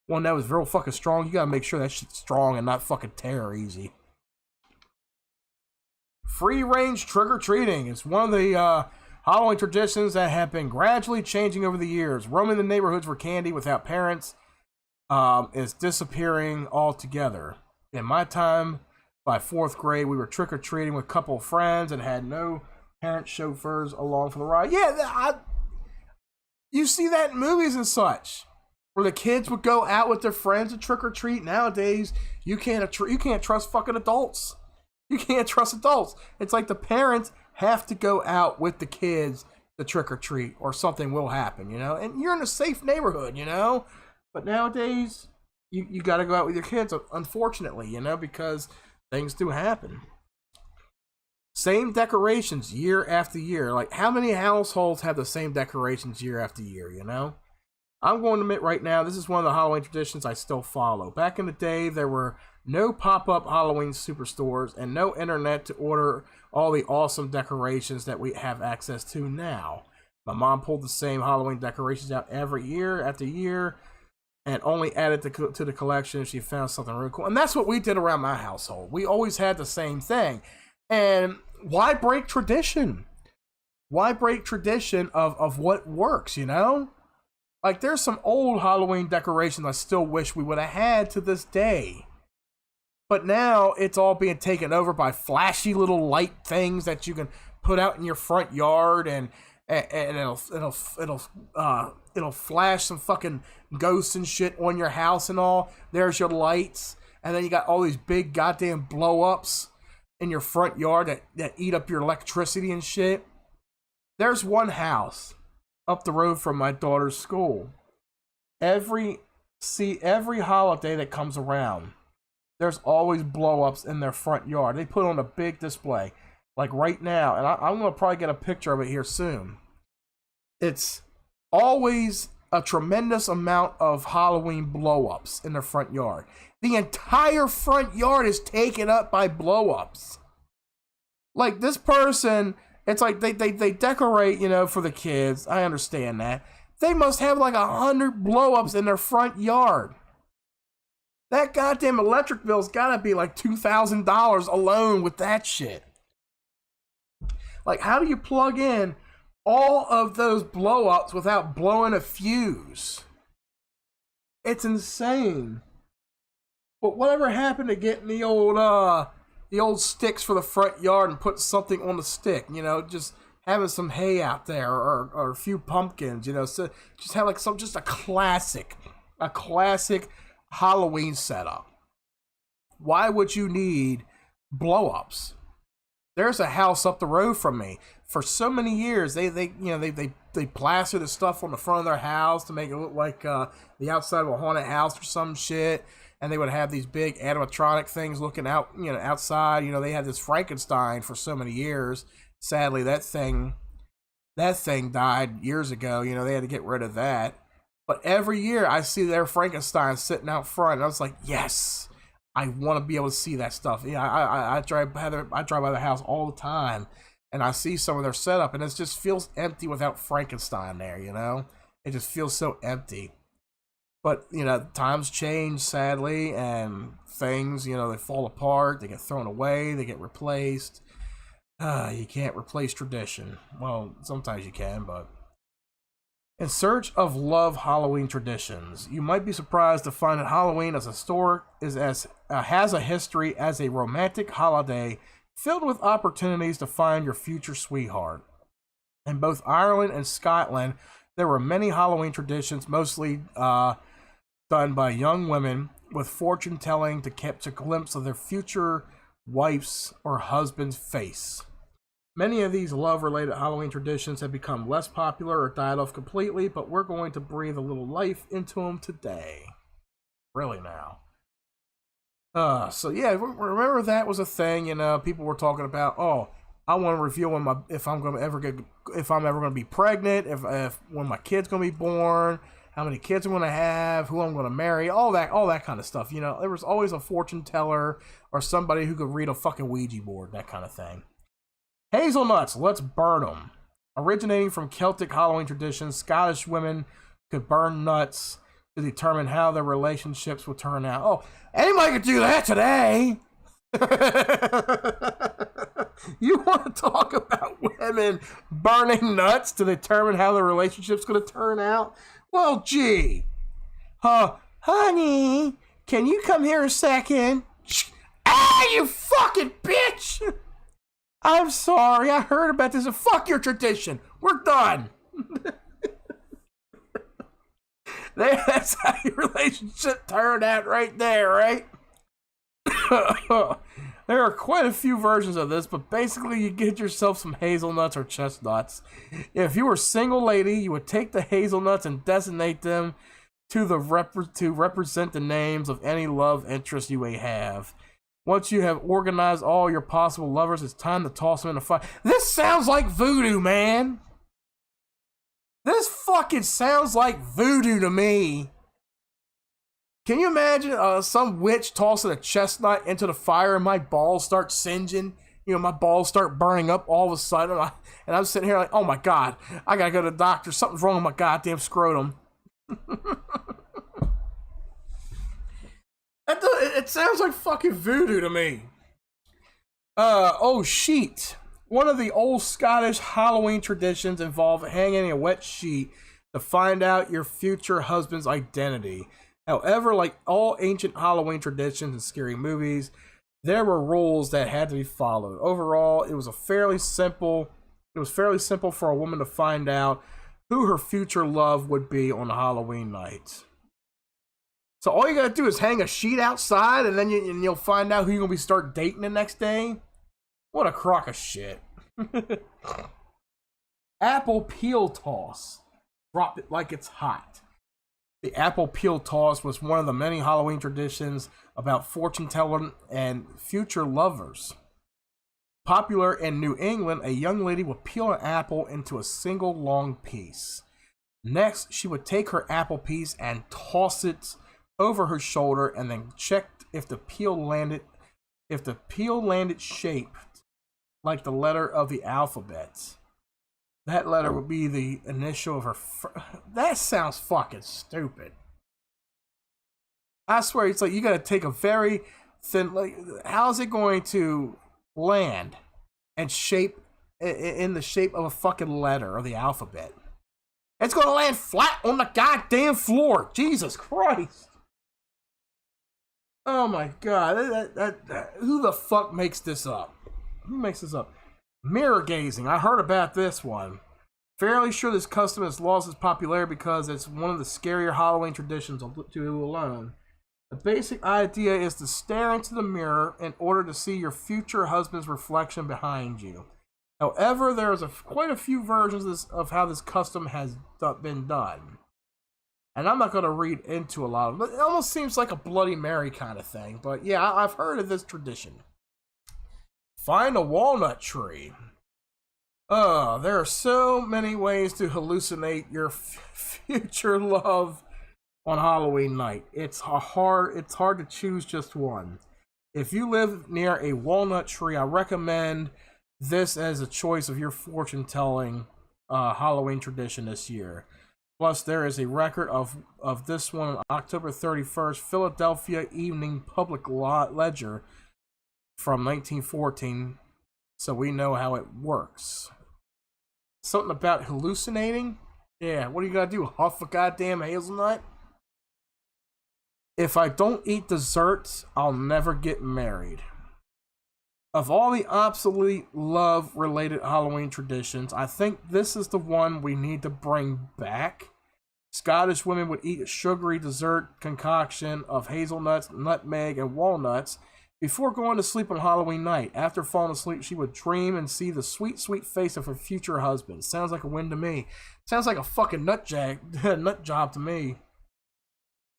One that was real fucking strong. You gotta make sure that shit's strong and not fucking tear easy. Free range trick-or-treating is one of the Halloween traditions that have been gradually changing over the years. Roaming the neighborhoods for candy without parents is disappearing altogether. In my time, by 4th grade, we were trick-or-treating with a couple of friends and had no parent chauffeurs along for the ride. Yeah, you see that in movies and such, where the kids would go out with their friends to trick-or-treat. Nowadays, you can't trust fucking adults. You can't trust adults. It's like the parents have to go out with the kids to trick-or-treat or something will happen, And you're in a safe neighborhood, But nowadays, you got to go out with your kids, unfortunately, because things do happen. Same decorations year after year. Like, how many households have the same decorations year after year, I'm going to admit right now, this is one of the Halloween traditions I still follow. Back in the day, there were no pop-up Halloween superstores and no internet to order all the awesome decorations that we have access to now. My mom pulled the same Halloween decorations out every year after year and only added to the collection if she found something really cool. And that's what we did around my household. We always had the same thing. And why break tradition? Why break tradition of what works, Like, there's some old Halloween decorations I still wish we would have had to this day. But now it's all being taken over by flashy little light things that you can put out in your front yard, and it'll flash some fucking ghosts and shit on your house and all. There's your lights, and then you got all these big goddamn blow-ups in your front yard that eat up your electricity and shit. There's one house up the road from my daughter's school. Every holiday that comes around, there's always blow-ups in their front yard. They put on a big display, like right now, and I'm going to probably get a picture of it here soon. It's always a tremendous amount of Halloween blow-ups in their front yard. The entire front yard is taken up by blow-ups. Like, this person, it's like they decorate, for the kids. I understand that. They must have like 100 blow-ups in their front yard. That goddamn electric bill's gotta be like $2,000 alone with that shit. Like, how do you plug in all of those blow-ups without blowing a fuse? It's insane. But whatever happened to getting the old sticks for the front yard and putting something on the stick, just having some hay out there or a few pumpkins, so just have like just a classic Halloween setup. Why would you need blow-ups? There's a house up the road from me. For so many years, they plastered the stuff on the front of their house to make it look like the outside of a haunted house or some shit. And they would have these big animatronic things looking out, outside. They had this Frankenstein for so many years. Sadly, that thing died years ago. They had to get rid of that. But every year I see their Frankenstein sitting out front, and I was like, yes, I want to be able to see that stuff. I drive by the house all the time, and I see some of their setup, and it just feels empty without Frankenstein there. It just feels so empty. But times change, sadly, and things, they fall apart, they get thrown away, they get replaced. You can't replace tradition. Well, sometimes you can, but In search of love Halloween traditions, you might be surprised to find that Halloween has a history as a romantic holiday filled with opportunities to find your future sweetheart. In both Ireland and Scotland, there were many Halloween traditions, mostly done by young women, with fortune telling to catch a glimpse of their future wife's or husband's face. Many of these love-related Halloween traditions have become less popular or died off completely, but we're going to breathe a little life into them today. Really now. So yeah, remember that was a thing, people were talking about, oh, I want to reveal if I'm ever gonna be pregnant, if when my kid's gonna be born, how many kids I'm gonna have, who I'm gonna marry, all that kind of stuff. There was always a fortune teller or somebody who could read a fucking Ouija board, that kind of thing. Hazelnuts, let's burn them. Originating from Celtic Halloween traditions, Scottish women could burn nuts to determine how their relationships would turn out. Oh, anybody could do that today. You want to talk about women burning nuts to determine how their relationship's going to turn out? Well, gee. Honey, can you come here a second? Ah, you fucking bitch! I'm sorry, I heard about this. Fuck your tradition. We're done. That's how your relationship turned out right there, right? There are quite a few versions of this, but basically you get yourself some hazelnuts or chestnuts. If you were a single lady, you would take the hazelnuts and designate them to represent the names of any love interest you may have. Once you have organized all your possible lovers, it's time to toss them in the fire. This sounds like voodoo, man. This fucking sounds like voodoo to me. Can you imagine some witch tossing a chestnut into the fire and my balls start singeing? My balls start burning up all of a sudden. And I'm sitting here like, oh my God, I gotta go to the doctor. Something's wrong with my goddamn scrotum. It sounds like fucking voodoo to me. Oh, sheet. One of the old Scottish Halloween traditions involved hanging a wet sheet to find out your future husband's identity. However, like all ancient Halloween traditions and scary movies, there were rules that had to be followed. Overall, it was fairly simple for a woman to find out who her future love would be on Halloween night. So all you gotta do is hang a sheet outside, and then you'll find out who you're gonna start dating the next day. What a crock of shit. Apple peel toss. Drop it like it's hot. The apple peel toss was one of the many Halloween traditions about fortune telling and future lovers. Popular in New England, a young lady would peel an apple into a single long piece. Next, she would take her apple piece and toss it over her shoulder, and then checked if the peel landed shaped like the letter of the alphabet. That letter would be the initial of her. That sounds fucking stupid. I swear, it's like you gotta take a very thin. Like, how's it going to land and shape in the shape of a fucking letter of the alphabet? It's gonna land flat on the goddamn floor. Jesus Christ. Oh my God, who the fuck makes this up? Who makes this up? Mirror gazing, I heard about this one. Fairly sure this custom has lost its popularity because it's one of the scarier Halloween traditions to alone. The basic idea is to stare into the mirror in order to see your future husband's reflection behind you. However, there's quite a few versions of how this custom has been done. And I'm not going to read into a lot of it. It almost seems like a Bloody Mary kind of thing. But yeah, I've heard of this tradition. Find a walnut tree. There are so many ways to hallucinate your future love on Halloween night. It's hard to choose just one. If you live near a walnut tree, I recommend this as a choice of your fortune-telling Halloween tradition this year. Plus, there is a record of this one on October 31st, Philadelphia Evening Public Ledger from 1914, so we know how it works. Something about hallucinating? Yeah, what do you gotta do? Huff a goddamn hazelnut? If I don't eat desserts, I'll never get married. Of all the obsolete love-related Halloween traditions, I think this is the one we need to bring back. Scottish women would eat a sugary dessert concoction of hazelnuts, nutmeg, and walnuts before going to sleep on Halloween night. After falling asleep, she would dream and see the sweet, sweet face of her future husband. Sounds like a win to me. Sounds like a fucking nut job to me.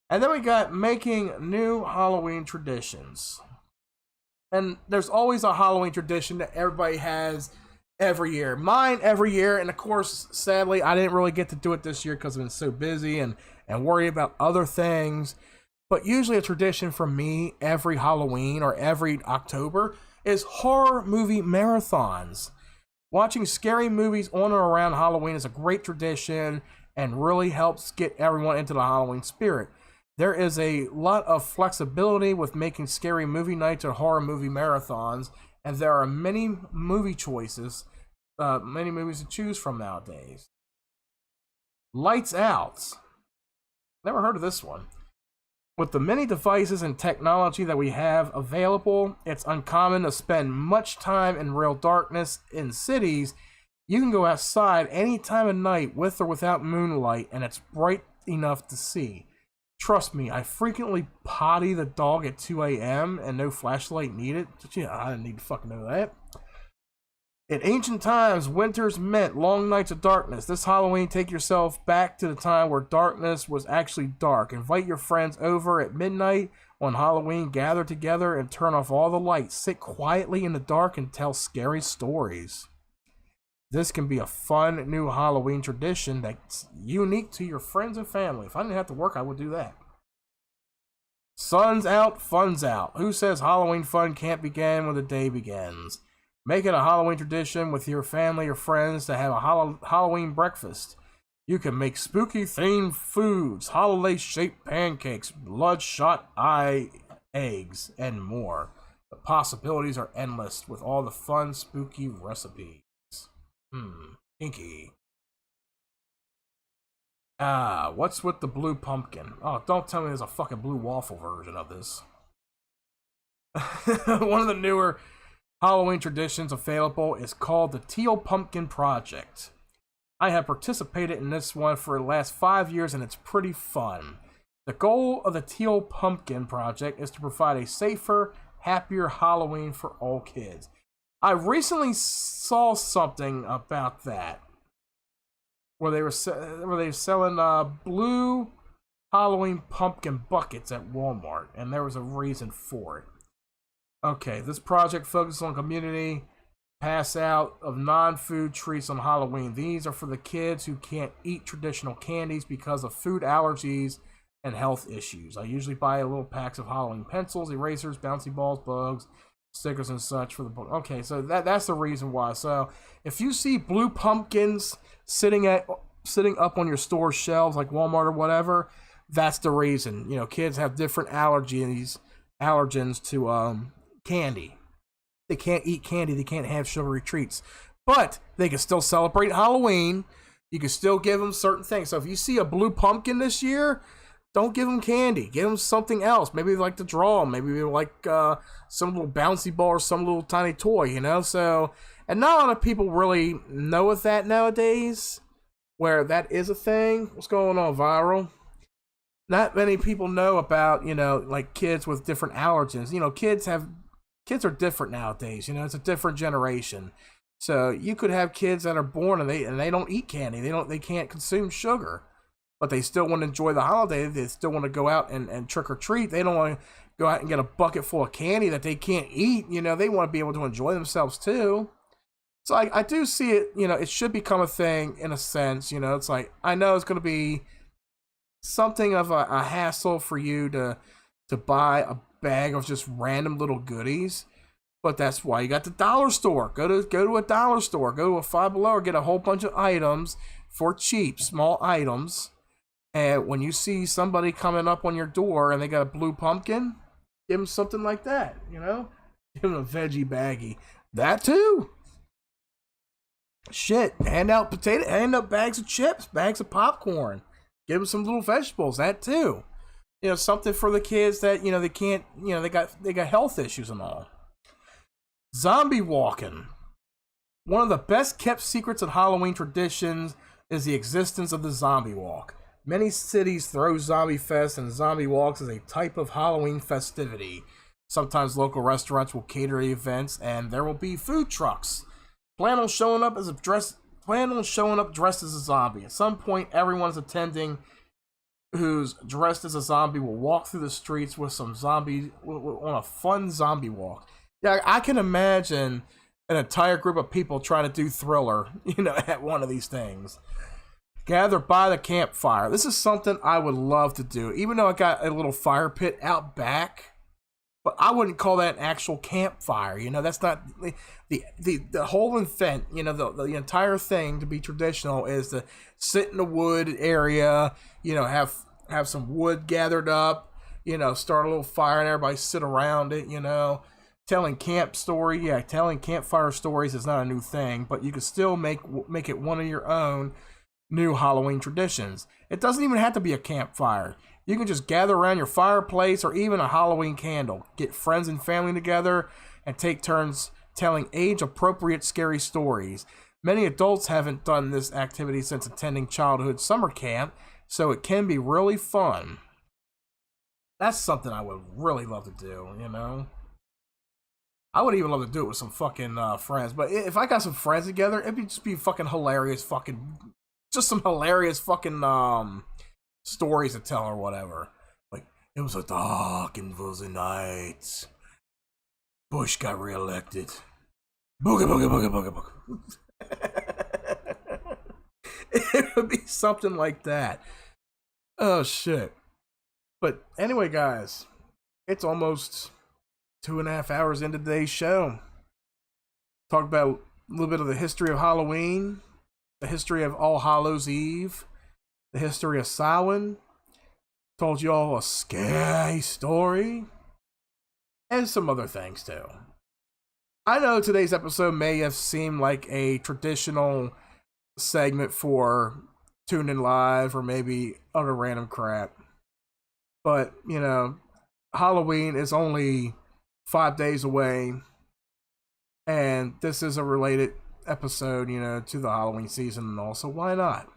And then we got making new Halloween traditions. And there's always a Halloween tradition that everybody has every year. Mine every year, and of course, sadly, I didn't really get to do it this year because I've been so busy and worried about other things. But usually a tradition for me every Halloween or every October is horror movie marathons. Watching scary movies on or around Halloween is a great tradition and really helps get everyone into the Halloween spirit. There is a lot of flexibility with making scary movie nights or horror movie marathons, and there are many movie choices, many movies to choose from nowadays. Lights Out. Never heard of this one. With the many devices and technology that we have available, it's uncommon to spend much time in real darkness in cities. You can go outside any time of night with or without moonlight, and it's bright enough to see. Trust me, I frequently potty the dog at 2 a.m. and no flashlight needed. I didn't need to fucking know that. In ancient times, winters meant long nights of darkness. This Halloween, take yourself back to the time where darkness was actually dark. Invite your friends over at midnight on Halloween, gather together and turn off all the lights. Sit quietly in the dark and tell scary stories. This can be a fun new Halloween tradition that's unique to your friends and family. If I didn't have to work, I would do that. Sun's out, fun's out. Who says Halloween fun can't begin when the day begins? Make it a Halloween tradition with your family or friends to have a Halloween breakfast. You can make spooky themed foods, holiday-shaped pancakes, bloodshot eye eggs, and more. The possibilities are endless with all the fun, spooky recipes. Kinky. What's with the blue pumpkin? Oh, don't tell me there's a fucking blue waffle version of this. One of the newer Halloween traditions available is called the Teal Pumpkin Project. I have participated in this one for the last 5 years and it's pretty fun. The goal of the Teal Pumpkin Project is to provide a safer, happier Halloween for all kids. I recently saw something about that where they were selling blue Halloween pumpkin buckets at Walmart, and there was a reason for it. Okay, this project focuses on community pass out of non-food treats on Halloween. These are for the kids who can't eat traditional candies because of food allergies and health issues. I usually buy little packs of Halloween pencils, erasers, bouncy balls, bugs, stickers and such for the book. Okay, so that's the reason why. So if you see blue pumpkins sitting up on your store shelves like Walmart or whatever, that's the reason. You know, kids have different allergens to candy. They can't eat candy, they can't have sugary treats, but they can still celebrate Halloween. You can still give them certain things. So if you see a blue pumpkin this year, don't give them candy. Give them something else. Maybe they like to draw. Maybe they like some little bouncy ball or some little tiny toy, you know? So, and not a lot of people really know of that nowadays, where that is a thing. What's going on, Viral? Not many people know about, you know, like kids with different allergens. You know, kids are different nowadays. You know, it's a different generation. So you could have kids that are born and they don't eat candy. They can't consume sugar. But they still want to enjoy the holiday. They still want to go out and trick or treat. They don't want to go out and get a bucket full of candy that they can't eat. You know, they want to be able to enjoy themselves too. So I do see it, you know, it should become a thing in a sense. You know, it's like, I know it's going to be something of a hassle for you to buy a bag of just random little goodies. But that's why you got the dollar store. Go to a dollar store. Go to a Five Below, get a whole bunch of items for cheap, small items. And when you see somebody coming up on your door and they got a blue pumpkin, give them something like that, you know? Give them a veggie baggie. That too. Shit, hand out bags of chips, bags of popcorn, give them some little vegetables, that too. Something for the kids that, they can't, they got health issues and all. Zombie walking. One of the best kept secrets of Halloween traditions is the existence of the zombie walk. Many cities throw zombie fest and zombie walks as a type of Halloween festivity. Sometimes local restaurants will cater the events, and there will be food trucks. Plan on showing up dressed as a zombie. At some point, everyone's attending who's dressed as a zombie will walk through the streets with some zombie on a fun zombie walk. Yeah, I can imagine an entire group of people trying to do Thriller, at one of these things. Gather by the campfire. This is something I would love to do, even though I got a little fire pit out back. But I wouldn't call that an actual campfire. That's not the whole event. The entire thing to be traditional is to sit in the wood area. Have some wood gathered up. Start a little fire and everybody sit around it. Telling telling campfire stories is not a new thing, but you can still make it one of your own new Halloween traditions. It doesn't even have to be a campfire. You can just gather around your fireplace or even a Halloween candle. Get friends and family together and take turns telling age-appropriate scary stories. Many adults haven't done this activity since attending childhood summer camp, so it can be really fun. That's something I would really love to do, I would even love to do it with some fucking friends. But if I got some friends together, it'd just be fucking hilarious just some hilarious fucking stories to tell or whatever. Like, it was a dark and fuzzy night. Bush got reelected. Booga booga booga booga booga. It would be something like that. Oh shit. But anyway, guys, it's almost 2.5 hours into today's show. Talk about a little bit of the history of Halloween, the history of All Hallows Eve, the history of Samhain, told you all a scary story, and some other things too. I know today's episode may have seemed like a traditional segment for Tune In Live or maybe other random crap, but Halloween is only 5 days away, and this is a related episode, to the Halloween season and all, so why not?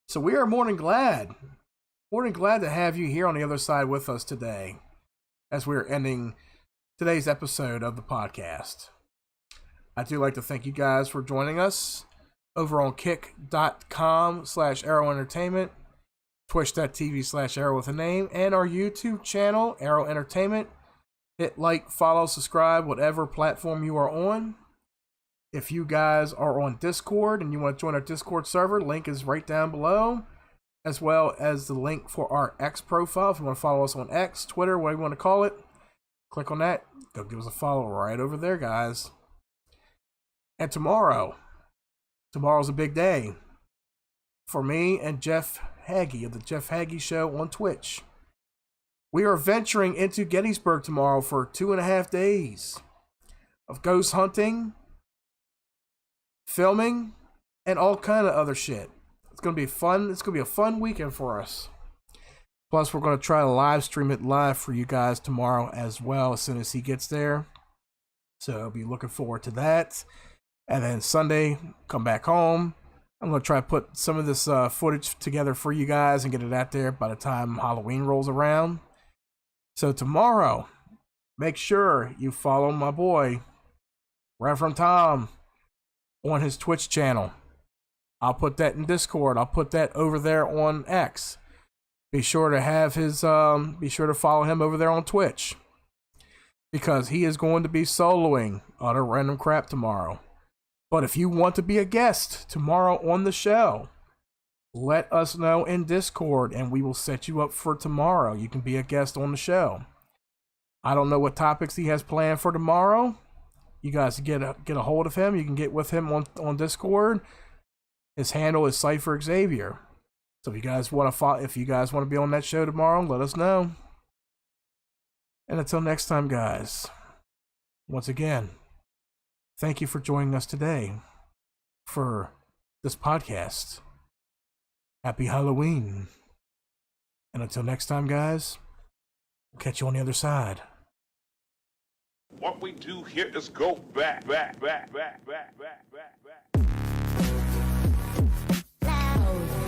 So we are more than glad to have you here on the other side with us today as we're ending today's episode of the podcast. I do like to thank you guys for joining us over on kick.com/Arrow Entertainment, twitch.tv/Arrow with a name, and our YouTube channel, Arrow Entertainment. Hit like, follow, subscribe, whatever platform you are on. If you guys are on Discord and you want to join our Discord server, link is right down below, as well as the link for our X profile. If you want to follow us on X, Twitter, whatever you want to call it, click on that. Go give us a follow right over there, guys. And tomorrow's a big day for me and Jeff Hagee of the Jeff Hagee Show on Twitch. We are venturing into Gettysburg tomorrow for 2.5 days of ghost hunting, filming, and all kind of other shit. It's gonna be fun. It's gonna be a fun weekend for us. Plus, we're gonna try to live stream it live for you guys tomorrow as well as soon as he gets there. So I'll be looking forward to that. And then Sunday, come back home. I'm gonna try to put some of this footage together for you guys and get it out there by the time Halloween rolls around. So tomorrow, make sure you follow my boy, Reverend Tom, on his Twitch channel. I'll put that in Discord. I'll put that over there on X. Be sure to have his be sure to follow him over there on Twitch, because he is going to be soloing utter random crap tomorrow. But if you want to be a guest tomorrow on the show, let us know in Discord and we will set you up for tomorrow. You can be a guest on the show. I don't know what topics he has planned for tomorrow. You guys get a hold of him. You can get with him on Discord. His handle is Cypher Xavier. So if you guys want to be on that show tomorrow, let us know. And until next time, guys, once again, thank you for joining us today for this podcast. Happy Halloween. And until next time, guys, we'll catch you on the other side. What we do here is go back, back, back, back, back, back, back, back. Loud.